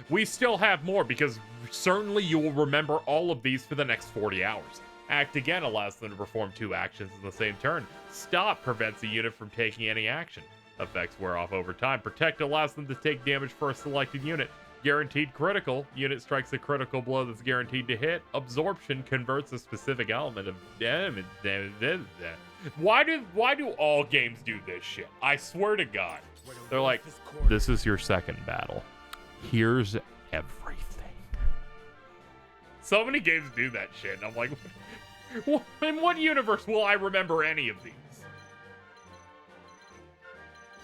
We still have more because certainly you will remember all of these for the next 40 hours. Act again allows them to perform 2 actions in the same turn. Stop prevents a unit from taking any action. Effects wear off over time. Protect allows them to take damage for a selected unit. Guaranteed critical. Unit strikes a critical blow that's guaranteed to hit. Absorption converts a specific element of damage. Why do all games do this shit? I swear to God. They're like, this is your second battle. Here's everything. So many games do that shit, and I'm like, in what universe will I remember any of these?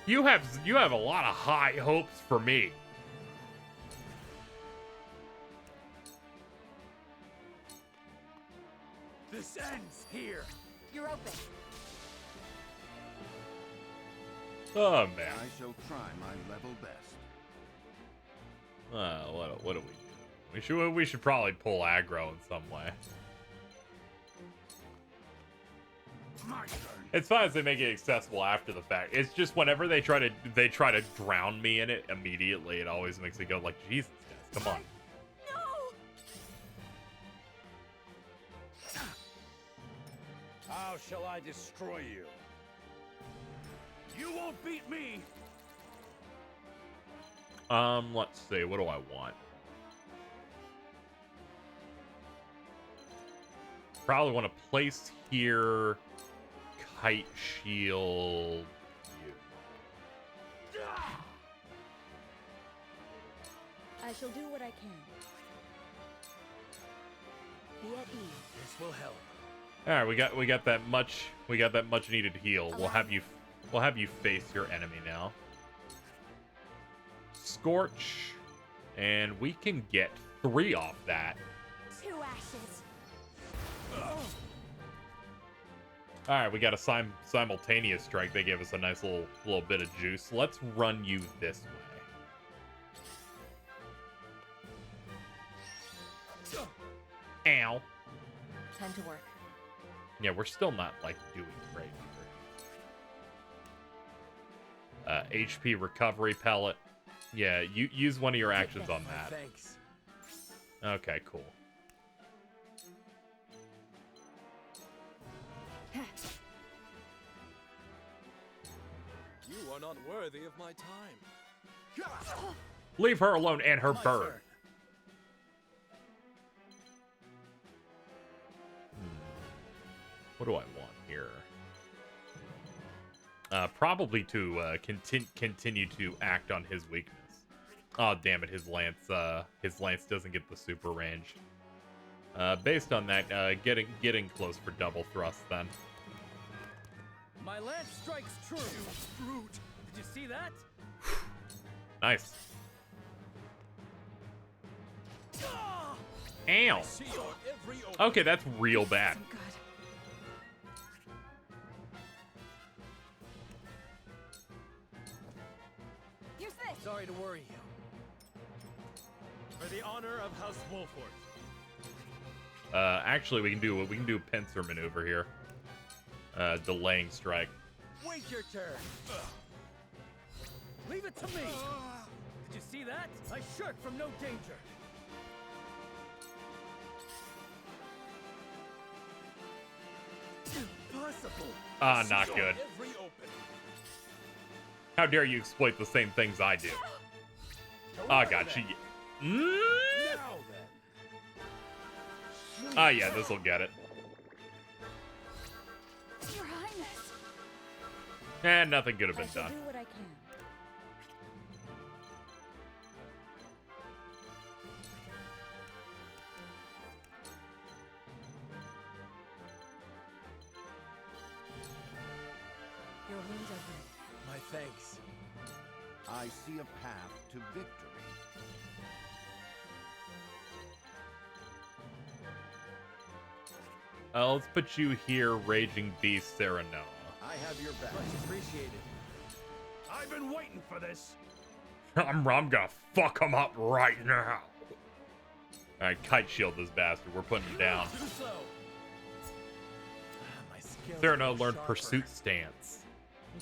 You have a lot of high hopes for me. This ends here. You're open. Oh man. I shall try my level best. What do we do? We should probably pull aggro in some way. My turn. It's fine as they make it accessible after the fact. It's just whenever they try to drown me in it immediately, it always makes me go like, Jesus, guys, come on. How shall I destroy you? You won't beat me! Let's see. What do I want? Probably want to place here Kite Shield. I shall do what I can. Be at ease. This will help. All right, we got that much needed heal. We'll have you face your enemy now. Scorch, and we can get 3 off that. 2 ashes. All right, we got a simultaneous strike. They gave us a nice little bit of juice. Let's run you this way. Ow. Time to work. Yeah, we're still not, like, doing great either. HP recovery pellet. Yeah, you use one of your actions on that. Thanks. Okay, cool. You are not worthy of my time. Leave her alone and her bird. What do I want here? Probably to continue to act on his weakness. Oh damn it, his lance doesn't get the super range. Based on that, getting close for double thrust then. My lance strikes true. You brute. Did you see that? Nice. Ow. Okay, that's real bad. Sorry to worry you. For the honor of House Wolford. Actually, we can do a pincer maneuver here. Delaying strike. Wait your turn. Leave it to me. Did you see that? I shirk from no danger. Impossible. Ah, not good. How dare you exploit the same things I do? Oh god, she. Ah, yeah, this will get it. Your Highness. And nothing could have been done. Do what I can. Your wounds are good. My thanks. I see a path to victory. Let's put you here, Raging Beast Serenoa. I have your back. Much appreciated. I've been waiting for this. I'm gonna fuck him up right now. Alright, kite shield this bastard. We're putting him down. Too slow. My skills Serenoa are learned sharper. pursuit stance.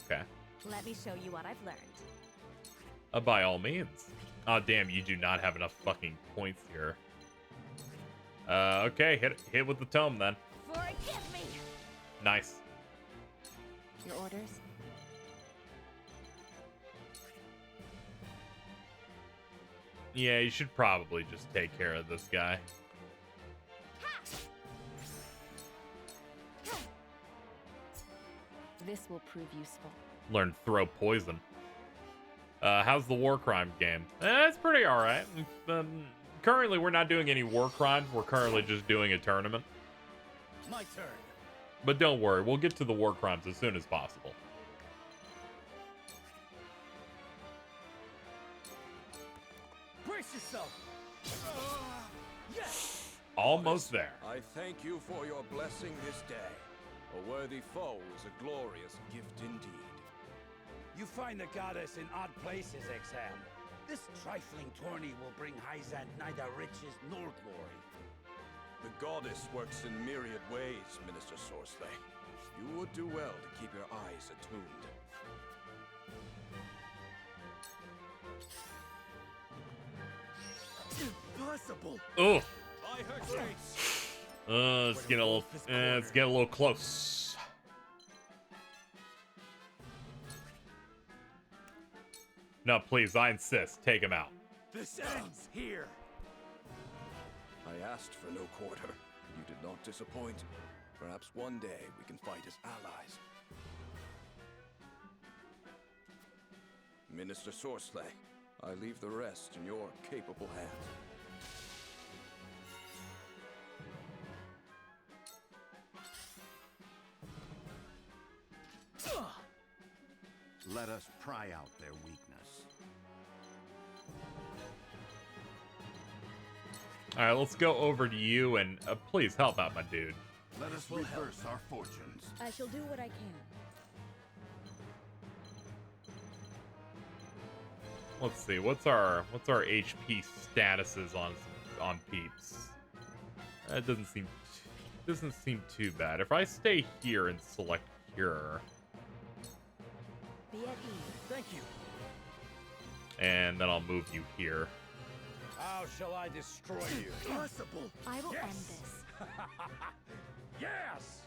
Okay. Let me show you what I've learned. By all means. Oh damn, you do not have enough fucking points here. Okay, hit with the tome then. Forgive me. Nice. Your orders? Yeah, you should probably just take care of this guy. This will prove useful. Learn throw poison. How's the war crime game? It's pretty alright. Currently, we're not doing any war crimes. We're currently just doing a tournament. My turn. But don't worry, we'll get to the war crimes as soon as possible. Brace yourself. Yes. Almost there. I thank you for your blessing this day. A worthy foe is a glorious gift indeed. You find the goddess in odd places, Exam. This trifling tourney will bring Hyzant neither riches nor glory. The goddess works in myriad ways, Minister Sorsley. You would do well to keep your eyes attuned. Impossible. Oh. By her grace. It's getting a little close. No, please, I insist. Take him out. This ends here. I asked for no quarter. You did not disappoint. Perhaps one day we can fight as allies. Minister Sorsley, I leave the rest in your capable hands. Let us pry out their weakness. All right, let's go over to you and please help out my dude. Let us reverse our fortunes. I shall do what I can. Let's see. What's our HP statuses on peeps? That doesn't seem too bad. If I stay here and select cure, Be at ease. Thank you. and then I'll move you here. How shall I destroy you? Impossible. I will Yes. end this. Yes!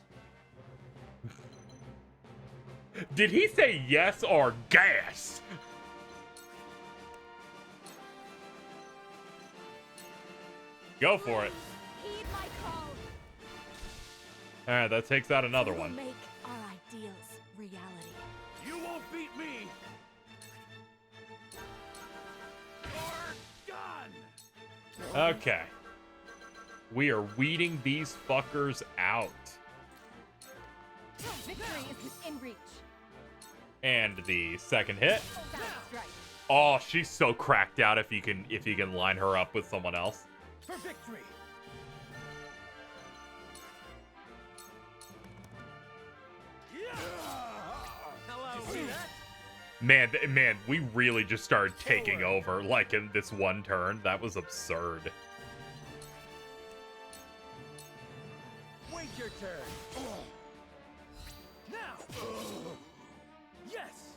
Did he say yes or gas? Go for it. Heed my call. All right, that takes out another We will one. make our ideals reality. You won't beat me! You're done! Okay. We are weeding these fuckers out. Victory is in reach. And the second hit. Sound strike. Oh, she's so cracked out if you can line her up with someone else. For victory! Man, we really just started taking over, like, in this one turn. That was absurd. Wait your turn. Now! Yes!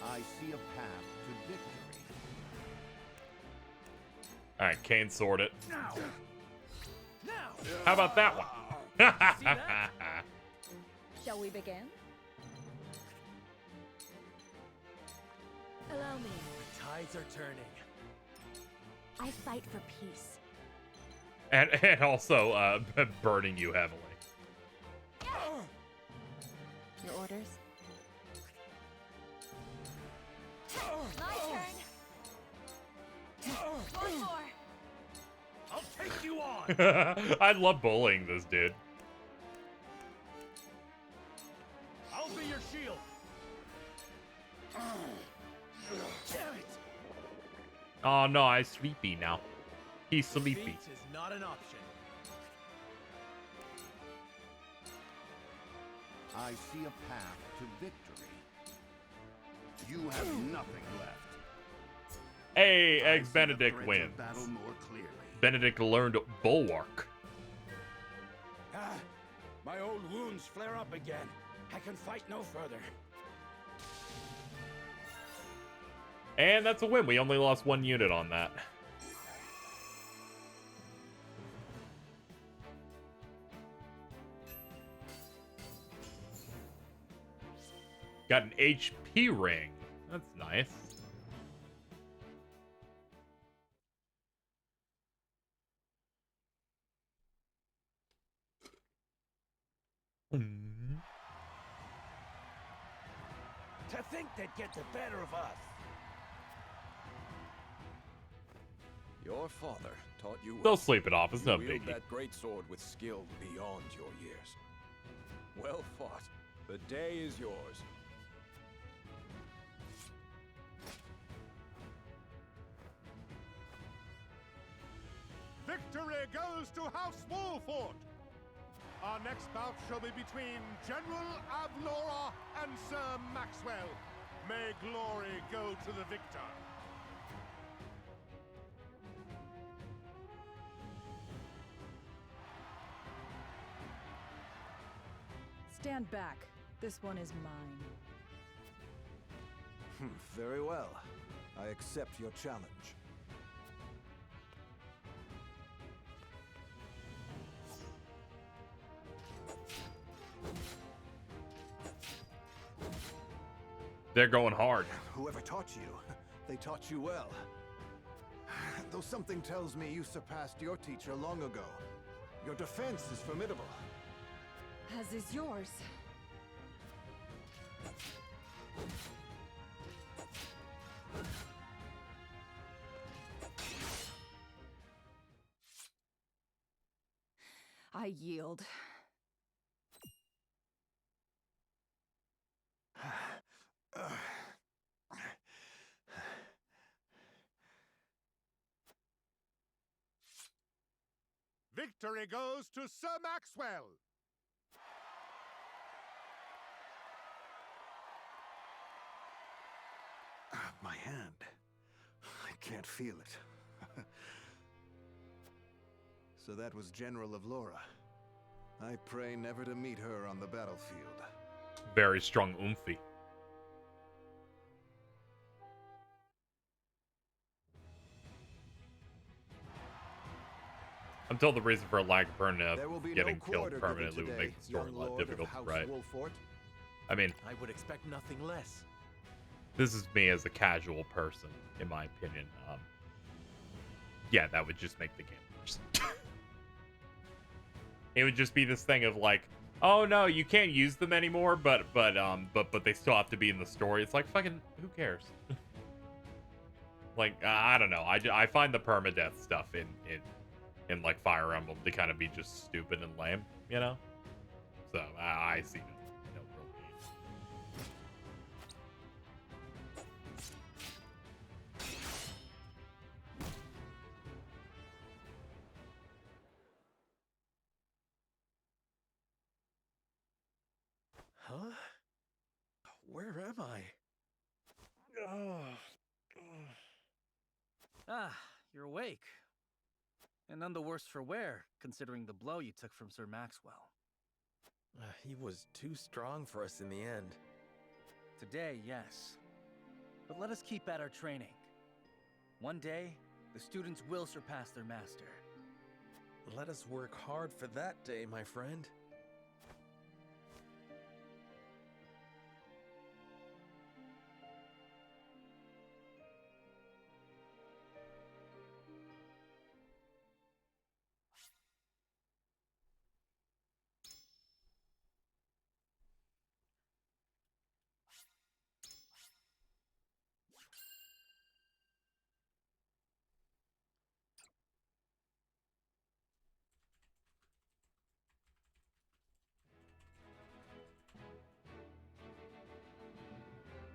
I see a path to victory. Alright, Kane sword it. Now! Now! How about that one? See that? Shall we begin? Allow me. The tides are turning. I fight for peace. And also, burning you heavily. Your orders? My turn. One more. I'll take you on! I love bullying this dude. I'll be your shield! Damn it! Oh no, I'm sleepy now. He's sleepy. Defeat is not an option. I see a path to victory. You have nothing left. Hey, I Eggs see the Benedict threads of wins. battle more clearly. Benedict learned Bulwark. Ah, my old wounds flare up again. I can fight no further. And that's a win. We only lost 1 unit on that. Got an HP ring. That's nice. To think they'd get the better of us. Your father taught you well. They'll sleep it off. It's no You wield biggie. that great sword with skill beyond your years. Well fought. The day is yours. Victory goes to House Wolford! Our next bout shall be between General Avnora and Sir Maxwell. May glory go to the victor. Stand back. This one is mine. Very well. I accept your challenge. They're going hard. Whoever taught you, they taught you well. Though something tells me you surpassed your teacher long ago. Your defense is formidable. As is yours. I yield. victory goes to Sir Maxwell! My hand. I can't feel it. So that was General of Laura. I pray never to meet her on the battlefield. Very strong oomphy. I'm told the reason for a lack of permanent getting killed permanently would make the story a lot difficult to write. I mean, I would expect nothing less. this is me as a casual person, in my opinion. Yeah, that would just make the game worse. It would just be this thing of like, oh no, you can't use them anymore, but they still have to be in the story. It's like, fucking, who cares? Like, I don't know. I find the permadeath stuff in like Fire Emblem to kind of be just stupid and lame, you know? So I see no real need. Huh? Where am I? Ah, you're awake. And none the worse for wear, considering the blow you took from Sir Maxwell. He was too strong for us in the end. Today, yes. But let us keep at our training. One day, the students will surpass their master. Let us work hard for that day, my friend.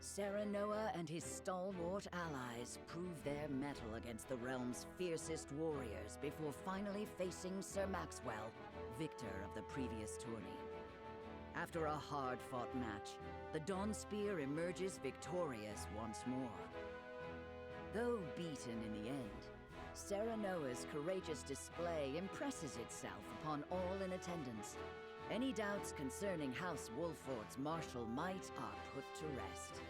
Serenoa and his stalwart allies prove their mettle against the realm's fiercest warriors before finally facing Sir Maxwell, victor of the previous tourney. After a hard-fought match, the Dawn Spear emerges victorious once more. Though beaten in the end, Serenoa's courageous display impresses itself upon all in attendance. Any doubts concerning House Wolfort's martial might are put to rest.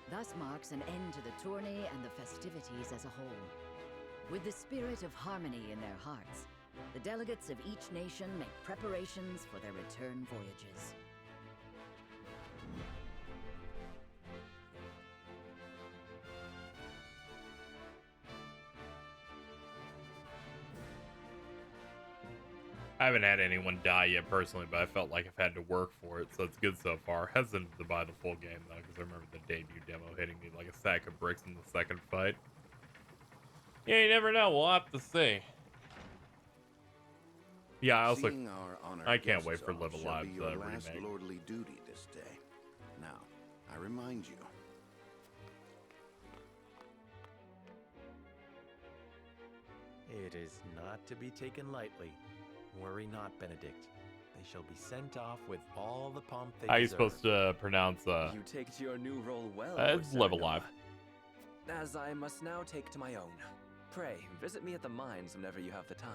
Thus marks an end to the tourney and the festivities as a whole. With the spirit of harmony in their hearts, the delegates of each nation make preparations for their return voyages. I haven't had anyone die yet personally, but I felt like I've had to work for it, so it's good so far. Hesitant to buy the full game though, because I remember the debut demo hitting me like a sack of bricks in the second fight. Yeah, you never know. We'll have to see. Yeah, I also I can't wait for Live Alive's remake. Lordly duty this day. Now, I remind you. It is not to be taken lightly. Worry not, Benedict. They shall be sent off with all the pomp they How are you deserve. supposed to pronounce You take to your new role well, it's Live Alive. as I must now take to my own. Pray, visit me at the mines whenever you have the time.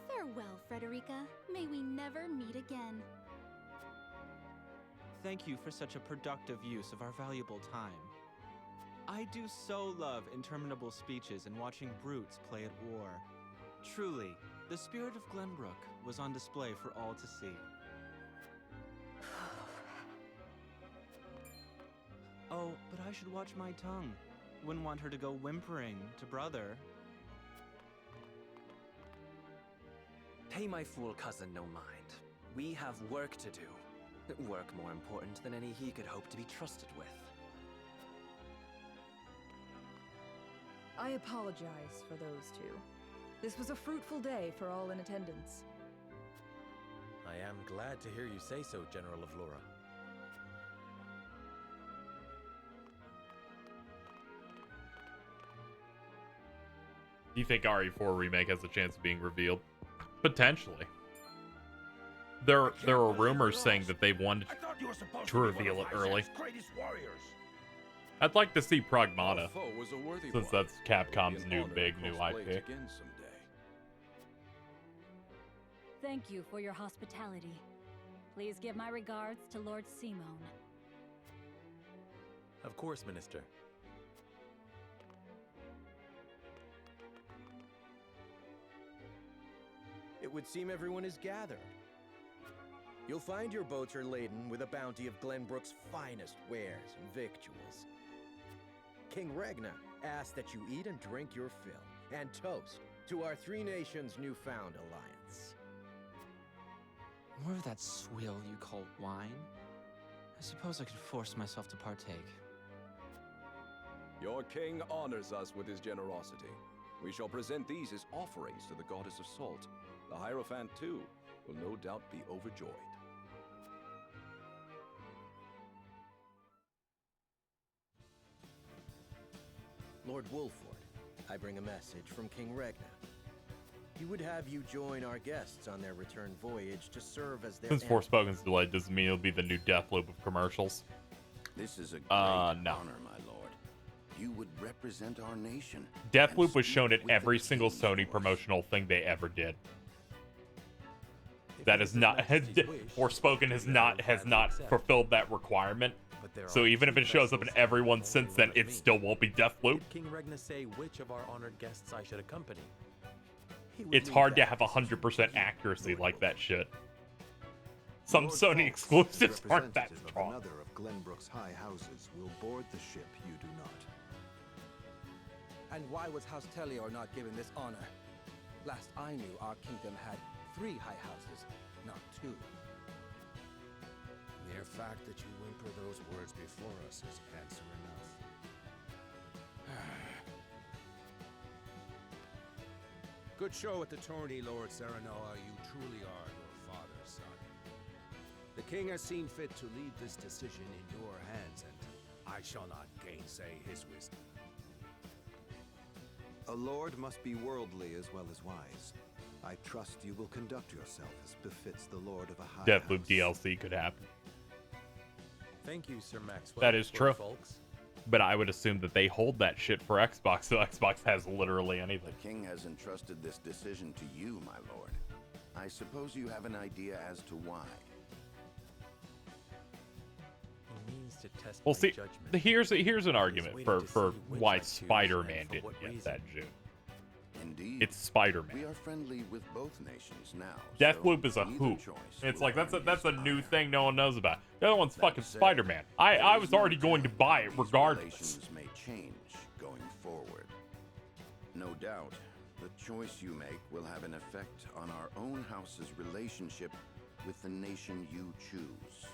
Farewell, Frederica. May we never meet again. Thank you for such a productive use of our valuable time. I do so love interminable speeches and watching brutes play at war. Truly, the spirit of Glenbrook was on display for all to see. Oh, but I should watch my tongue. Wouldn't want her to go whimpering to brother. Pay my fool cousin no mind. We have work to do. Work more important than any he could hope to be trusted with. I apologize for those two. This was a fruitful day for all in attendance. I am glad to hear you say so, General of Laura. Do you think RE4 remake has a chance of being revealed? Potentially. There are rumors saying that they wanted to reveal it early. I'd like to see Pragmata, since that's Capcom's new IP. Thank you for your hospitality. Please give my regards to Lord Simone. Of course, Minister. It would seem everyone is gathered. You'll find your boats are laden with a bounty of Glenbrook's finest wares and victuals. King Regna asks that you eat and drink your fill, and toast to our three nations' newfound alliance. More of that swill you call wine? I suppose I could force myself to partake. Your king honors us with his generosity. We shall present these as offerings to the goddess of salt. The Hierophant, too, will no doubt be overjoyed. Lord Wolford, I bring a message from King Regna. He would have you join our guests on their return voyage to serve as their... Since Forspoken's delayed, doesn't mean it'll be the new Deathloop of commercials. This is a great no. honor, my lord. You would represent our nation. Deathloop was shown at every single Sony promotional thing they ever did. That is not... Forspoken has not fulfilled that requirement. So even if it shows up in everyone since then, it still won't be Deathloop. Did King Regna say which of our honored guests I should accompany? It's hard to have 100% accuracy like that shit. Some Sony exclusives aren't that strong. Another of Glenbrook's high houses will board the ship you do not. And why was House Tellior not given this honor? Last I knew, our kingdom had 3 high houses, not 2. Mere fact that you whimper those words before us is answer enough. Good show at the tourney, Lord Serenoa. You truly are your father's son. The king has seen fit to leave this decision in your hands, and I shall not gainsay his wisdom. A lord must be worldly as well as wise. I trust you will conduct yourself as befits the lord of a high Deathloop house. DLC could happen. Thank you, Sir Maxwell. That is true. Folks. But I would assume that they hold that shit for Xbox, so Xbox has literally anything. The king has entrusted this decision to you, my lord. I suppose you have an idea as to why. He means to test Well, my see, judgment. here's an argument for why Spider-Man didn't get that June. Indeed. It's Spider-Man. We are friendly with both nations now. Deathloop is a hoop. It's like that's a new thing no one knows about. The other one's fucking Spider-Man. I was already going to buy it regardless. Relations may change going forward. No doubt, the choice you make will have an effect on our own house's relationship with the nation you choose.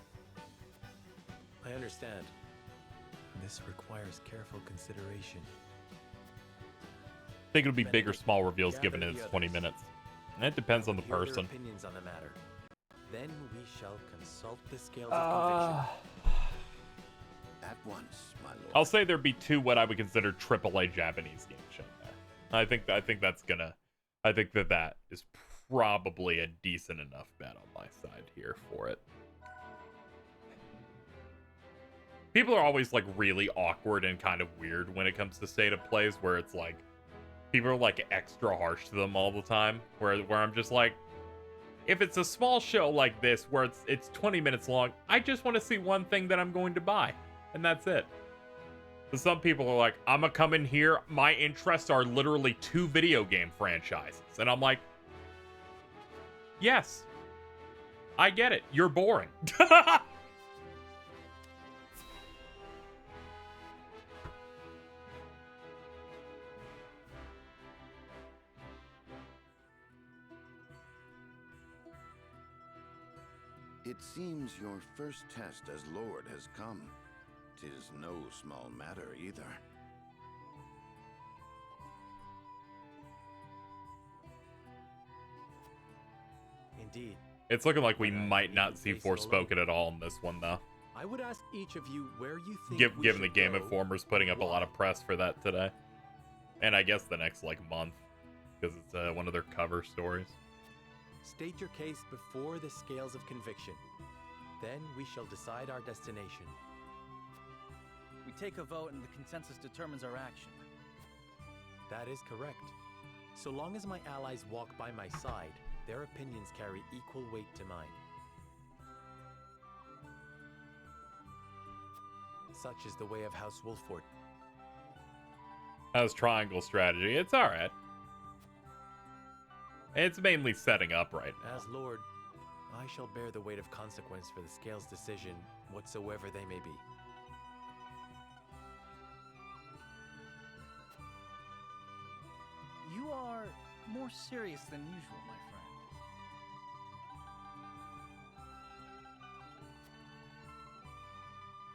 I understand. This requires careful consideration. I think it'll be big or small reveals given it's 20 minutes. And it depends on the Hear their person. opinions on the matter. Then we shall consult the scales of conviction. At once, my lord. I'll say there'd be 2 what I would consider AAA Japanese games shown there. I think that is probably a decent enough bet on my side here for it. People are always like really awkward and kind of weird when it comes to state of plays where it's like people are like extra harsh to them all the time, where I'm just like, if it's a small show like this where it's 20 minutes long, I just want to see one thing that I'm going to buy, and that's it. So some people are like, I'm gonna come in here, my interests are literally 2 video game franchises, and I'm like, yes, I get it, you're boring. It seems your first test as Lord has come. 'Tis no small matter either. Indeed. It's looking like we might not see Forspoken at all in this one, though. I would ask each of you where you think Given the Game Informer's putting up a lot of press for that today. And I guess the next, like, month. because it's one of their cover stories. State your case before the scales of conviction. Then we shall decide our destination. We take a vote and the consensus determines our action. That is correct. So long as my allies walk by my side, their opinions carry equal weight to mine. Such is the way of House Wolford. How's triangle strategy? It's alright. It's mainly setting up right now. As Lord, I shall bear the weight of consequence for the Scales' decision, whatsoever they may be. You are more serious than usual, my friend.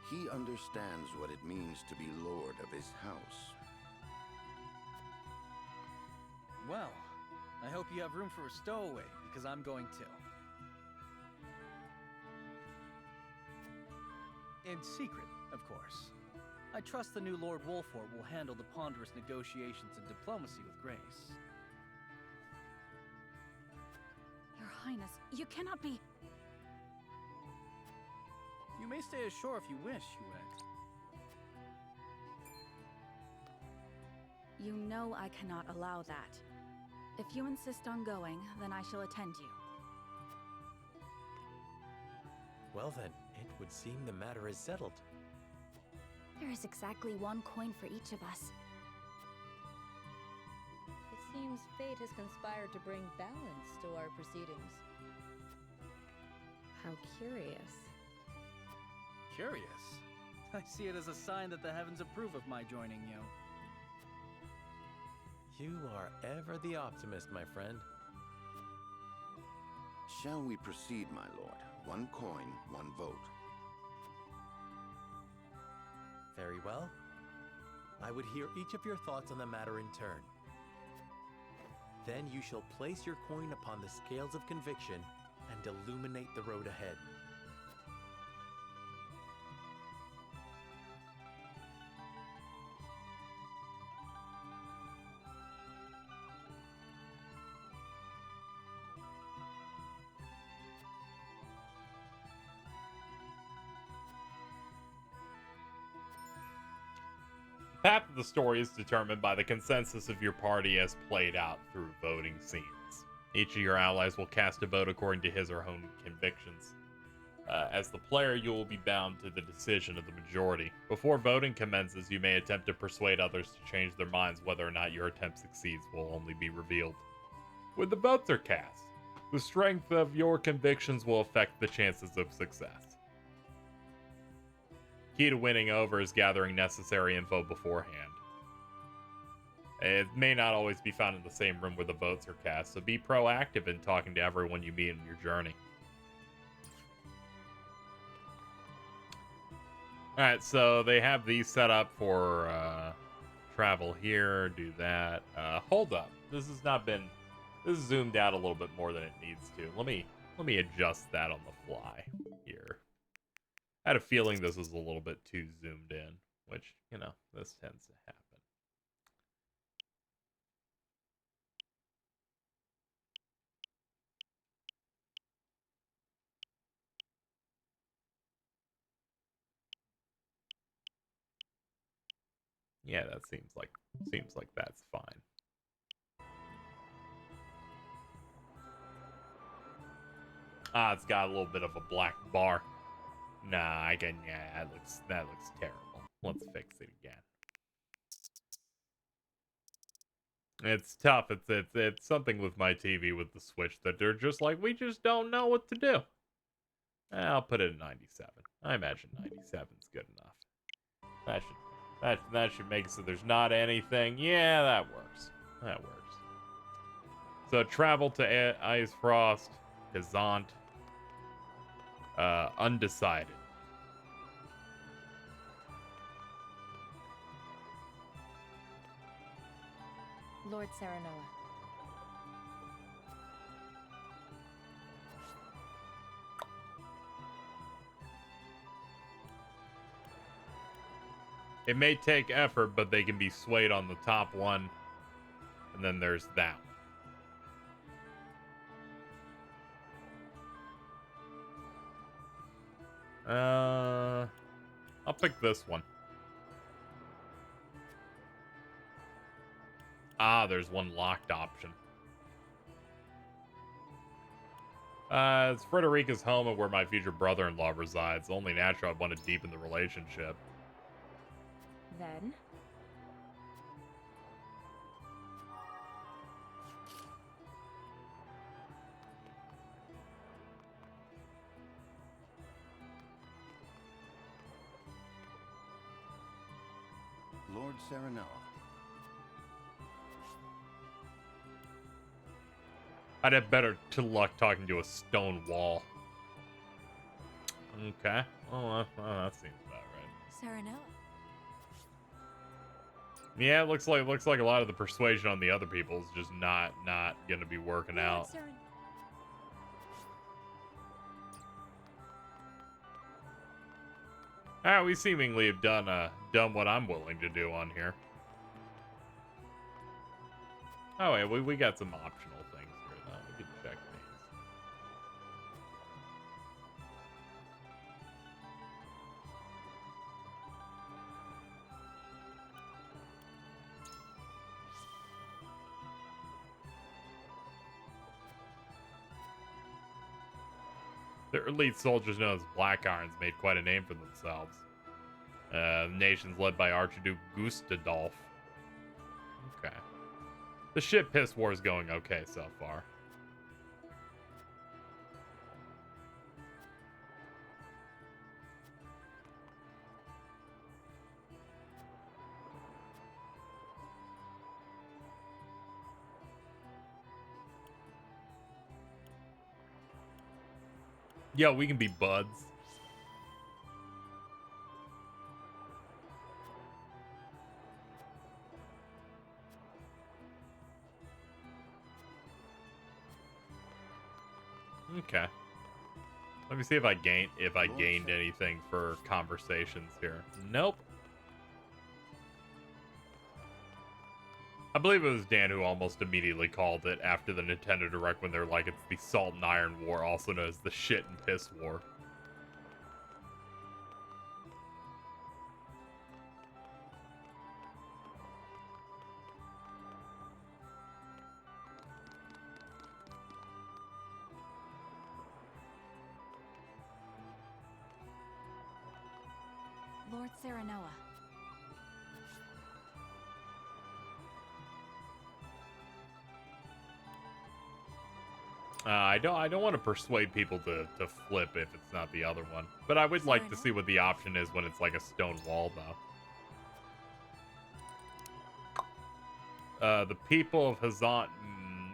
He understands what it means to be lord of his house. Well, I hope you have room for a stowaway, because I'm going to. In secret, of course. I trust the new Lord Wolfort will handle the ponderous negotiations and diplomacy with grace. Your Highness, you cannot be... You may stay ashore if you wish, Yuek. You know I cannot allow that. If you insist on going, then I shall attend you. Well then, it would seem the matter is settled. There is exactly one coin for each of us. It seems fate has conspired to bring balance to our proceedings. How curious. Curious? I see it as a sign that the heavens approve of my joining you. You are ever the optimist, my friend. Shall we proceed, my lord? One coin, one vote. Very well. I would hear each of your thoughts on the matter in turn. Then you shall place your coin upon the scales of conviction and illuminate the road ahead. The path of the story is determined by the consensus of your party as played out through voting scenes. Each of your allies will cast a vote according to his or her own convictions. As the player, you will be bound to the decision of the majority. Before voting commences, you may attempt to persuade others to change their minds. Whether or not your attempt succeeds will only be revealed when the votes are cast. The strength of your convictions will affect the chances of success. Key to winning over is gathering necessary info beforehand. It may not always be found in the same room where the votes are cast, so be proactive in talking to everyone you meet in your journey. Alright, so they have these set up for travel here, do that. Hold up. This has not been... This is zoomed out a little bit more than it needs to. Let me adjust that on the fly here. I had a feeling this was a little bit too zoomed in, which, you know, this tends to happen. Yeah, that seems like that's fine. Ah, it's got a little bit of a black bar. Nah, yeah, that looks terrible. Let's fix it again. It's tough. It's something with my TV with the Switch that they're just like, we just don't know what to do. I'll put it at 97. I imagine 97 is good enough. That should make it so there's not anything. Yeah, that works. That works. So travel to Icefrost, KZXcellent. Undecided. Lord Serenoa. It may take effort, but they can be swayed on the top one. And then there's that one. I'll pick this one. Ah, there's one locked option. It's Frederica's home and where my future brother-in-law resides. Only natural I want to deepen the relationship. Then? Lord Serenoa. I'd have better to luck talking to a stone wall. Okay. Well, that seems about right. Serenoa. Yeah, it looks like a lot of the persuasion on the other people is just not gonna be working out. Alright, we seemingly have done what I'm willing to do on here. Oh yeah, we got some optional things here though. We can check these. The elite soldiers known as Black Irons made quite a name for themselves. Nations led by Archduke Gustadolf. Okay. The shit piss war is going okay so far. Yo, we can be buds. Okay. Let me see if I gained anything for conversations here. Nope. I believe it was Dan who almost immediately called it after the Nintendo Direct when they're like, it's the Salt and Iron War, also known as the Shit and Piss War. Lord Serenoa. I don't want to persuade people to flip if it's not the other one. But I would like to see what the option is when it's like a stone wall, though. The people of Hazant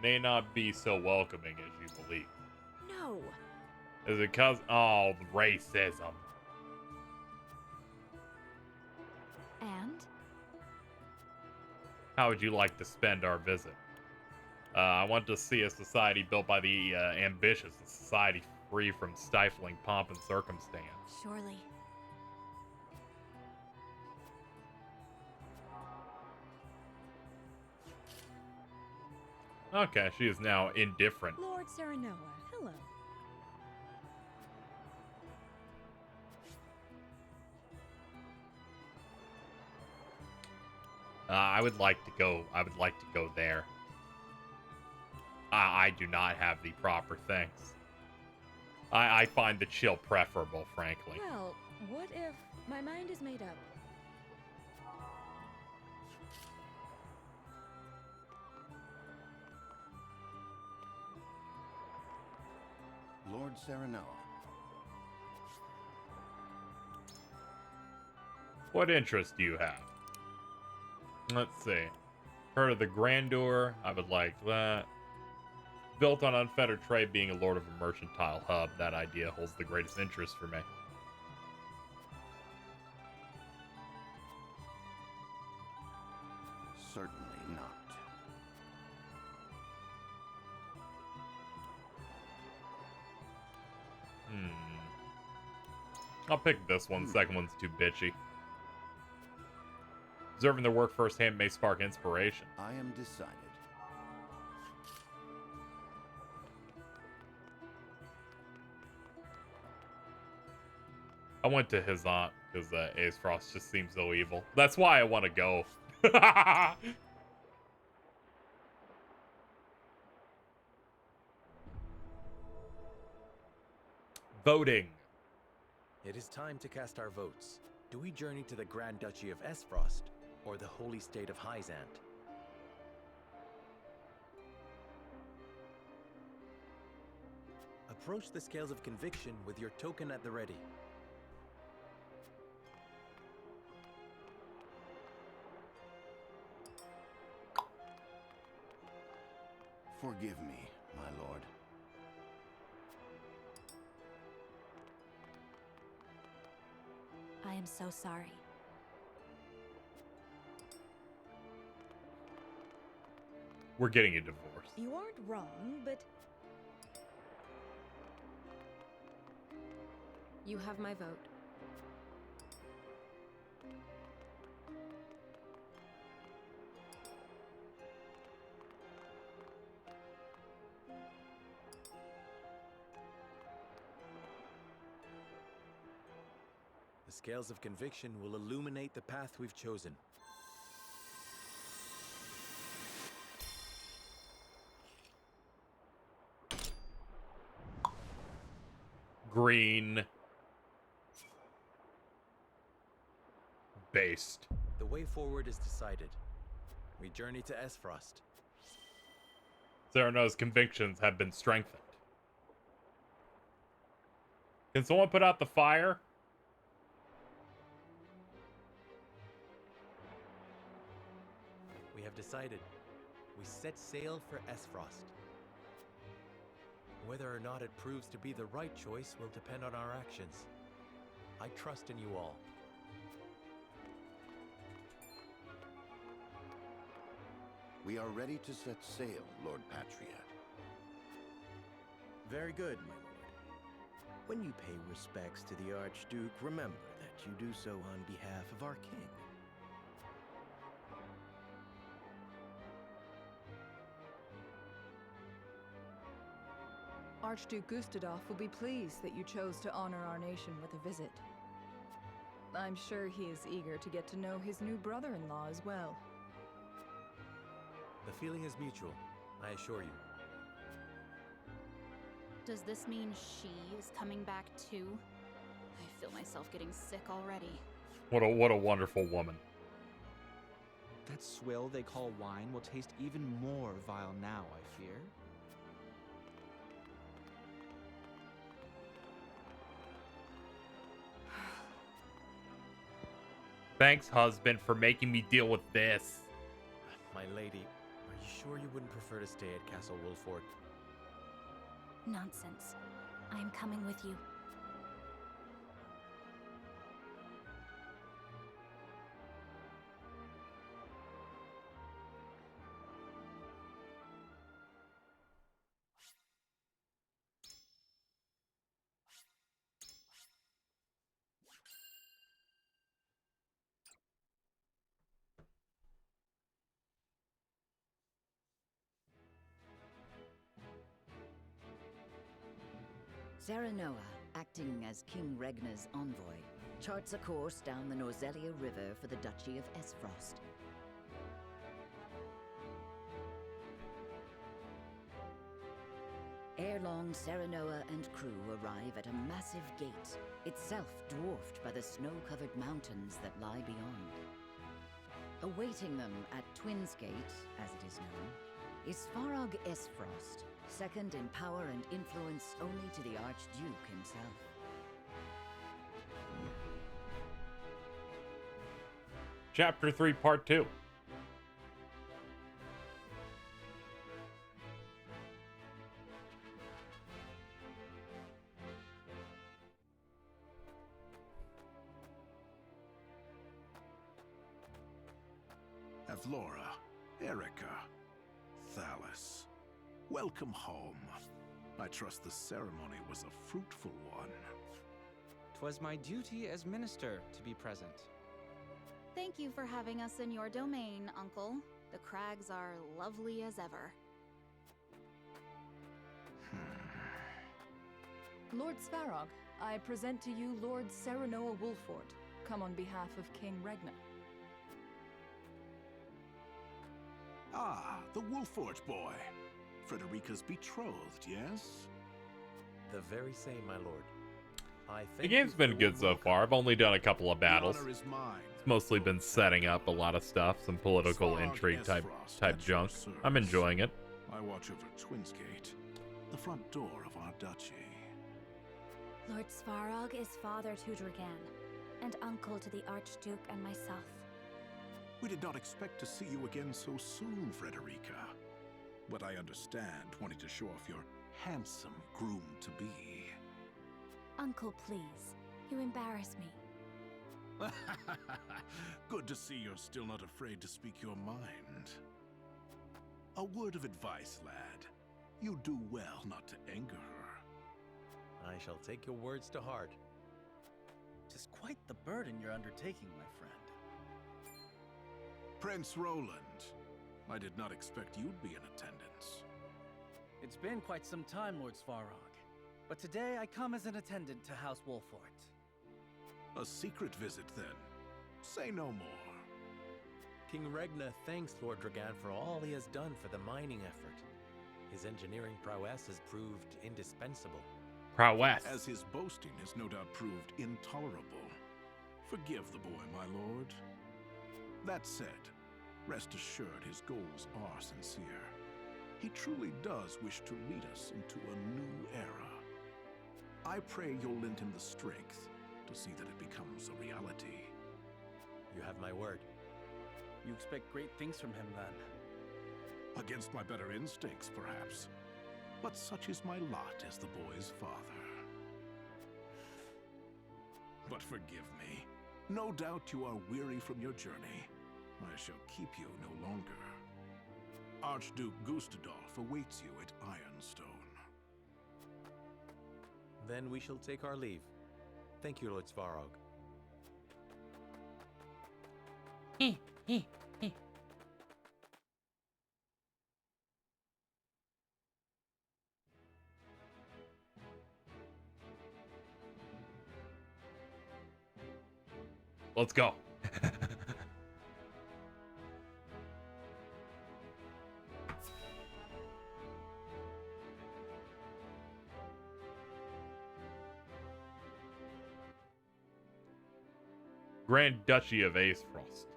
may not be so welcoming as you believe. No. Is it cause... Oh, racism. And? How would you like to spend our visit? I want to see a society built by the ambitious, a society free from stifling pomp and circumstance. Surely. Okay, she is now indifferent. Lord Serenoa, hello. I would like to go there. I do not have the proper things. I find the chill preferable, frankly. Well, what if my mind is made up? Lord Serenoa. What interest do you have? Let's see. Heard of the grandeur? I would like that. Built on unfettered trade, being a lord of a mercantile hub, that idea holds the greatest interest for me. Certainly not. I'll pick this one. Second one's too bitchy. Observing their work firsthand may spark inspiration. I am decided. I went to his aunt because Aesfrost just seems so evil. That's why I want to go. Voting. It is time to cast our votes. Do we journey to the Grand Duchy of Aesfrost, or the Holy State of Hyzant? Approach the scales of conviction with your token at the ready. Forgive me, my lord. I am so sorry. We're getting a divorce. You aren't wrong, but You have my vote. The scales of conviction will illuminate the path we've chosen. Green. Based. The way forward is decided. We journey to Aesfrost. Serenoa's convictions have been strengthened. Can someone put out the fire? We have decided. We set sail for Aesfrost. Whether or not it proves to be the right choice will depend on our actions. I trust in you all. We are ready to set sail, Lord Patriot. Very good, my lord. When you pay respects to the Archduke, remember that you do so on behalf of our king. Archduke Gustadolf will be pleased that you chose to honor our nation with a visit. I'm sure he is eager to get to know his new brother-in-law as well. The feeling is mutual, I assure you. Does this mean she is coming back too? I feel myself getting sick already. What a wonderful woman. That swill they call wine will taste even more vile now, I fear. Thanks, husband, for making me deal with this. My lady, are you sure you wouldn't prefer to stay at Castle Wolford? Nonsense. I am coming with you. Serenoa, acting as King Regna's envoy, charts a course down the Norzelia River for the Duchy of Aesfrost. Ere long, Serenoa and crew arrive at a massive gate, itself dwarfed by the snow-covered mountains that lie beyond. Awaiting them at Twins Gate, as it is known, is Farog Aesfrost, second in power and influence only to the Archduke himself. Chapter 3, Part 2. Evlora, Erica, Thalis, welcome home. I trust the ceremony was a fruitful one. 'Twas my duty as minister to be present. Thank you for having us in your domain, Uncle. The crags are lovely as ever. Lord Svarog, I present to you Lord Serenoa Wolfort, come on behalf of King Regna. Ah, the Wolfort boy. Frederica's betrothed, yes? The very same, my lord. The game's been good so far. I've only done a couple of battles. The honor is mine. It's mostly been setting up a lot of stuff, some political intrigue type junk. I'm enjoying it. I watch over Twinsgate, the front door of our duchy. Lord Svarog is father to Dragan, and uncle to the Archduke and myself. We did not expect to see you again so soon, Frederica. But I understand wanting to show off your handsome groom-to-be. Uncle, please. You embarrass me. Good to see you're still not afraid to speak your mind. A word of advice, lad. You do well not to anger her. I shall take your words to heart. Tis quite the burden you're undertaking, my friend. Prince Roland, I did not expect you'd be in attendance. It's been quite some time, Lord Svarog. But today I come as an attendant to House Wolfort. A secret visit, then. Say no more. King Regna thanks Lord Dragan for all he has done for the mining effort. His engineering prowess has proved indispensable. Prowess. As his boasting has no doubt proved intolerable. Forgive the boy, my lord. That said, rest assured his goals are sincere. He truly does wish to lead us into a new era. I pray you'll lend him the strength to see that it becomes a reality. You have my word. You expect great things from him, then? Against my better instincts, perhaps. But such is my lot as the boy's father. But forgive me. No doubt you are weary from your journey. I shall keep you no longer. Archduke Gustadolf awaits you at Ironstone. Then we shall take our leave. Thank you, Lord Svarog. Let's go. Grand Duchy of Aesfrost.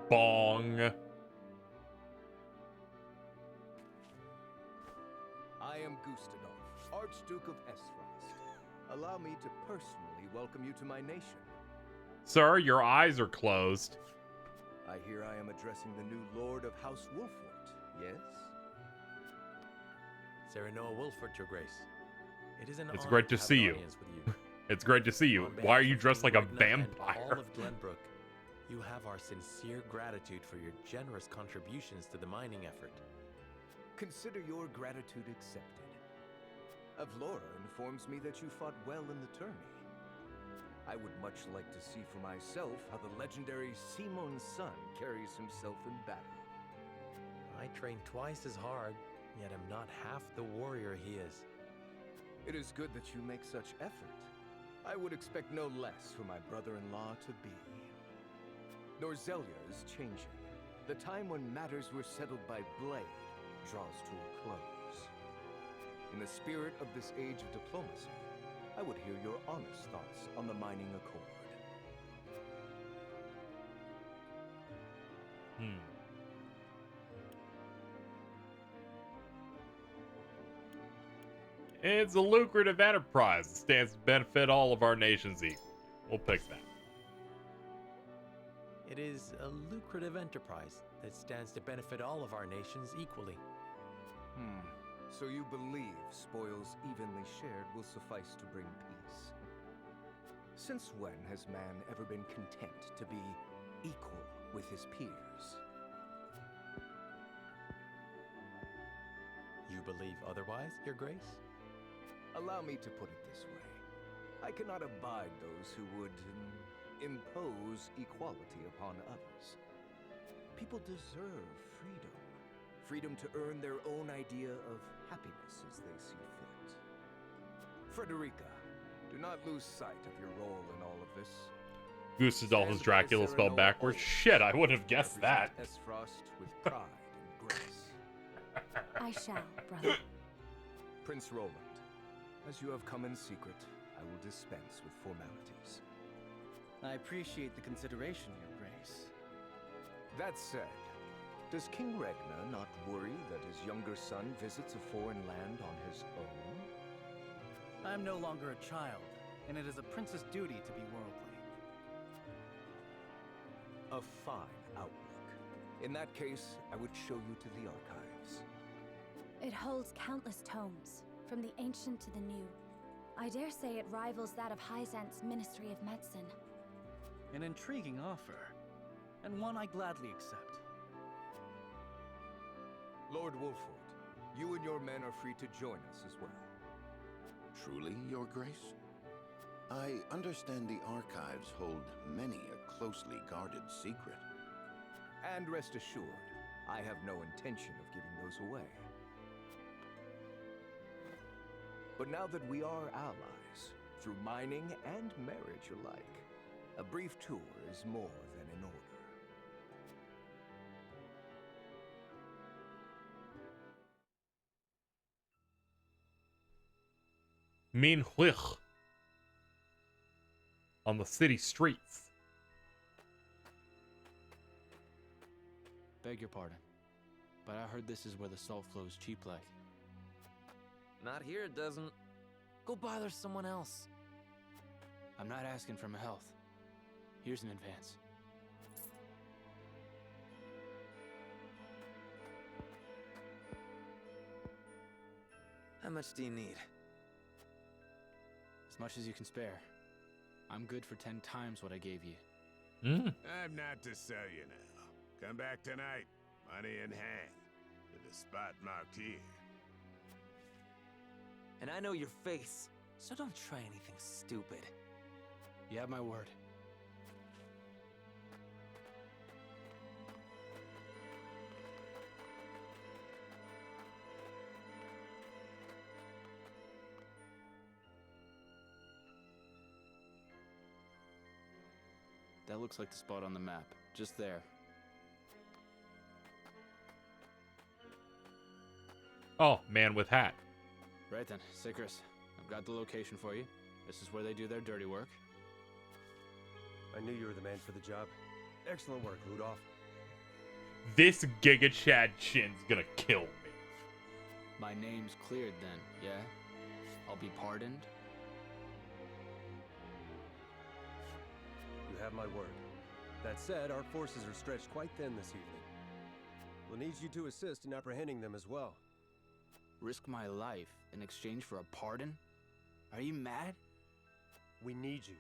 Bong. I am Gustadolf, Archduke of Aesfrost. Allow me to personally welcome you to my nation. Sir, your eyes are closed. I hear I am addressing the new Lord of House Wolfort, yes? Serenoa Wolfort, your grace. It is an It's honor great to have see an you. audience with you. It's great to see you. On Why are behalf you of dressed King like a Regna and vampire? all of Glenbrook, you have our sincere gratitude for your generous contributions to the mining effort. Consider your gratitude accepted. Avlora informs me that you fought well in the tourney. I would much like to see for myself how the legendary Simon's son carries himself in battle. I train twice as hard, yet am not half the warrior he is. It is good that you make such effort. I would expect no less for my brother-in-law to be. Norzelia is changing. The time when matters were settled by blade draws to a close. In the spirit of this age of diplomacy, I would hear your honest thoughts on the mining accord. It's a lucrative enterprise that stands to benefit all of our nations equal. We'll pick that. It is a lucrative enterprise that stands to benefit all of our nations equally. So you believe spoils evenly shared will suffice to bring peace? Since when has man ever been content to be equal with his peers? You believe otherwise, your grace? Allow me to put it this way. I cannot abide those who would impose equality upon others. People deserve freedom. Freedom to earn their own idea of happiness as they see fit. Frederica, do not lose sight of your role in all of this. Gustadolf is Dracula spelled backwards. Shit, I would have guessed that. Frost with pride and grace. I shall, brother. Prince Roland, as you have come in secret, I will dispense with formalities. I appreciate the consideration, Your Grace. That said, does King Regna not worry that his younger son visits a foreign land on his own? I am no longer a child, and it is a prince's duty to be worldly. A fine outlook. In that case, I would show you to the archives. It holds countless tomes, from the ancient to the new. I dare say it rivals that of Hyzant's Ministry of Medicine. An intriguing offer, and one I gladly accept. Lord Wolford, you and your men are free to join us as well. Truly, Your Grace? I understand the archives hold many a closely guarded secret. And rest assured, I have no intention of giving those away. But now that we are allies, through mining and marriage alike, a brief tour is more than in order. Mean which on the city streets. Beg your pardon, but I heard this is where the salt flows cheap like. Not here, it doesn't. Go bother someone else. I'm not asking for my health. Here's an advance. How much do you need? As much as you can spare. I'm good for 10 times what I gave you. I'm not to sell you now. Come back tonight, money in hand, to the spot marked here. And I know your face, so don't try anything stupid. You have my word. That looks like the spot on the map. Just there. Oh, man with hat. Right then, Sikris. I've got the location for you. This is where they do their dirty work. I knew you were the man for the job. Excellent work, Rudolph. This Giga Chad chin's gonna kill me. My name's cleared then, yeah? I'll be pardoned? You have my word. That said, our forces are stretched quite thin this evening. We'll need you to assist in apprehending them as well. Risk my life in exchange for a pardon? Are you mad? We need you.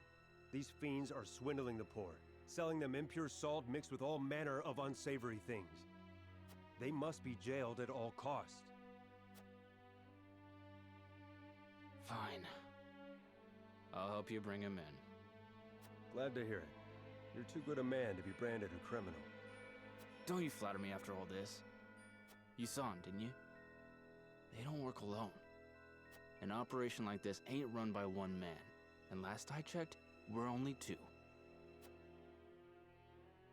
These fiends are swindling the poor, selling them impure salt mixed with all manner of unsavory things. They must be jailed at all costs. Fine. I'll help you bring him in. Glad to hear it. You're too good a man to be branded a criminal. Don't you flatter me after all this. You saw him, didn't you? They don't work alone. An operation like this ain't run by one man. And last I checked, we're only 2.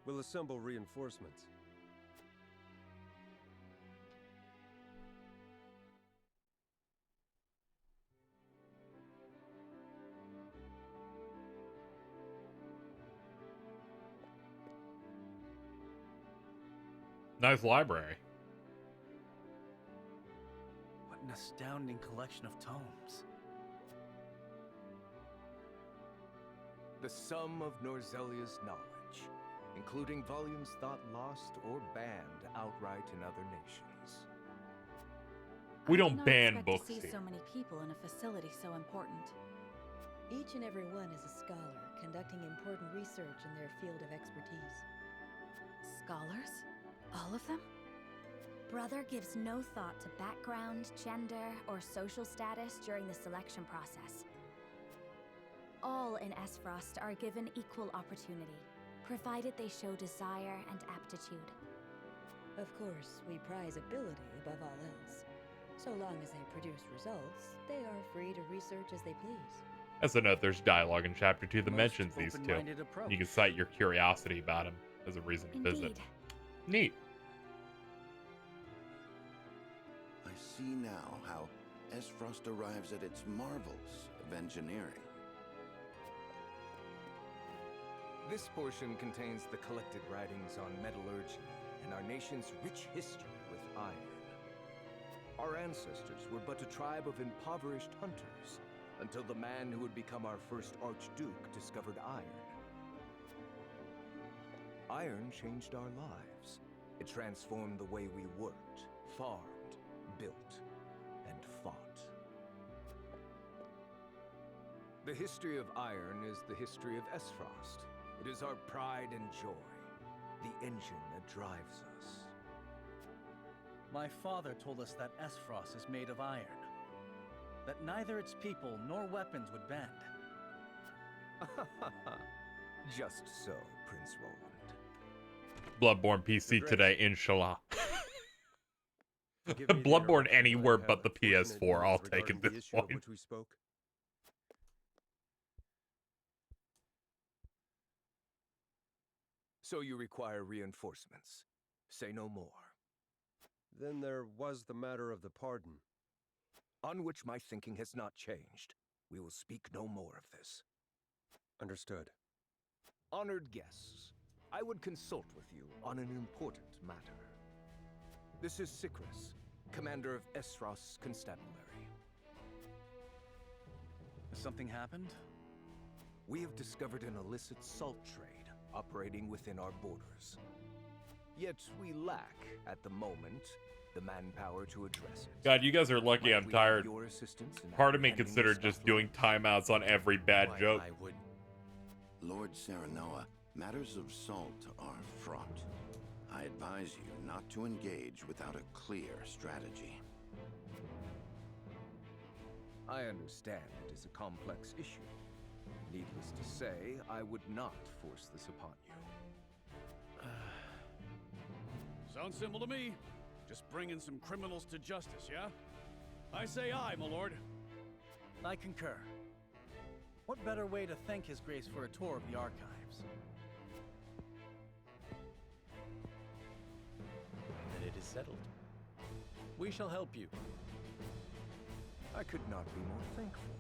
We'll assemble reinforcements. Nice library. What an astounding collection of tomes. The sum of Norzelia's knowledge, including volumes thought lost or banned outright in other nations. We don't I ban did not books expect to see here. so many people in a facility so important. Each and every one is a scholar, conducting important research in their field of expertise. Scholars? All of them? Brother gives no thought to background, gender, or social status during the selection process. all in Esfrost are given equal opportunity, provided they show desire and aptitude. Of course, we prize ability above all else. So long as they produce results, they are free to research as they please. As a note, there's dialogue in Chapter 2 that mentions these two. open-minded approach. You can cite your curiosity about them as a reason to visit. Indeed. Neat. I see now how Esfrost arrives at its marvels of engineering. This portion contains the collected writings on metallurgy and our nation's rich history with iron. Our ancestors were but a tribe of impoverished hunters until the man who would become our first Archduke discovered iron. Iron changed our lives. It transformed the way we worked, farmed, built, and fought. The history of iron is the history of Esfrost. It is our pride and joy, the engine that drives us. My father told us that Esfrost is made of iron, that neither its people nor weapons would bend. Just so, Prince Roland. Bloodborne PC today, inshallah. Bloodborne anywhere but the PS4, I'll take at this point. Which we spoke. So you require reinforcements. Say no more. Then there was the matter of the pardon. On which my thinking has not changed. We will speak no more of this. Understood. Honored guests, I would consult with you on an important matter. This is Sikris, commander of Esfrost's constabulary. Has something happened? We have discovered an illicit salt trade operating within our borders. Yet we lack, at the moment, the manpower to address it. God, you guys are lucky I'm tired. Your assistance in Part of me apprehending considered this just doing timeouts on every bad joke. I would. Lord Serenoa, matters of salt are fraught. I advise you not to engage without a clear strategy. I understand it is a complex issue. Needless to say, I would not force this upon you. Sounds simple to me. Just bringing some criminals to justice, yeah? I say aye, my lord. I concur. What better way to thank His Grace for a tour of the archives? Then it is settled. We shall help you. I could not be more thankful.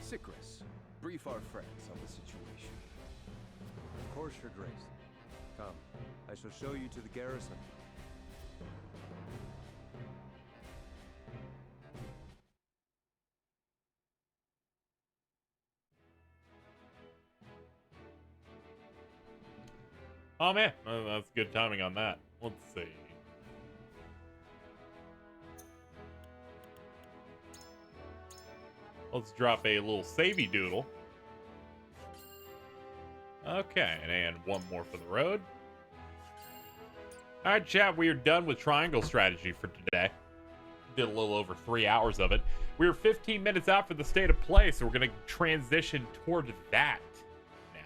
Sikris, brief our friends on the situation. Of course, Your Grace. Come, I shall show you to the garrison. Oh man, that's good timing on that. Let's see. Let's drop a little savey doodle. Okay, and one more for the road. All right, chat, we are done with triangle strategy for today. Did a little over 3 hours of it. We were 15 minutes out for the state of play, so we're going to transition toward that.